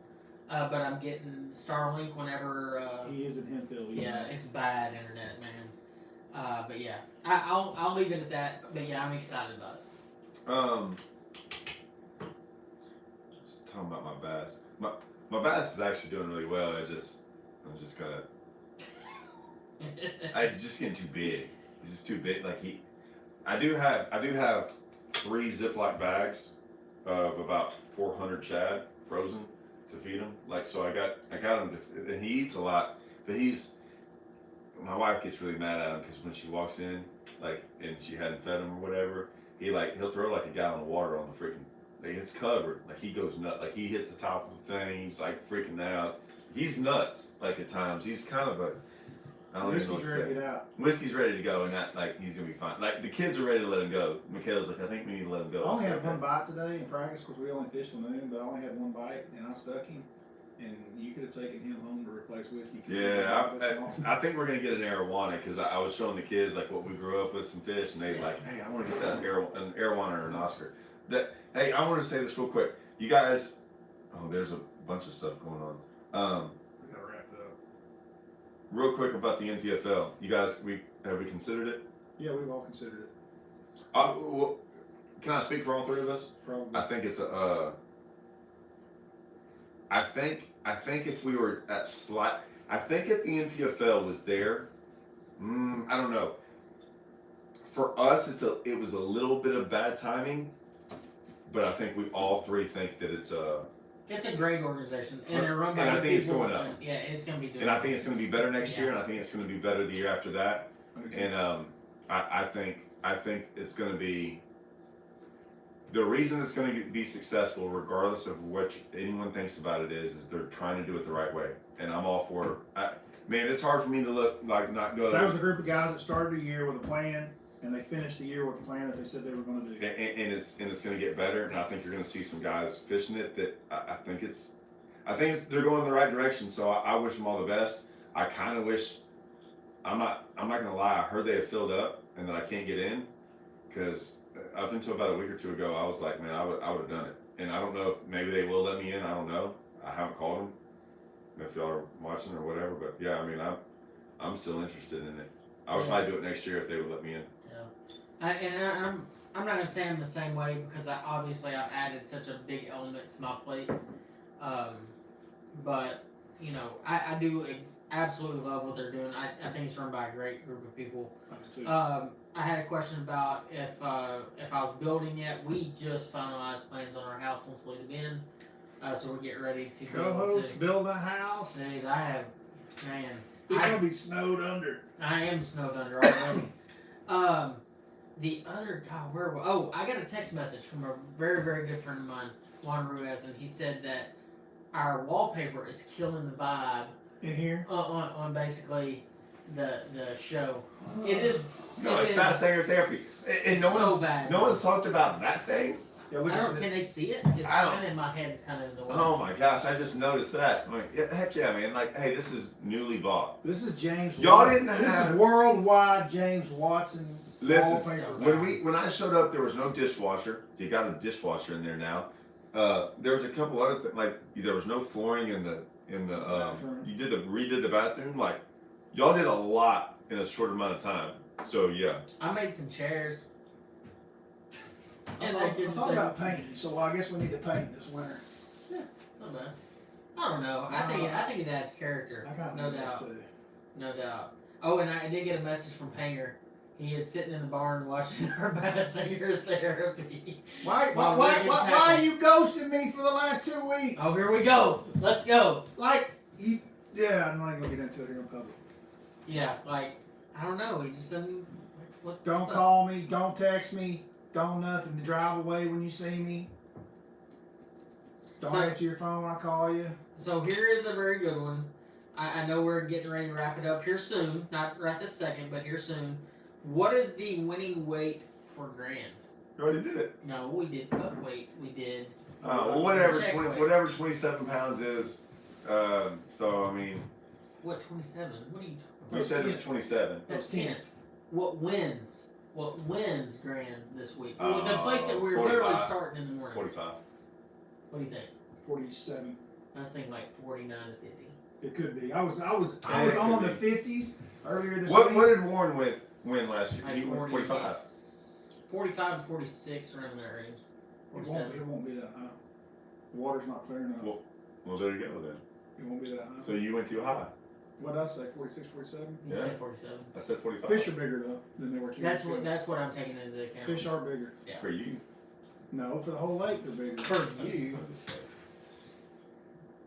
[SPEAKER 1] but I'm getting Starlink whenever.
[SPEAKER 3] He is in Hemphill.
[SPEAKER 1] Yeah, it's bad internet, man. But yeah, I'll leave it at that. But yeah, I'm excited about it.
[SPEAKER 2] Just talking about my bass. My bass is actually doing really well. I'm just gonna. It's just getting too big. It's just too big. Like I do have 3 Ziploc bags of about 400 shad frozen to feed him. Like so, I got him. And he eats a lot, but my wife gets really mad at him because when she walks in, like, and she hadn't fed him or whatever, he'll throw like a gallon of water on the freaking. Like it's covered. Like he goes nuts. Like he hits the top of the thing. He's like freaking out. He's nuts. Like at times, he's kind of a. I don't even know what to
[SPEAKER 3] ready to
[SPEAKER 2] say.
[SPEAKER 3] get out.
[SPEAKER 2] Whiskey's ready to go, and that like he's gonna be fine. Like the kids are ready to let him go. Michaela's like, I think we need to let him go.
[SPEAKER 3] I only had
[SPEAKER 2] So,
[SPEAKER 3] one bite today in practice because we only fished till noon, but I only had one bite and I stuck him. And you could have taken him home to replace Whiskey.
[SPEAKER 2] Yeah, I think we're gonna get an arowana because I was showing the kids like what we grew up with some fish, and they like, hey, I want to get that an arowana or an Oscar. Hey, I want to say this real quick. You guys, there's a bunch of stuff going on.
[SPEAKER 3] We gotta wrap it up.
[SPEAKER 2] Real quick about the NPFL. You guys, have we considered it?
[SPEAKER 3] Yeah, we've all considered it.
[SPEAKER 2] Well, can I speak for all 3 of us?
[SPEAKER 3] Probably.
[SPEAKER 2] I think it's I think if we were at I think if the NPFL was there, I don't know. For us, it was a little bit of bad timing, but I think we all three think that it's a
[SPEAKER 1] great organization, and they're run by
[SPEAKER 2] and I
[SPEAKER 1] good
[SPEAKER 2] think
[SPEAKER 1] people,
[SPEAKER 2] it's going up.
[SPEAKER 1] and, yeah, it's going to be doing.
[SPEAKER 2] And I think it's going to be better next year, and I think it's going to be better the year after that.
[SPEAKER 3] Okay.
[SPEAKER 2] And I think it's going to be the reason it's going to be successful, regardless of what anyone thinks about it, is they're trying to do it the right way, and I'm all for it. Man, it's hard for me to look like not go.
[SPEAKER 3] That was a group of guys that started the year with a plan, and they finished the year with a plan that they said they were going to do.
[SPEAKER 2] And it's going to get better, and I think you're going to see some guys fishing it. That I think they're going in the right direction. So I wish them all the best. I kind of wish. I'm not going to lie. I heard they had filled up, and that I can't get in, because up until about a week or two ago, I was like, man, I would have done it. And I don't know if maybe they will let me in. I don't know. I haven't called them. If y'all are watching or whatever, but yeah, I mean, I'm still interested in it. I would probably do it next year if they would let me in.
[SPEAKER 1] Yeah, I'm not gonna say I'm the same way, because I've added such a big element to my plate. But you know, I do absolutely love what they're doing. I think it's run by a great group of people. I had a question about if I was building it. We just finalized plans on our house once we live in. So we're getting ready to
[SPEAKER 3] Co-host, build a house.
[SPEAKER 1] Dude, I have, man.
[SPEAKER 3] You're going to be snowed under.
[SPEAKER 1] I am snowed under already. The other guy, I got a text message from a very, very good friend of mine, Juan Ruiz, and he said that our wallpaper is killing the vibe
[SPEAKER 3] in here
[SPEAKER 1] on basically the show. It is.
[SPEAKER 2] No, it's not singer therapy, and no one's talked about that thing.
[SPEAKER 3] Yeah,
[SPEAKER 1] can they see it? It's kind of in my head. It's kind of in the way.
[SPEAKER 2] Oh my gosh! I just noticed that. I'm like, yeah, heck yeah, man! Like, hey, this is newly bought.
[SPEAKER 3] This is James.
[SPEAKER 2] Y'all didn't
[SPEAKER 3] This
[SPEAKER 2] have
[SPEAKER 3] is worldwide James Watson.
[SPEAKER 2] Listen,
[SPEAKER 3] wallpaper.
[SPEAKER 2] when I showed up, there was no dishwasher. You got a dishwasher in there now. There was a couple other things, like there was no flooring in the you redid the bathroom. Like, y'all did a lot in a short amount of time. So yeah.
[SPEAKER 1] I made some chairs.
[SPEAKER 3] And I thought about painting, so I guess we need to paint this winter.
[SPEAKER 1] Yeah, it's not bad. I don't know. I think it adds character. No doubt. No doubt. Oh, and I did get a message from Panger. He is sitting in the barn watching our bass singer therapy.
[SPEAKER 3] Why are you ghosting me for the last 2 weeks?
[SPEAKER 1] Oh, here we go. Let's go.
[SPEAKER 3] Yeah, I'm not even gonna get into it here in public.
[SPEAKER 1] Yeah, I don't know. He just said,
[SPEAKER 3] don't call me. Don't text me. Don't nothing. Drive away when you see me. Don't answer your phone when I call you.
[SPEAKER 1] So here is a very good one. I know we're getting ready to wrap it up here soon. Not right this second, but here soon. What is the winning weight for Grand?
[SPEAKER 2] You already did it.
[SPEAKER 1] No, we did cut weight. We did.
[SPEAKER 2] Whatever 27 pounds is. So I mean.
[SPEAKER 1] What 27? What are you?
[SPEAKER 2] You said it was 27.
[SPEAKER 1] That's 10. What wins? What wins Grand this week? The place that we're literally starting in the morning.
[SPEAKER 2] 45.
[SPEAKER 1] What do you think?
[SPEAKER 3] 47.
[SPEAKER 1] I was thinking like 49 to 50.
[SPEAKER 3] It could be. I was on the 50s earlier this
[SPEAKER 2] week.
[SPEAKER 3] week.
[SPEAKER 2] What did Warren win last year? He won
[SPEAKER 1] 45. 45 to 46, around that range.
[SPEAKER 3] It won't be that high. The water's not clear enough.
[SPEAKER 2] Well, there you go then.
[SPEAKER 3] It won't be that high.
[SPEAKER 2] So you went too high.
[SPEAKER 3] What did I say? 46, 47?
[SPEAKER 1] You said 47.
[SPEAKER 2] I said 45.
[SPEAKER 3] Fish are bigger though than they were 2
[SPEAKER 1] That's what I'm taking into account.
[SPEAKER 3] Fish are bigger.
[SPEAKER 1] Yeah.
[SPEAKER 2] For you.
[SPEAKER 3] No, for the whole lake they're bigger.
[SPEAKER 1] For you.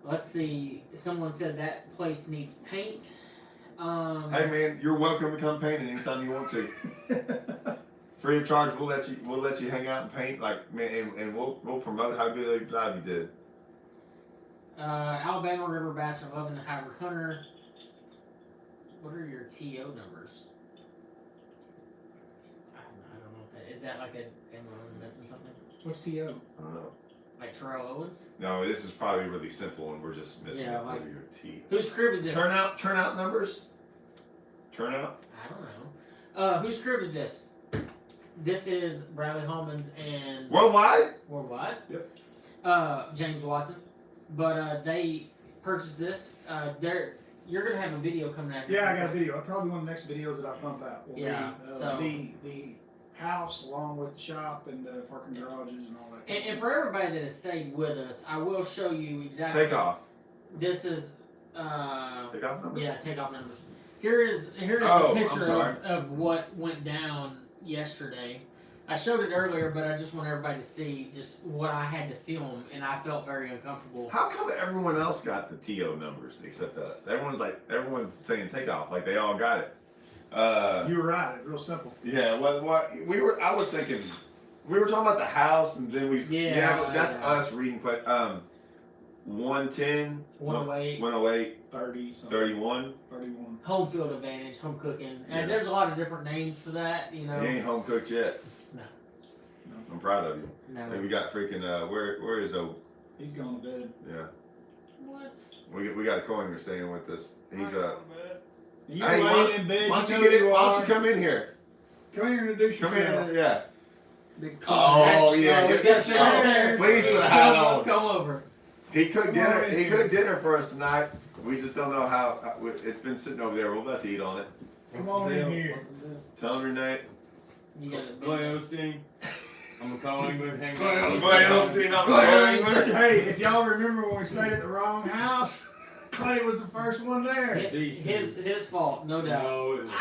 [SPEAKER 1] Let's see. Someone said that place needs paint.
[SPEAKER 2] Hey man, you're welcome to come paint anytime you want to. Free of charge. We'll let you hang out and paint, like, man, and we'll promote how good a job you did.
[SPEAKER 1] Alabama River Bass are loving the Hybrid Hunter. What are your TO numbers? I don't know what that is. Is that like am I missing something?
[SPEAKER 3] What's TO?
[SPEAKER 2] I don't know.
[SPEAKER 1] Like Terrell Owens?
[SPEAKER 2] No, this is probably really simple, and we're just missing
[SPEAKER 1] like,
[SPEAKER 2] your T.
[SPEAKER 1] Whose crib is this?
[SPEAKER 2] Turnout numbers. Turnout.
[SPEAKER 1] I don't know. Whose crib is this? This is Bradley Holman's and
[SPEAKER 2] Worldwide.
[SPEAKER 3] Yep.
[SPEAKER 1] James Watson, but they purchased this. You're gonna have a video coming out.
[SPEAKER 3] Yeah, I got a video. Probably one of the next videos that I pump out. Will be,
[SPEAKER 1] so
[SPEAKER 3] the house along with the shop and parking garages and all that.
[SPEAKER 1] And for everybody that has stayed with us, I will show you exactly.
[SPEAKER 2] Take off.
[SPEAKER 1] This is.
[SPEAKER 2] Take off numbers.
[SPEAKER 1] Yeah, take off numbers. Here's
[SPEAKER 2] Oh,
[SPEAKER 1] a picture of what went down yesterday. I showed it earlier, but I just want everybody to see just what I had to film, and I felt very uncomfortable.
[SPEAKER 2] How come everyone else got the TO numbers except us? Everyone's saying takeoff, like they all got it.
[SPEAKER 3] You were right. It's real simple.
[SPEAKER 2] Yeah. What I was thinking. We were talking about the house, and then but that's us reading. 110,
[SPEAKER 1] 108,
[SPEAKER 2] 108,
[SPEAKER 3] 30,
[SPEAKER 2] 31.
[SPEAKER 3] 31.
[SPEAKER 1] home field advantage, home cooking, and
[SPEAKER 2] Yeah.
[SPEAKER 1] there's a lot of different names for that. You know.
[SPEAKER 2] He ain't home cooked yet.
[SPEAKER 1] No.
[SPEAKER 2] I'm proud of you.
[SPEAKER 1] No.
[SPEAKER 2] Hey, we got freaking where is O?
[SPEAKER 3] He's gone to bed.
[SPEAKER 2] Yeah.
[SPEAKER 1] What?
[SPEAKER 2] We got a co-angler staying with us. He's
[SPEAKER 3] You
[SPEAKER 2] Hey,
[SPEAKER 3] laying in bed.
[SPEAKER 2] why don't you
[SPEAKER 3] know
[SPEAKER 2] get in? Why
[SPEAKER 3] are.
[SPEAKER 2] don't you come in here?
[SPEAKER 3] Come in here and introduce
[SPEAKER 2] Come
[SPEAKER 3] yourself.
[SPEAKER 2] in, yeah.
[SPEAKER 3] Big
[SPEAKER 2] Oh yeah,
[SPEAKER 1] we
[SPEAKER 2] get
[SPEAKER 1] got
[SPEAKER 2] the
[SPEAKER 1] a picture there.
[SPEAKER 2] Please put a hat on.
[SPEAKER 1] Come over.
[SPEAKER 2] He cooked
[SPEAKER 3] Come
[SPEAKER 2] dinner.
[SPEAKER 3] on in
[SPEAKER 2] He
[SPEAKER 3] here.
[SPEAKER 2] cooked dinner for us tonight. We just don't know how. It's been sitting over there. We're about to eat on it.
[SPEAKER 3] Come on in here.
[SPEAKER 2] Tell him your name.
[SPEAKER 1] You got it.
[SPEAKER 4] Clay Osteen. I'm a co-angler. Hang
[SPEAKER 3] Clay
[SPEAKER 4] out.
[SPEAKER 3] Osteen.
[SPEAKER 2] Osteen.
[SPEAKER 3] Hey, if y'all remember when we stayed at the wrong house, Clay was the first one there.
[SPEAKER 1] His fault, no doubt.
[SPEAKER 4] No, it wasn't.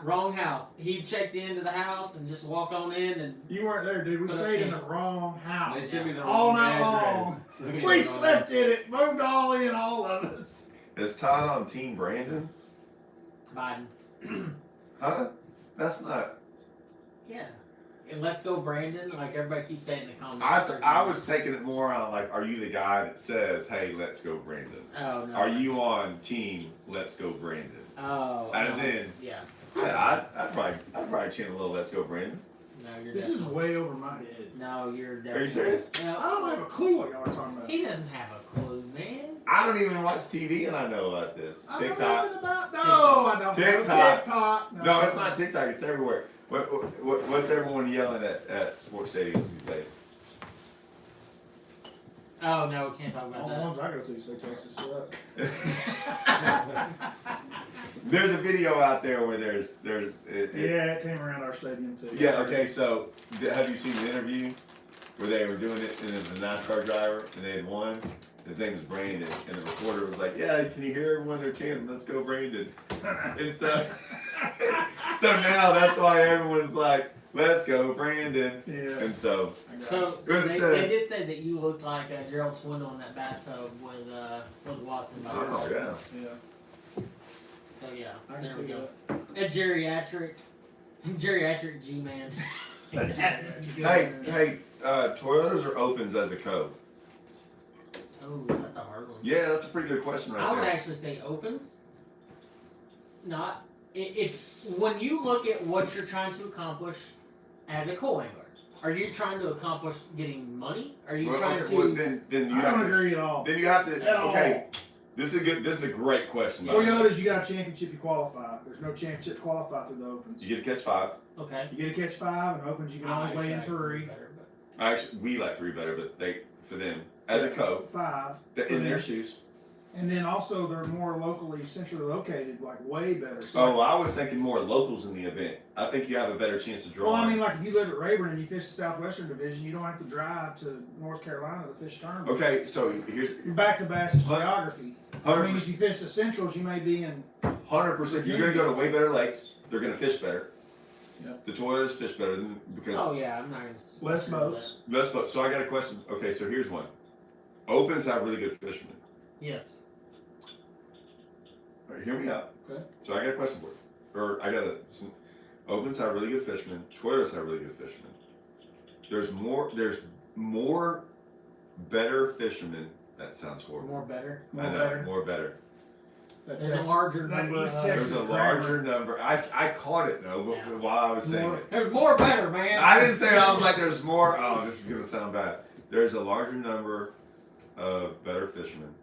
[SPEAKER 1] Wrong house. He checked into the house and just walked on in and.
[SPEAKER 3] You weren't there, dude. We
[SPEAKER 1] But
[SPEAKER 3] stayed in
[SPEAKER 1] okay.
[SPEAKER 3] the wrong
[SPEAKER 4] They
[SPEAKER 3] house.
[SPEAKER 4] sent me the
[SPEAKER 3] All
[SPEAKER 4] wrong
[SPEAKER 3] night
[SPEAKER 4] address.
[SPEAKER 3] long.
[SPEAKER 4] Sent me
[SPEAKER 3] We
[SPEAKER 4] the wrong
[SPEAKER 3] slept in it, moved all in, all of us.
[SPEAKER 2] Is Todd on Team Brandon?
[SPEAKER 1] Biden.
[SPEAKER 2] Huh? That's not.
[SPEAKER 1] Yeah. And let's go, Brandon. Like everybody keeps saying in the comments.
[SPEAKER 2] I was taking it more on like, are you the guy that says, "Hey, let's go, Brandon"?
[SPEAKER 1] Oh no.
[SPEAKER 2] Are you on Team Let's Go, Brandon?
[SPEAKER 1] Oh.
[SPEAKER 2] As
[SPEAKER 1] no.
[SPEAKER 2] in.
[SPEAKER 1] Yeah.
[SPEAKER 2] Yeah, I'd probably chant a little "Let's Go, Brandon."
[SPEAKER 1] No, you're.
[SPEAKER 3] This is way over my head.
[SPEAKER 1] No, you're.
[SPEAKER 2] Are you serious?
[SPEAKER 1] No.
[SPEAKER 3] I don't have a clue what y'all are talking about.
[SPEAKER 1] He doesn't have a clue, man.
[SPEAKER 2] I don't even watch TV and I know about this.
[SPEAKER 3] I don't know
[SPEAKER 2] TikTok.
[SPEAKER 3] nothing about. No, I don't.
[SPEAKER 2] TikTok.
[SPEAKER 3] TikTok.
[SPEAKER 2] No, it's not TikTok. It's everywhere. What's everyone yelling at sports stadiums these days?
[SPEAKER 1] Oh no, we can't talk about
[SPEAKER 3] All the
[SPEAKER 1] that.
[SPEAKER 3] ones I go to say Texas suck.
[SPEAKER 2] There's a video out there where
[SPEAKER 3] Yeah, it came around our stadium too.
[SPEAKER 2] Yeah. Okay. So have you seen the interview where they were doing it and it was a NASCAR driver and they had won? His name was Brandon, and the reporter was like, "Yeah, can you hear everyone they're chanting, 'Let's go, Brandon'?" And so now that's why everyone's like, "Let's go, Brandon."
[SPEAKER 3] Yeah.
[SPEAKER 2] And so
[SPEAKER 1] So
[SPEAKER 2] Good
[SPEAKER 1] they,
[SPEAKER 2] say.
[SPEAKER 1] they did say that you looked like Gerald Swindle in that bathtub with Watson. By the
[SPEAKER 2] oh
[SPEAKER 1] way.
[SPEAKER 2] yeah.
[SPEAKER 3] Yeah.
[SPEAKER 1] So yeah,
[SPEAKER 3] I can
[SPEAKER 1] there
[SPEAKER 3] see
[SPEAKER 1] we go.
[SPEAKER 3] that.
[SPEAKER 1] A geriatric G-man. That's good.
[SPEAKER 2] Hey, Toyotas or opens as a code?
[SPEAKER 1] Oh, that's a hard one.
[SPEAKER 2] Yeah, that's a pretty good question right
[SPEAKER 1] I would
[SPEAKER 2] there.
[SPEAKER 1] actually say opens. Not if when you look at what you're trying to accomplish as a co-angler, are you trying to accomplish getting money? Are you trying to?
[SPEAKER 2] Then you
[SPEAKER 3] I
[SPEAKER 2] have
[SPEAKER 3] don't
[SPEAKER 2] to.
[SPEAKER 3] agree at all.
[SPEAKER 2] Then you have to.
[SPEAKER 3] At
[SPEAKER 2] Okay, this is a great question. by the way.
[SPEAKER 3] Toyotas, you got a championship, you qualify. There's no championship to qualify through the opens.
[SPEAKER 2] You get to catch 5.
[SPEAKER 1] Okay.
[SPEAKER 3] You get to catch 5, and opens you can only play in 3.
[SPEAKER 2] Actually, we like 3 better, but for them as a code
[SPEAKER 3] 5.
[SPEAKER 2] in their shoes.
[SPEAKER 3] And then also they're more locally, centrally located, like way better. So
[SPEAKER 2] Oh, I was thinking more locals in the event. I think you have a better chance to draw.
[SPEAKER 3] well, I mean, like if you live at Rayburn and you fish the Southwestern Division, you don't have to drive to North Carolina to fish tournaments.
[SPEAKER 2] Okay, so here's
[SPEAKER 3] You're back to bass geography. I mean, if
[SPEAKER 2] 100%.
[SPEAKER 3] you fish the Centrals, you may be in.
[SPEAKER 2] 100%. You're gonna go to way better lakes. They're gonna fish better.
[SPEAKER 3] Yep.
[SPEAKER 2] The Toyotas fish better because
[SPEAKER 1] Oh yeah, I'm not gonna.
[SPEAKER 3] Less boats.
[SPEAKER 2] less boats. So I got a question. Okay, so here's one. Opens have really good fishermen.
[SPEAKER 1] Yes.
[SPEAKER 2] All right, hear me out.
[SPEAKER 3] Okay.
[SPEAKER 2] So I got a question for you. Opens have really good fishermen. Toyotas have really good fishermen. There's more better fishermen. That sounds horrible.
[SPEAKER 1] More better.
[SPEAKER 2] I know, more better.
[SPEAKER 1] There's a larger
[SPEAKER 3] that
[SPEAKER 1] number.
[SPEAKER 3] East
[SPEAKER 1] Of,
[SPEAKER 3] Texas-
[SPEAKER 2] There's a larger number. I caught it though, but
[SPEAKER 1] Yeah.
[SPEAKER 2] while I was saying
[SPEAKER 3] More-
[SPEAKER 2] it.
[SPEAKER 1] there's more better, man.
[SPEAKER 2] I didn't say it. I was like, there's more. Oh, this is gonna sound bad. There's a larger number of better fishermen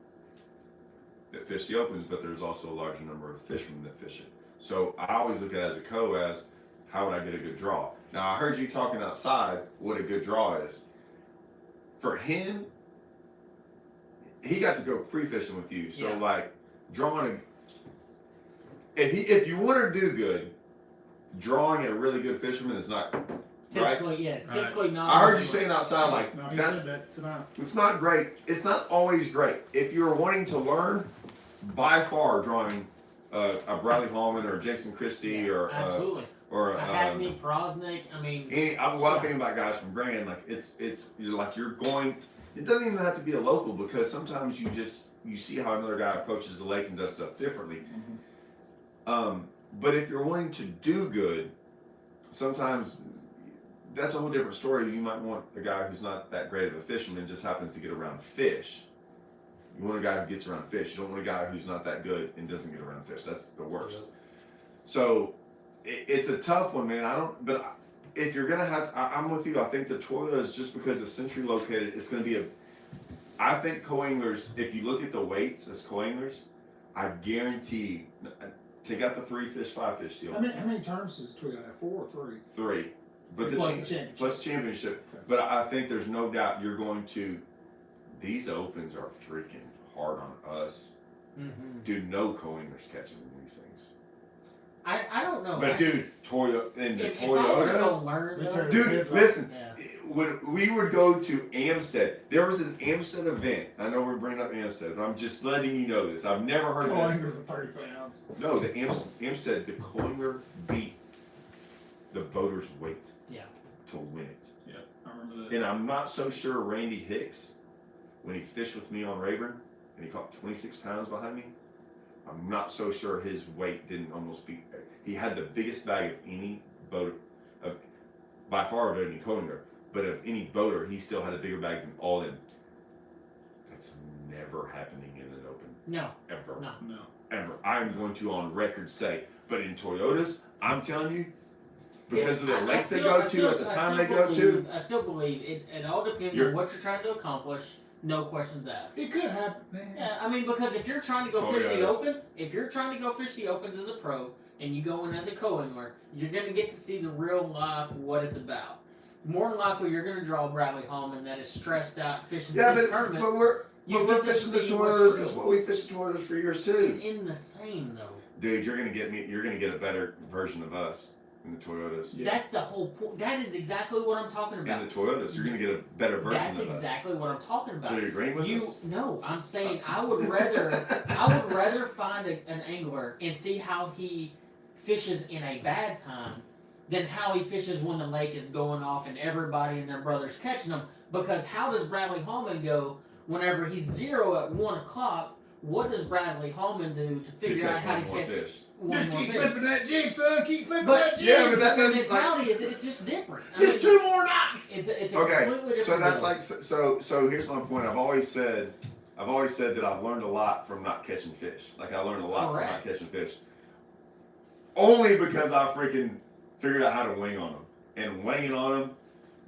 [SPEAKER 2] that fish the opens, but there's also a larger number of fishermen that fish it. So I always look at it as a co as how would I get a good draw? Now I heard you talking outside what a good draw is. For him, he got to go pre-fishing with you. So
[SPEAKER 1] Yeah.
[SPEAKER 2] like drawing if you want to do good, drawing a really good fisherman is not right.
[SPEAKER 1] Typically, yes. Typically not.
[SPEAKER 2] I heard you saying outside like
[SPEAKER 3] No, he
[SPEAKER 2] that's
[SPEAKER 3] said that tonight.
[SPEAKER 2] it's not great. It's not always great. If you're wanting to learn, by far drawing a Bradley Hallman or Jason Christie or
[SPEAKER 1] absolutely.
[SPEAKER 2] Or
[SPEAKER 1] a Hackney, Prosnick. I mean,
[SPEAKER 2] one thing about guys from Grand, like you're going. It doesn't even have to be a local because sometimes you see how another guy approaches the lake and does stuff differently.
[SPEAKER 3] Mm-hmm.
[SPEAKER 2] But if you're wanting to do good, sometimes that's a whole different story. You might want a guy who's not that great of a fisherman, just happens to get around fish. You want a guy who gets around fish. You don't want a guy who's not that good and doesn't get around fish. That's the worst. So it's a tough one, man. But if you're gonna have, I'm with you. I think the Toyota is just because it's centrally located. It's gonna be I think co-anglers. If you look at the weights as co-anglers, I guarantee. Take out the 3 fish, 5 fish deal.
[SPEAKER 3] How many terms does Toyota have? 4 or 3?
[SPEAKER 2] 3. But plus championship.
[SPEAKER 3] Okay.
[SPEAKER 2] But I think there's no doubt you're going to. These opens are freaking hard on us.
[SPEAKER 1] mm-hmm.
[SPEAKER 2] Dude, no co-anglers catching these things.
[SPEAKER 1] I don't know.
[SPEAKER 2] But dude, Toyotas.
[SPEAKER 1] Learn,
[SPEAKER 2] dude, listen.
[SPEAKER 1] Yeah.
[SPEAKER 2] When we would go to Amstead, there was an Amstead event. I know we're bringing up Amstead, but I'm just letting you know this. I've never heard of this.
[SPEAKER 3] For 30 pounds.
[SPEAKER 2] No, the Amstead, the co-angler beat the boater's weight.
[SPEAKER 1] Yeah.
[SPEAKER 2] To win it.
[SPEAKER 3] Yeah, I remember that.
[SPEAKER 2] And I'm not so sure Randy Hicks, when he fished with me on Rayburn, and he caught 26 pounds behind me, I'm not so sure his weight didn't almost beat. He had the biggest bag of any boater, by far of any co-angler, but of any boater, he still had a bigger bag than all them. That's never happening in an open.
[SPEAKER 1] No.
[SPEAKER 2] Ever.
[SPEAKER 3] No.
[SPEAKER 2] Ever. I'm going to on record say, but in Toyotas, I'm telling you, because of the lakes they go to at the time they go to.
[SPEAKER 1] I still believe it all depends on what you're trying to accomplish. No questions asked.
[SPEAKER 3] It could happen, man.
[SPEAKER 1] Yeah, I mean, because if you're trying to go fish the opens as a pro, and you go in as a co-angler, you're going to get to see the real life what it's about. More than likely, you're going to draw Bradley Hallman that is stressed out fishing 6 tournaments.
[SPEAKER 2] But we're fishing the Toyotas. That's what we fished Toyotas for years too.
[SPEAKER 1] In the same though.
[SPEAKER 2] Dude, you're gonna get a better version of us in the Toyotas.
[SPEAKER 1] Yeah. That's the whole point. That is exactly what I'm talking about.
[SPEAKER 2] In the Toyotas, you're gonna get a better version of us.
[SPEAKER 1] That's exactly what I'm talking about.
[SPEAKER 2] So you're agreeing with us?
[SPEAKER 1] No, I'm saying I would rather find an angler and see how he fishes in a bad time than how he fishes when the lake is going off and everybody and their brother's catching them. Because how does Bradley Hallman go whenever he's 0 at 1 o'clock? What does Bradley Hallman do to figure out how to catch one
[SPEAKER 3] Just
[SPEAKER 1] more
[SPEAKER 3] keep
[SPEAKER 1] fish?
[SPEAKER 3] flipping that jig, son. Keep flipping that jig.
[SPEAKER 2] Yeah, but that
[SPEAKER 1] the mentality is it's just different.
[SPEAKER 3] Just 2 more knocks.
[SPEAKER 1] It's a
[SPEAKER 2] okay.
[SPEAKER 1] completely different.
[SPEAKER 2] So that's like so. Here's my point. I've always said that I've learned a lot from not catching fish. Like I learned a lot from not catching fish. Only because I freaking figured out how to wing on them and winging on them.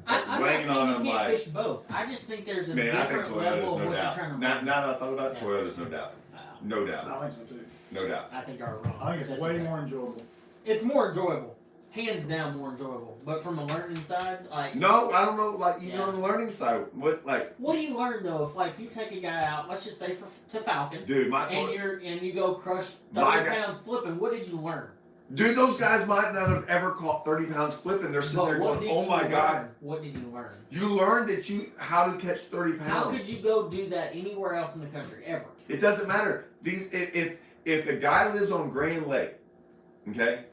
[SPEAKER 1] I'm not saying you can't fish both. I just think there's a different level of what you're trying to
[SPEAKER 2] now that I thought about it, Toyotas, no doubt. No doubt.
[SPEAKER 3] I think so too.
[SPEAKER 2] No doubt.
[SPEAKER 1] I think you're wrong.
[SPEAKER 3] I think it's way more enjoyable.
[SPEAKER 1] It's more enjoyable. Hands down more enjoyable. But from a learning side, like...
[SPEAKER 2] No, I don't know, like, even on the learning side, what do
[SPEAKER 1] you learn, though, if, like, you take a guy out, let's just say to Falcon,
[SPEAKER 2] dude,
[SPEAKER 1] and you go crush 30 pounds flipping, what did you learn?
[SPEAKER 2] Dude, those guys might not have ever caught 30 pounds flipping. They're sitting there going, oh my God.
[SPEAKER 1] What did you learn?
[SPEAKER 2] You learned how to catch 30 pounds.
[SPEAKER 1] How could you go do that anywhere else in the country, ever?
[SPEAKER 2] It doesn't matter. If a guy lives on Grand Lake, okay,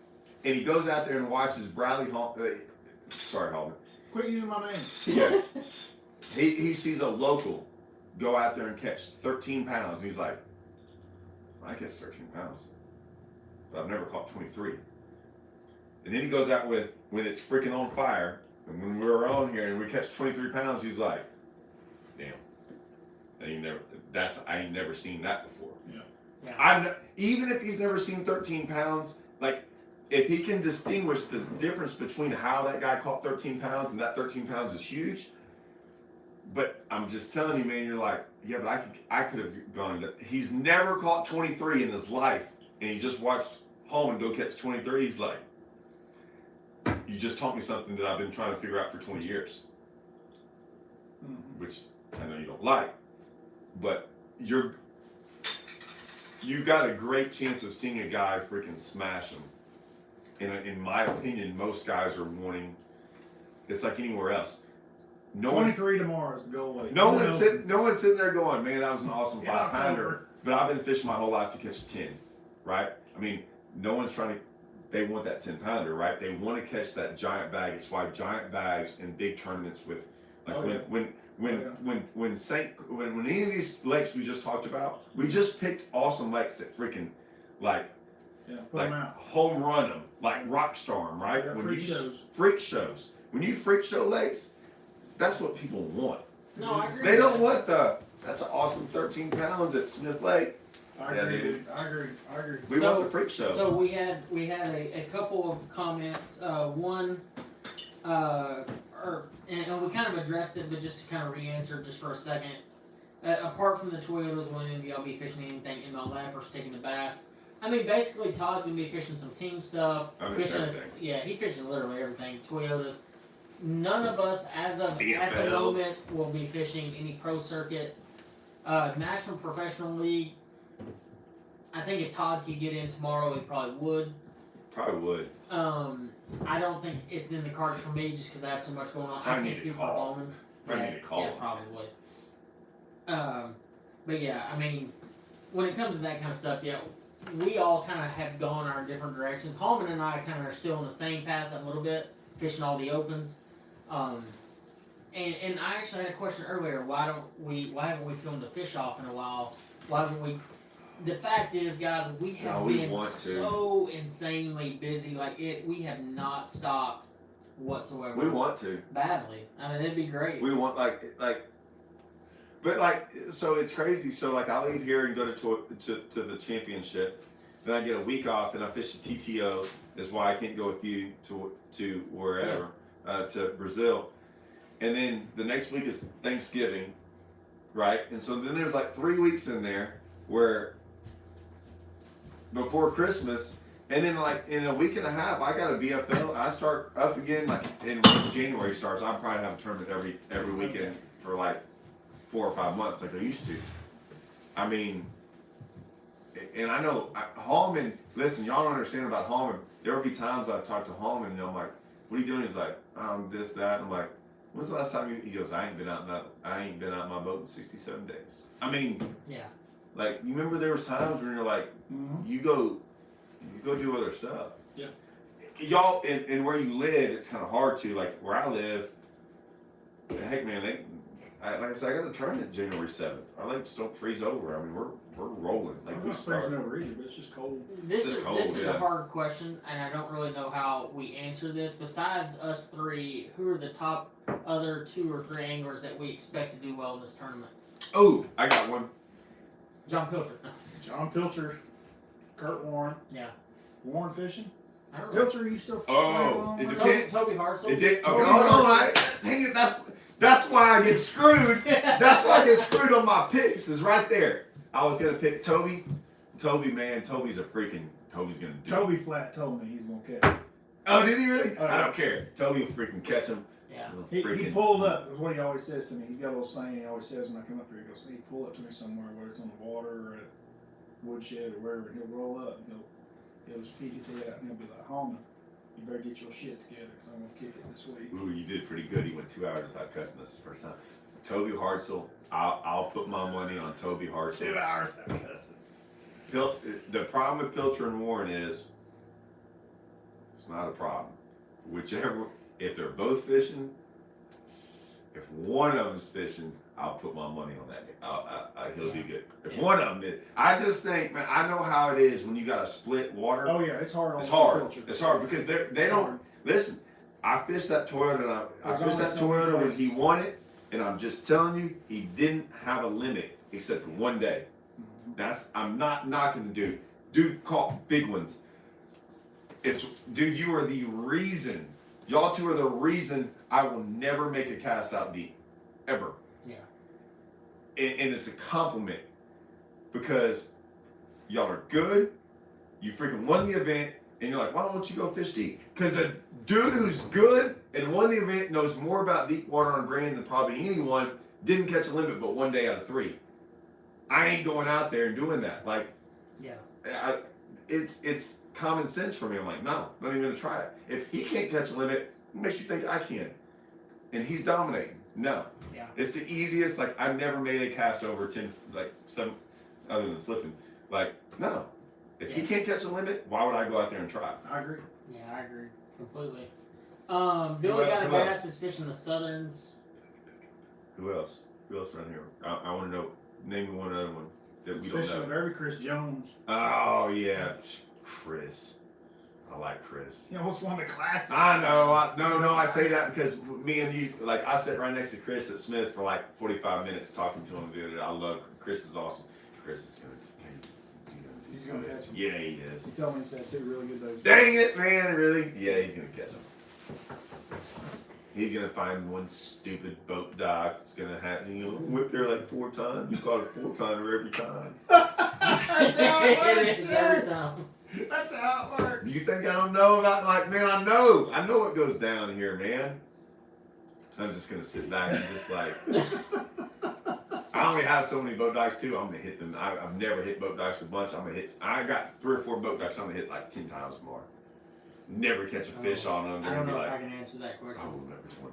[SPEAKER 2] and he goes out there and watches Bradley Hallman. Sorry, Hallman.
[SPEAKER 3] Quit using my name.
[SPEAKER 2] Yeah. he sees a local go out there and catch 13 pounds. And he's like, I catch 13 pounds. But I've never caught 23. And then he goes out when it's freaking on fire, and when we're on here and we catch 23 pounds, he's like, damn. I ain't never seen that before.
[SPEAKER 1] Yeah.
[SPEAKER 2] Even if he's never seen 13 pounds, like, if he can distinguish the difference between how that guy caught 13 pounds and that 13 pounds is huge. But I'm just telling you, man, you're like, yeah, but I could have gone. He's never caught 23 in his life, and he just watched Hallman go catch 23. He's like, you just taught me something that I've been trying to figure out for 20 years. Which I know you don't like, but you got a great chance of seeing a guy freaking smash him in my opinion, most guys are wanting. It's like anywhere else.
[SPEAKER 3] 23 tomorrow is the goal weight.
[SPEAKER 2] No one's sitting there going, man, that was an awesome
[SPEAKER 3] Yeah,
[SPEAKER 2] 5-pounder. But I've been fishing my whole life to catch a 10, right? I mean, no one's trying to. They want that 10-pounder, right? They want to catch that giant bag. It's why giant bags in big tournaments with, like when any of these lakes we just talked about, we just picked awesome lakes that freaking like
[SPEAKER 3] put them out.
[SPEAKER 2] home run them, like rock star them, right?
[SPEAKER 3] Yeah,
[SPEAKER 2] when
[SPEAKER 3] freak
[SPEAKER 2] you
[SPEAKER 3] shows.
[SPEAKER 2] freak shows, when you freak show lakes, that's what people want.
[SPEAKER 1] No, I agree.
[SPEAKER 2] They don't want that's an awesome 13 pounds at Smith Lake.
[SPEAKER 3] I agree.
[SPEAKER 2] We want the freak show.
[SPEAKER 1] So we had a couple of comments. One, and we kind of addressed it, but just to kind of re-answer just for a second. Apart from the Toyotas, will any of y'all be fishing anything MLF or sticking to bass? I mean, basically, Todd's gonna be fishing some team stuff. He fishes literally everything. Toyotas. None of us, as of at the moment, will be fishing any pro circuit. National Professional League. I think if Todd could get in tomorrow, he probably would. I don't think it's in the cards for me just because I have so much going on. I can't speak for Bowman.
[SPEAKER 2] I need to call him.
[SPEAKER 1] Probably. But yeah, I mean, when it comes to that kind of stuff, yeah, we all kind of have gone our different directions. Hallman and I kind of are still on the same path a little bit, fishing all the opens. And I actually had a question earlier. Why haven't we filmed a fish off in a while? Why haven't we? The fact is, guys, we have been so insanely busy. We have not stopped whatsoever.
[SPEAKER 2] We want to
[SPEAKER 1] badly. I mean, it'd be great.
[SPEAKER 2] We want but so it's crazy. So I leave here and go to the championship. Then I get a week off and I fish the TTO. Is why I can't go with you to wherever, to Brazil. And then the next week is Thanksgiving, right? And so then there's 3 weeks in there where before Christmas, and then in a week and a half I got a BFL. I start up again in when January starts. I probably have a tournament every weekend for 4 or 5 months like I used to. I mean, and I know Hallman. Listen, y'all don't understand about Hallman. There will be times I talk to Hallman and I'm like, "What are you doing?" He's like, "This, that." And I'm like, "When's the last time he goes? I ain't been out in my boat in 67 days." I mean,
[SPEAKER 1] yeah.
[SPEAKER 2] You remember there was times when you're like, you go do other stuff.
[SPEAKER 3] Yeah.
[SPEAKER 2] Y'all, and where you live, it's kind of hard to where I live. Heck, man, like I said, I got a tournament January 7th. Our lakes don't freeze over. I mean, we're rolling.
[SPEAKER 3] We start. Freezing over either, but it's just cold.
[SPEAKER 1] This is a hard question, and I don't really know how we answer this. Besides us three, who are the top other 2 or 3 anglers that we expect to do well in this tournament?
[SPEAKER 2] Oh, I got one.
[SPEAKER 1] John Pilcher.
[SPEAKER 3] Kurt Warren.
[SPEAKER 1] Yeah.
[SPEAKER 3] Warren fishing.
[SPEAKER 1] I don't know.
[SPEAKER 3] Pilcher, you still?
[SPEAKER 2] It depends.
[SPEAKER 1] Toby Hartzell.
[SPEAKER 2] It did. Okay, hold on. Dang it. That's why I get screwed. That's why I get screwed on my picks. Is right there. I was gonna pick Toby. Toby, man. Toby's gonna do.
[SPEAKER 3] Toby flat told me he's gonna catch him.
[SPEAKER 2] Oh, did he really? I don't care. Toby will freaking catch him.
[SPEAKER 1] Yeah.
[SPEAKER 3] He pulled up. That's what he always says to me. He's got a little saying he always says when I come up here. He goes, "He pull up to me somewhere, whether it's on the water or at woodshed or wherever, and he'll roll up and he'll just feed his head out and he'll be like, Hallman, you better get your shit together because I'm gonna kick it this week."
[SPEAKER 2] Ooh, you did pretty good. He went 2 hours without cussing us the first time. Toby Hartzell. I'll put my money on Toby Hartzell.
[SPEAKER 3] 2 hours without cussing.
[SPEAKER 2] The problem with Pilcher and Warren is it's not a problem. If they're both fishing, if one of them's fishing, I'll put my money on that. He'll do good. If one of them did, I just think, man, I know how it is when you got to split water.
[SPEAKER 3] Oh yeah, it's hard.
[SPEAKER 2] It's hard. It's hard because they don't listen. I fished that Toyota, and I fished that Toyota when he won it, and I'm just telling you, he didn't have a limit except for one day. I'm not knocking the dude. Dude caught big ones. Dude, you are the reason. Y'all two are the reason I will never make a cast out deep. Ever.
[SPEAKER 1] Yeah.
[SPEAKER 2] And it's a compliment because y'all are good. You freaking won the event, and you're like, why don't you go fish deep? Because a dude who's good and won the event knows more about deep water on brand than probably anyone. Didn't catch a limit but 1 day out of 3. I ain't going out there and doing that.
[SPEAKER 1] Yeah.
[SPEAKER 2] It's common sense for me. I'm like, no, not even gonna try it. If he can't catch a limit, what makes you think I can? And he's dominating. No.
[SPEAKER 1] Yeah.
[SPEAKER 2] It's the easiest. Like I never made a cast over 10, other than flipping. Like no. If he can't catch a limit, why would I go out there and try?
[SPEAKER 3] I agree.
[SPEAKER 1] Yeah, I agree completely. Billy got a bass is fishing the Southerns.
[SPEAKER 2] Who else? Who else around here? I want to know. Name me one other one that we don't
[SPEAKER 3] Fishing
[SPEAKER 2] know.
[SPEAKER 3] every Chris Jones.
[SPEAKER 2] Oh yeah, Chris. I like Chris.
[SPEAKER 3] Yeah, what's one of the classics?
[SPEAKER 2] I know. I say that because me and you, like, I sat right next to Chris at Smith for like 45 minutes talking to him. Dude, I love Chris. Is awesome. Chris is gonna.
[SPEAKER 3] He's gonna catch him.
[SPEAKER 2] Yeah, he is.
[SPEAKER 3] He told me he's had 2 really good days.
[SPEAKER 2] Dang it, man! Really? Yeah, he's gonna catch him. He's gonna find one stupid boat dock that's gonna have whip there like 4 times. You caught a 4-pounder every time.
[SPEAKER 3] That's how it works,
[SPEAKER 1] Every
[SPEAKER 3] dude.
[SPEAKER 1] time.
[SPEAKER 3] That's how it works.
[SPEAKER 2] You think I don't know about, like, man, I know what goes down here, man. I'm just gonna sit back and just like, I only have so many boat docks too. I'm gonna hit them. I've never hit boat docks a bunch. I got 3 or 4 boat docks. I'm gonna hit like 10 times more. Never catch a fish on them.
[SPEAKER 1] I don't know
[SPEAKER 2] like,
[SPEAKER 1] if I can answer that question.
[SPEAKER 2] oh, which one?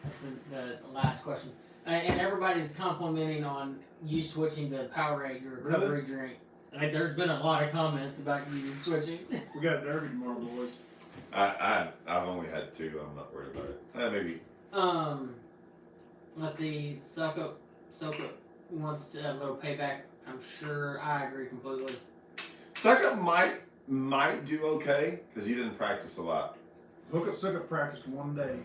[SPEAKER 1] That's the last question. And everybody's complimenting on you switching to Powerade, your recovery drink. Like, there's been a lot of comments about you switching.
[SPEAKER 3] We got a derby tomorrow, boys.
[SPEAKER 2] I've only had 2. I'm not worried about it. Maybe.
[SPEAKER 1] Let's see. Soak up wants to have a little payback. I'm sure I agree completely.
[SPEAKER 2] Suckup might do okay because he didn't practice a lot.
[SPEAKER 3] Hook up, suck up practiced 1 day.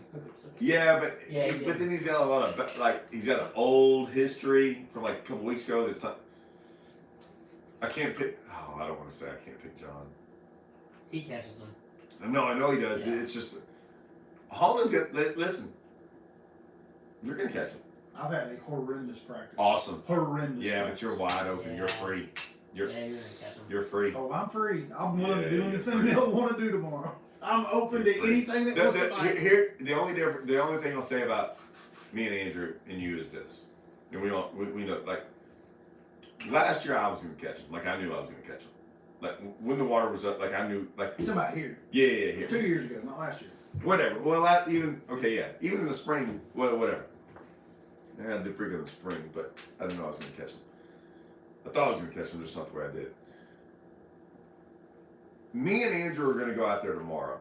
[SPEAKER 2] Yeah, but
[SPEAKER 1] Yeah,
[SPEAKER 2] but then he's got a lot of he's got an old history from like a couple weeks ago. That's not. I can't pick. Oh, I don't want to say I can't pick John.
[SPEAKER 1] He catches them.
[SPEAKER 2] No, I know he does.
[SPEAKER 1] Yeah.
[SPEAKER 2] It's just Holman's gonna listen. You're gonna catch him.
[SPEAKER 3] I've had a horrendous practice.
[SPEAKER 2] Awesome.
[SPEAKER 3] Horrendous.
[SPEAKER 2] Yeah,
[SPEAKER 3] practice.
[SPEAKER 2] but you're wide open.
[SPEAKER 1] Yeah.
[SPEAKER 2] You're free.
[SPEAKER 1] You're gonna catch them.
[SPEAKER 2] You're free.
[SPEAKER 3] Oh, I'm free. I'm willing to do
[SPEAKER 2] Yeah,
[SPEAKER 3] anything
[SPEAKER 2] you're free.
[SPEAKER 3] they'll want to do tomorrow. I'm open
[SPEAKER 2] You're
[SPEAKER 3] to
[SPEAKER 2] free.
[SPEAKER 3] anything that wants to bite.
[SPEAKER 2] Here, the only thing I'll say about me and Andrew and you is this, and we know like last year I was gonna catch him. Like I knew I was gonna catch him. Like when the water was up, like I knew. Like
[SPEAKER 3] You're talking about here.
[SPEAKER 2] yeah, here.
[SPEAKER 3] 2 years ago, not last year.
[SPEAKER 2] Whatever. Well, even in the spring, whatever. I had to do pretty good in the spring, but I didn't know I was going to catch him. I thought I was going to catch him, just not the way I did. Me and Andrew are going to go out there tomorrow.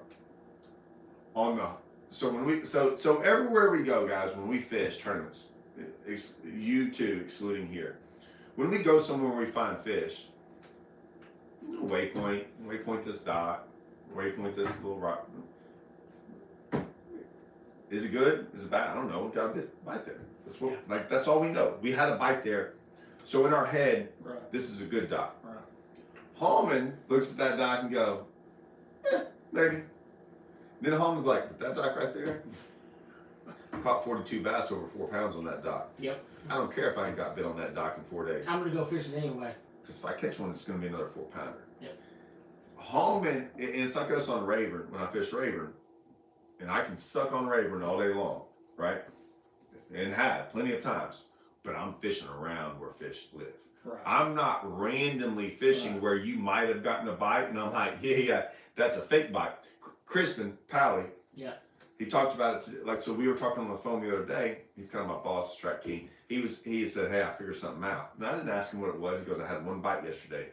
[SPEAKER 2] So everywhere we go, guys, when we fish tournaments, you two excluding here, when we go somewhere where we find fish, waypoint this dock, waypoint this little rock. Is it good? Is it bad? I don't know. We got a bite there. That's all we know. We had a bite there. So in our head,
[SPEAKER 3] Right.
[SPEAKER 2] this is a good dock.
[SPEAKER 3] Right.
[SPEAKER 2] Hallman looks at that dock and go, maybe. Then Hallman's like, but that dock right there, caught 42 bass over 4 pounds on that dock.
[SPEAKER 1] Yep.
[SPEAKER 2] I don't care if I ain't got bit on that dock in 4 days.
[SPEAKER 1] I'm gonna go fishing anyway.
[SPEAKER 2] Because if I catch one, it's going to be another 4-pounder.
[SPEAKER 1] Yep.
[SPEAKER 2] Hallman, and it's like us on Rayburn, when I fish Rayburn, and I can suck on Rayburn all day long, right? And have plenty of times. But I'm fishing around where fish live.
[SPEAKER 3] Right.
[SPEAKER 2] I'm not randomly fishing where you might have gotten a bite, and I'm like, yeah, that's a fake bite. Crispin, Pally, he talked about it, so we were talking on the phone the other day. He's kind of my boss, Strat King. He said, hey, I figured something out. And I didn't ask him what it was. He goes, I had one bite yesterday.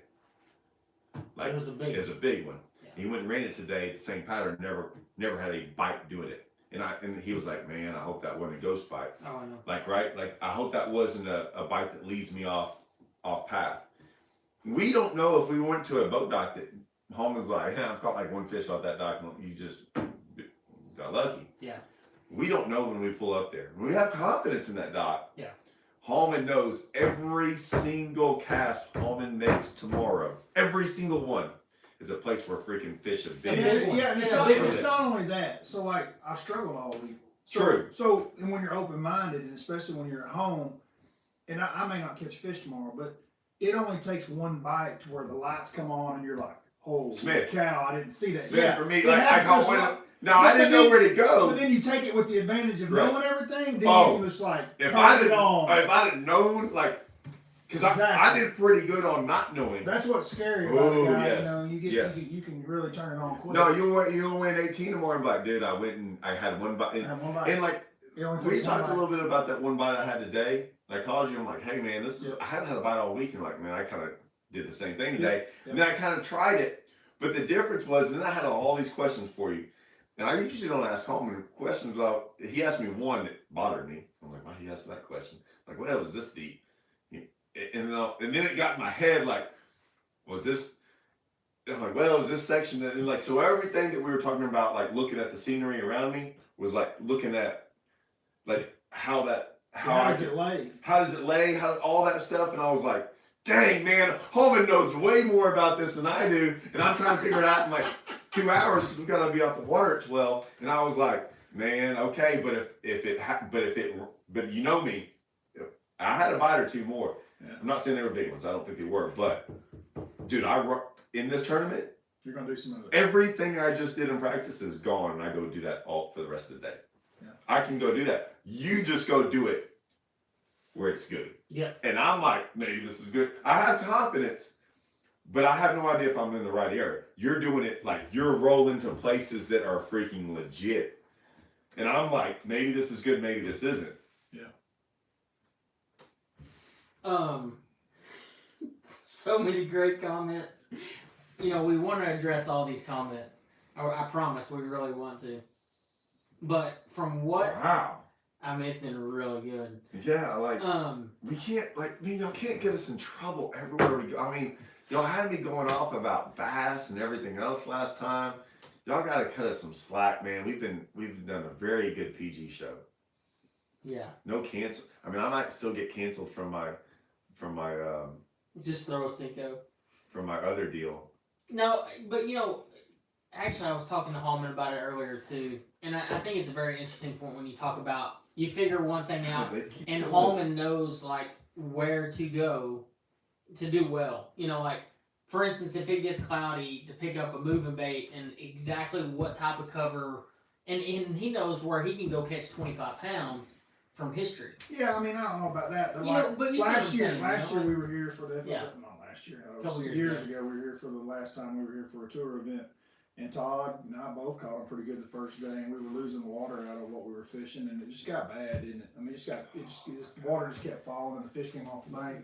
[SPEAKER 1] It was a big
[SPEAKER 2] one.
[SPEAKER 1] Yeah.
[SPEAKER 2] He went and ran it today, the same pattern, never had a bite doing it. And he was like, man, I hope that wasn't a ghost bite.
[SPEAKER 1] Oh, I know.
[SPEAKER 2] I hope that wasn't a bite that leads me off path. We don't know if we went to a boat dock that Holman's like, I've caught like one fish off that dock, and you just got lucky.
[SPEAKER 1] Yeah.
[SPEAKER 2] We don't know when we pull up there. We have confidence in that dock.
[SPEAKER 1] Yeah.
[SPEAKER 2] Hallman knows every single cast Hallman makes tomorrow. Every single one is a place where freaking fish have been.
[SPEAKER 3] And it's not only that. So, like, I've struggled all week.
[SPEAKER 2] True.
[SPEAKER 3] So, and when you're open-minded, and especially when you're at home, and I may not catch fish tomorrow, but it only takes one bite to where the lights come on and you're like, holy
[SPEAKER 2] Smith.
[SPEAKER 3] cow, I didn't see that.
[SPEAKER 2] Smith, for me,
[SPEAKER 3] it
[SPEAKER 2] like, I
[SPEAKER 3] happens
[SPEAKER 2] caught
[SPEAKER 3] a
[SPEAKER 2] one.
[SPEAKER 3] lot.
[SPEAKER 2] Now, I didn't know where to go.
[SPEAKER 3] But then you take it with the advantage of
[SPEAKER 2] Right.
[SPEAKER 3] knowing everything, then
[SPEAKER 2] Oh,
[SPEAKER 3] you just like,
[SPEAKER 2] If
[SPEAKER 3] turn
[SPEAKER 2] I'd
[SPEAKER 3] it on.
[SPEAKER 2] have known, like, Because I did pretty good on not knowing.
[SPEAKER 3] That's what's scary about it, guy.
[SPEAKER 2] Yes.
[SPEAKER 3] You know, you can really turn it on quick.
[SPEAKER 2] No, you'll win 18 tomorrow. I'm like, dude, I went and I had one bite. And like, we talked a little bit about that one bite I had today. And I called you. I'm like, hey man, I hadn't had a bite all week. And like, man, I kind of did the same thing today. And then I kind of tried it. But the difference was, then I had all these questions for you. And I usually don't ask Coleman questions about. He asked me one that bothered me. I'm like, why did he ask that question? Like, well, it was this deep. And then it got in my head, like, was this? I'm like, well, was this section that, and like, so everything that we were talking about, like looking at the scenery around me, was like looking at, like how does it lay, how all that stuff, and I was like, dang man, Holman knows way more about this than I do, and I'm trying to figure it out in like 2 hours because we gotta be off the water at 12, and I was like, man, okay, but you know me, I had a bite or two more. Yeah. I'm not saying they were big ones. I don't think they were. But, dude, in this tournament,
[SPEAKER 3] you're going to do some of it.
[SPEAKER 2] Everything I just did in practice is gone, and I go do that all for the rest of the day. Yeah. I can go do that. You just go do it where it's good.
[SPEAKER 1] Yeah.
[SPEAKER 2] And I'm like, maybe this is good. I have confidence, but I have no idea if I'm in the right area. You're doing it like you're rolling to places that are freaking legit. And I'm like, maybe this is good, maybe this isn't.
[SPEAKER 3] Yeah.
[SPEAKER 1] So many great comments. You know, we want to address all these comments. I promise we really want to. But from what...
[SPEAKER 2] Wow.
[SPEAKER 1] I mean, it's been really good.
[SPEAKER 2] Yeah, like, we can't, like, y'all can't get us in trouble everywhere we go. I mean, y'all had me going off about bass and everything else last time. Y'all got to cut us some slack, man. We've done a very good PG show.
[SPEAKER 1] Yeah.
[SPEAKER 2] No cancel. I mean, I might still get canceled from my
[SPEAKER 1] just throw a Cinco.
[SPEAKER 2] From my other deal.
[SPEAKER 1] No, but you know, actually I was talking to Hallman about it earlier too, and I think it's a very interesting point when you talk about, you figure one thing out, and Hallman knows like where to go to do well. You know, like for instance, if it gets cloudy, to pick up a moving bait and exactly what type of cover, and he knows where he can go catch 25 pounds. From history.
[SPEAKER 3] Yeah, I mean, I don't know about that. But
[SPEAKER 1] last year
[SPEAKER 3] we were here for the, not last year,
[SPEAKER 1] couple
[SPEAKER 3] years ago, we were here for the last time we were here for a tour event. And Todd and I both caught them pretty good the first day, and we were losing the water out of what we were fishing, and it just got bad, didn't it? I mean, the water just kept falling, and the fish came off the bank.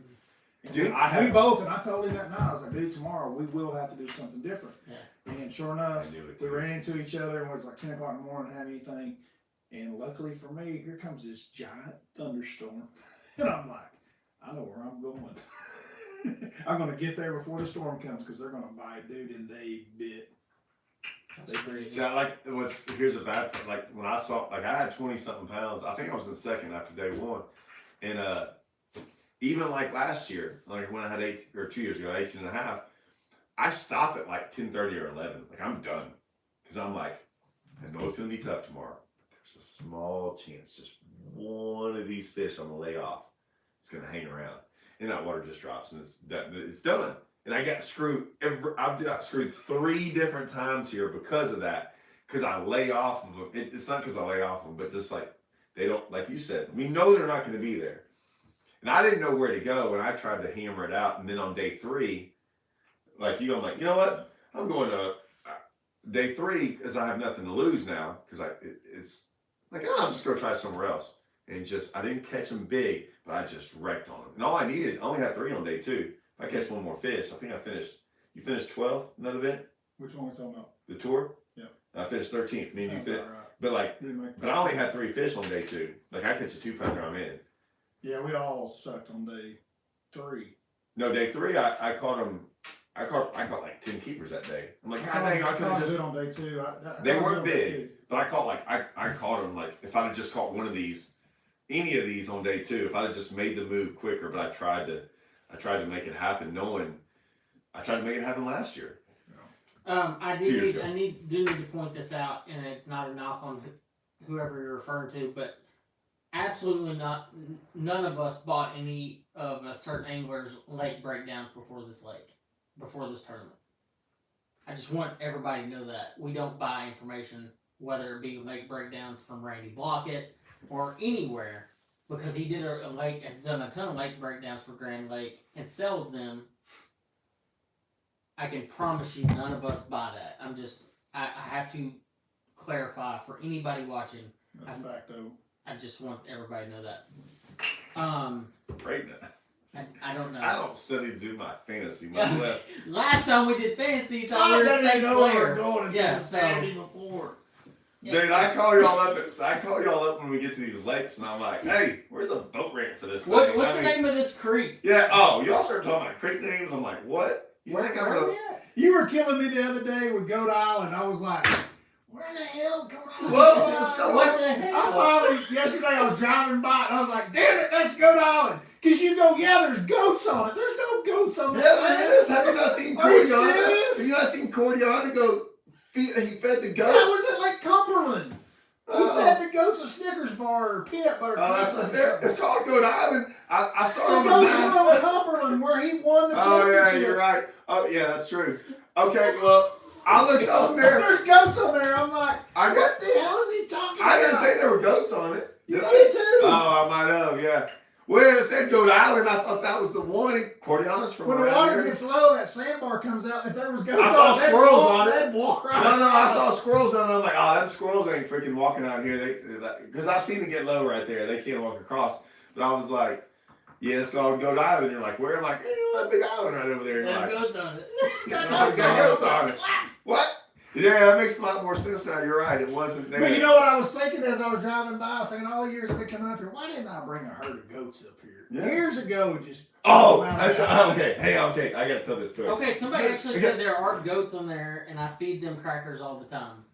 [SPEAKER 3] Dude, we both, and I told him that night, I was like, dude, tomorrow we will have to do something different. Yeah. And sure enough, we ran into each other, and it was like 10 o'clock in the morning, didn't have anything. And luckily for me, here comes this giant thunderstorm. And I'm like, I know where I'm going. I'm going to get there before the storm comes because they're going to bite, dude, and they bit.
[SPEAKER 1] That's crazy.
[SPEAKER 2] See, here's a bad part. Like, when I saw, like, I had 20-something pounds. I think I was in second after day one. And even like last year, like when I had 2 years ago, 18 and a half, I stop at like 10:30 or 11. Like, I'm done. Because I'm like, I know it's going to be tough tomorrow. There's a small chance, just one of these fish on the lay off, it's going to hang around, and that water just drops, and it's done. And I got screwed. I've got screwed 3 different times here because of that. Because I lay off of them. It's not because I lay off them, but just like they don't, like you said, we know they're not going to be there. And I didn't know where to go, and I tried to hammer it out. And then on day 3, like I'm like, you know what? I'm going to day 3 because I have nothing to lose now. Because it's like, I'll just go try somewhere else. And I didn't catch them big, but I just wrecked on them. And all I only had 3 on day 2. If I catch one more fish, I think you finished 12th in that event?
[SPEAKER 3] Which one are we talking about?
[SPEAKER 2] The tour?
[SPEAKER 3] Yeah.
[SPEAKER 2] I finished 13th. Me and you finished.
[SPEAKER 3] Right.
[SPEAKER 2] But I only had 3 fish on day 2. Like, I catch a 2-pounder, I'm in.
[SPEAKER 3] Yeah, we all sucked on day 3.
[SPEAKER 2] No, day 3, I caught them. I caught like 10 keepers that day. I'm like, God dang, I could have just.
[SPEAKER 3] On day 2.
[SPEAKER 2] They weren't big, but I caught them like, if I'd have just caught one of these, any of these on day 2, if I'd have just made the move quicker, but I tried to make it happen, I tried to make it happen last year.
[SPEAKER 1] I do need to point this out, and it's not a knock on whoever you're referring to, but absolutely not. None of us bought any of a certain angler's lake breakdowns before this tournament. I just want everybody to know that we don't buy information, whether it be lake breakdowns from Randy Blockett or anywhere. because he did a lake and has done a ton of lake breakdowns for Grand Lake and sells them. I can promise you, none of us buy that. I have to clarify for anybody watching.
[SPEAKER 3] That's a fact, though.
[SPEAKER 1] I just want everybody to know that.
[SPEAKER 2] Pregnant.
[SPEAKER 1] I don't know.
[SPEAKER 2] I don't study to do my fantasy myself.
[SPEAKER 1] Last time we did fantasy, you thought we were the
[SPEAKER 3] didn't
[SPEAKER 1] same
[SPEAKER 3] know where we were
[SPEAKER 1] player.
[SPEAKER 3] going until
[SPEAKER 1] Yeah,
[SPEAKER 3] the Saturday before.
[SPEAKER 2] Dude, I call y'all up when we get to these lakes, and I'm like, hey, where's a boat ramp for this thing?
[SPEAKER 1] What's the name of this creek?
[SPEAKER 2] Yeah, oh, y'all start talking about creek names. I'm like, what? You think I'm
[SPEAKER 1] Where
[SPEAKER 2] gonna...
[SPEAKER 1] we at?
[SPEAKER 3] You were killing me the other day with Goat Island. I was like, where in the hell Goat Island?
[SPEAKER 2] Whoa, so
[SPEAKER 1] What the hell?
[SPEAKER 3] I finally, yesterday I was driving by and I was like, damn it, that's Goat Island. Because you go, yeah, there's goats on it. There's no goats on that.
[SPEAKER 2] Yeah, there is. Have you not seen
[SPEAKER 3] Are you
[SPEAKER 2] Cordiana?
[SPEAKER 3] serious?
[SPEAKER 2] Have you not seen Cordiana go he fed the goat?
[SPEAKER 3] That was at Lake Cumberland. He fed the goats a Snickers bar or peanut butter.
[SPEAKER 2] Oh, that's not there. It's called Goat Island. I saw
[SPEAKER 3] The
[SPEAKER 2] it on the
[SPEAKER 3] goats
[SPEAKER 2] map.
[SPEAKER 3] were on Cumberland where he won the
[SPEAKER 2] Oh,
[SPEAKER 3] championship.
[SPEAKER 2] yeah, you're right. Oh, yeah, that's true. Okay, well, I looked on there.
[SPEAKER 3] There's goats on there. I'm like,
[SPEAKER 2] I got.
[SPEAKER 3] what the hell is he talking about?
[SPEAKER 2] I didn't say there were goats on it.
[SPEAKER 3] You
[SPEAKER 2] Did I?
[SPEAKER 3] did too.
[SPEAKER 2] Oh, I might have, yeah. Well, it said Goat Island. I thought that was the one. Cordiana's from
[SPEAKER 3] When the
[SPEAKER 2] around
[SPEAKER 3] water
[SPEAKER 2] here.
[SPEAKER 3] ges low, that sandbar comes out. If there was goats
[SPEAKER 2] I saw
[SPEAKER 3] on it,
[SPEAKER 2] squirrels on it.
[SPEAKER 3] they'd walk right
[SPEAKER 2] No, I
[SPEAKER 3] across.
[SPEAKER 2] saw squirrels on it. I'm like, oh, them squirrels ain't freaking walking out here. Because I've seen it get low right there. They can't walk across. But I was like, yeah, it's called Goat Island. You're like, where? I'm like, that big island right over there. And you're
[SPEAKER 1] There's
[SPEAKER 2] like,
[SPEAKER 1] goats on it.
[SPEAKER 3] It's got
[SPEAKER 2] it's got goats on it. What? Yeah, that makes a lot more sense now. You're right. It wasn't there.
[SPEAKER 3] But you know what I was thinking as I was driving by? I was saying, all the years I've been coming up here, why didn't I bring a herd of goats up here?
[SPEAKER 2] Yeah.
[SPEAKER 3] Years ago, it just...
[SPEAKER 2] Oh, that's, okay. Hey, okay. I got to tell this story.
[SPEAKER 1] Okay, somebody actually said there are goats on there, and I feed them crackers all the time.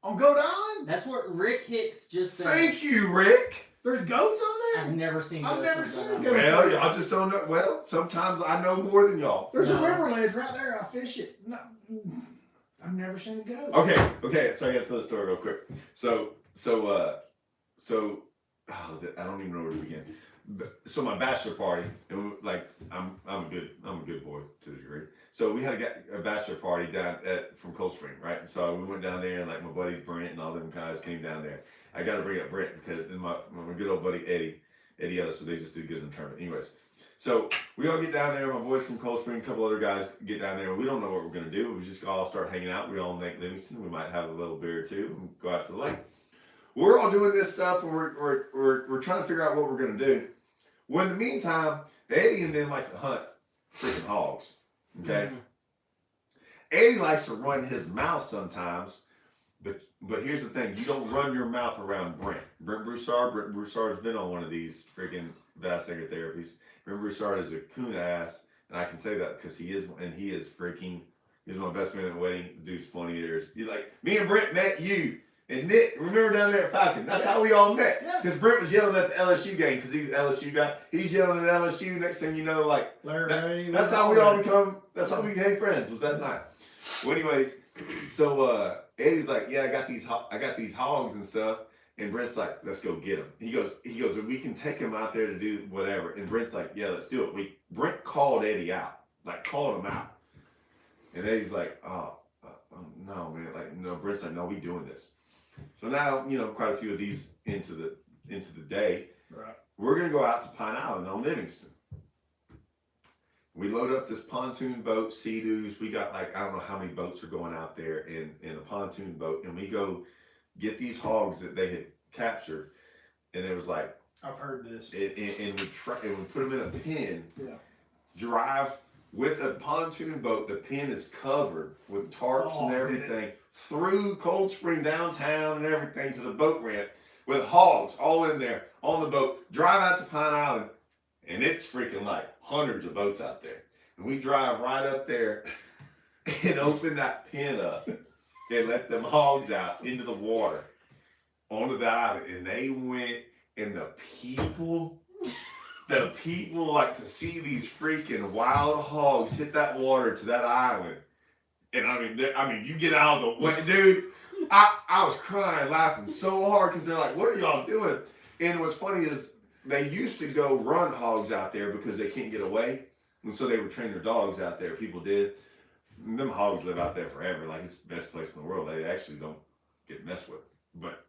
[SPEAKER 3] On Goat Island?
[SPEAKER 1] That's what Rick Hicks just said.
[SPEAKER 2] Thank you, Rick.
[SPEAKER 3] There's goats on
[SPEAKER 1] I've
[SPEAKER 3] there?
[SPEAKER 1] never seen goats.
[SPEAKER 3] I've never
[SPEAKER 1] on
[SPEAKER 3] seen
[SPEAKER 1] Goat
[SPEAKER 3] a
[SPEAKER 1] Island.
[SPEAKER 3] goat.
[SPEAKER 2] Well, y'all just don't know. Well, sometimes I know more than y'all.
[SPEAKER 3] There's
[SPEAKER 1] No.
[SPEAKER 3] a river ledge right there. I fish it. No, I've never seen a goat.
[SPEAKER 2] Okay. So I got to tell the story real quick. So, I don't even know where to begin. So my bachelor party, and I'm a good boy to a degree. So we had a bachelor party down from Cold Spring, right? So we went down there, and like my buddy Brent and all them guys came down there. I got to bring up Brent because my good old buddy Eddie Ellis, so they just did good in the tournament. Anyways, so we all get down there. My boys from Cold Spring, a couple other guys get down there. We don't know what we're gonna do. We just all start hanging out. We all in Lake Livingston. We might have a little beer or two and go out to the lake. We're all doing this stuff, and we're trying to figure out what we're gonna do. Well, in the meantime, Eddie and them like to hunt freaking hogs. Okay.
[SPEAKER 1] Mm-hmm.
[SPEAKER 2] Eddie likes to run his mouth sometimes, but here's the thing: you don't run your mouth around Brent. Brent Broussard's been on one of these freaking vast anger therapies. Brent Broussard is a coon ass, and I can say that because he is freaking. He's my best man at the wedding. The dude's funny. He's like, me and Brent met you. And Nick, remember down there at Falcon? That's how we all met. Because Brent was yelling at the LSU game because he's an LSU guy. He's yelling at LSU. Next thing you know, like, that's how we all become, that's how we became friends, was that night. Well, anyways, so Eddie's like, yeah, I got these hogs and stuff. And Brent's like, let's go get them. He goes, and we can take them out there to do whatever. And Brent's like, yeah, let's do it. Brent called Eddie out, called him out. And Eddie's like, no, man. No, Brent's like, no, we doing this. So now, quite a few of these into the day,
[SPEAKER 3] right.
[SPEAKER 2] We're going to go out to Pine Island on Livingston. We load up this pontoon boat, Sea-Doos. We got I don't know how many boats are going out there in a pontoon boat. And we go get these hogs that they had captured. And it was like,
[SPEAKER 3] I've heard this.
[SPEAKER 2] And we put them in a pen.
[SPEAKER 3] Yeah.
[SPEAKER 2] Drive with a pontoon boat. The pen is covered with tarps and everything. Through Cold Spring downtown and everything to the boat ramp with hogs all in there on the boat. Drive out to Pine Island, and it's freaking hundreds of boats out there. And we drive right up there and open that pen up and let them hogs out into the water onto the island. And they went, and the people like to see these freaking wild hogs hit that water to that island. And I mean, you get out of the way, dude. I was crying, laughing so hard because they're like, "What are y'all doing?" And what's funny is they used to go run hogs out there because they can't get away, and so they would train their dogs out there. People did. And them hogs live out there forever. It's the best place in the world. They actually don't get messed with. But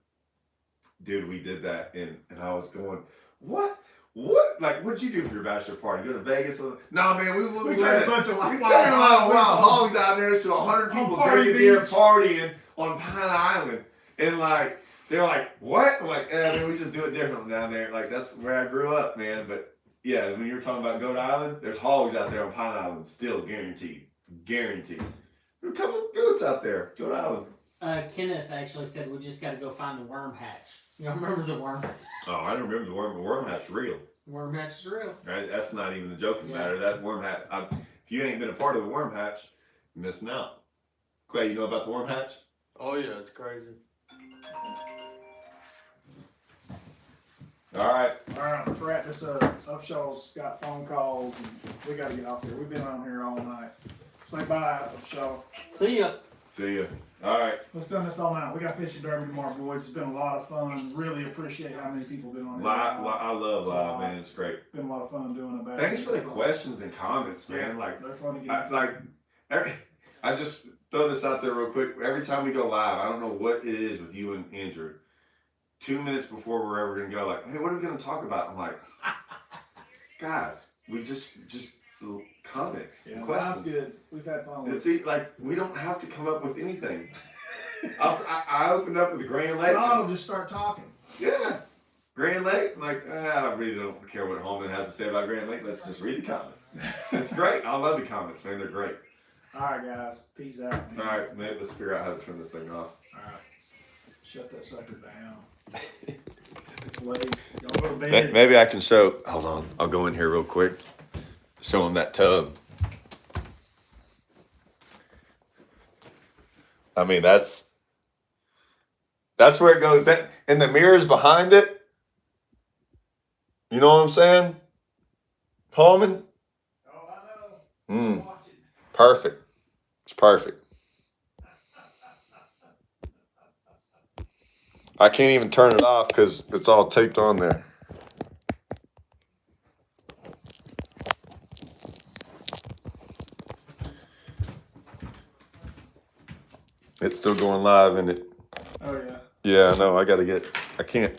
[SPEAKER 2] dude, we did that, and I was going, what? What? Like, what'd you do for your bachelor party? Go to Vegas? Nah, man, we
[SPEAKER 3] turned a bunch of wild
[SPEAKER 2] hogs out there to 100 people drinking beer, partying on Pine Island, and like they're like, what? I'm like, yeah, man, we just do it differently down there. Like that's where I grew up, man. But yeah, when you were talking about Goat Island, there's hogs out there on Pine Island, still guaranteed. There's a couple of goats out there, Goat Island.
[SPEAKER 1] Kenneth actually said we just got to go find the worm hatch. You remember the worm?
[SPEAKER 2] Oh, I remember the worm hatch real.
[SPEAKER 1] Worm hatch is real.
[SPEAKER 2] Right? That's not even a joking matter. That worm hatch. If you ain't been a part of the worm hatch, you're missing out. Clay, you know about the worm hatch?
[SPEAKER 4] Oh yeah, it's crazy.
[SPEAKER 2] All right,
[SPEAKER 3] let's wrap this up. Upshaw's got phone calls, and we got to get off here. We've been on here all night. Say bye, Upshaw.
[SPEAKER 1] See ya.
[SPEAKER 2] See ya. All right.
[SPEAKER 3] Let's done this all night. We got fishing derby tomorrow, boys. It's been a lot of fun. Really appreciate how many people been on here.
[SPEAKER 2] I love live, man. It's great.
[SPEAKER 3] Been a lot of fun doing it.
[SPEAKER 2] Thanks for the questions and comments, man. Like
[SPEAKER 3] they're fun to get.
[SPEAKER 2] I just throw this out there real quick. Every time we go live, I don't know what it is with you and Andrew. 2 minutes before we're ever gonna go, like, hey, what are we gonna talk about? I'm like, guys, we just comments,
[SPEAKER 3] Yeah,
[SPEAKER 2] questions.
[SPEAKER 3] that's good. We've had fun with it.
[SPEAKER 2] See, like, we don't have to come up with anything. I opened up with Grand Lake.
[SPEAKER 3] I'll just start talking.
[SPEAKER 2] Yeah. Grand Lake, I'm like, I really don't care what Holman has to say about Grand Lake. Let's just read the comments. It's great. I love the comments, man. They're great.
[SPEAKER 3] All right, guys. Peace out. Man.
[SPEAKER 2] All right, man. Let's figure out how to turn this thing off.
[SPEAKER 3] All right. Shut that sucker down. It's late. Y'all go to bed.
[SPEAKER 2] Maybe I can show. Hold on. I'll go in here real quick. Show him that tub. I mean, that's where it goes. And the mirror's behind it. You know what I'm saying? Holman?
[SPEAKER 3] Oh, I know.
[SPEAKER 2] Perfect. It's perfect. I can't even turn it off because it's all taped on there. It's still going live, isn't it?
[SPEAKER 3] Oh, yeah.
[SPEAKER 2] Yeah, I know. I can't.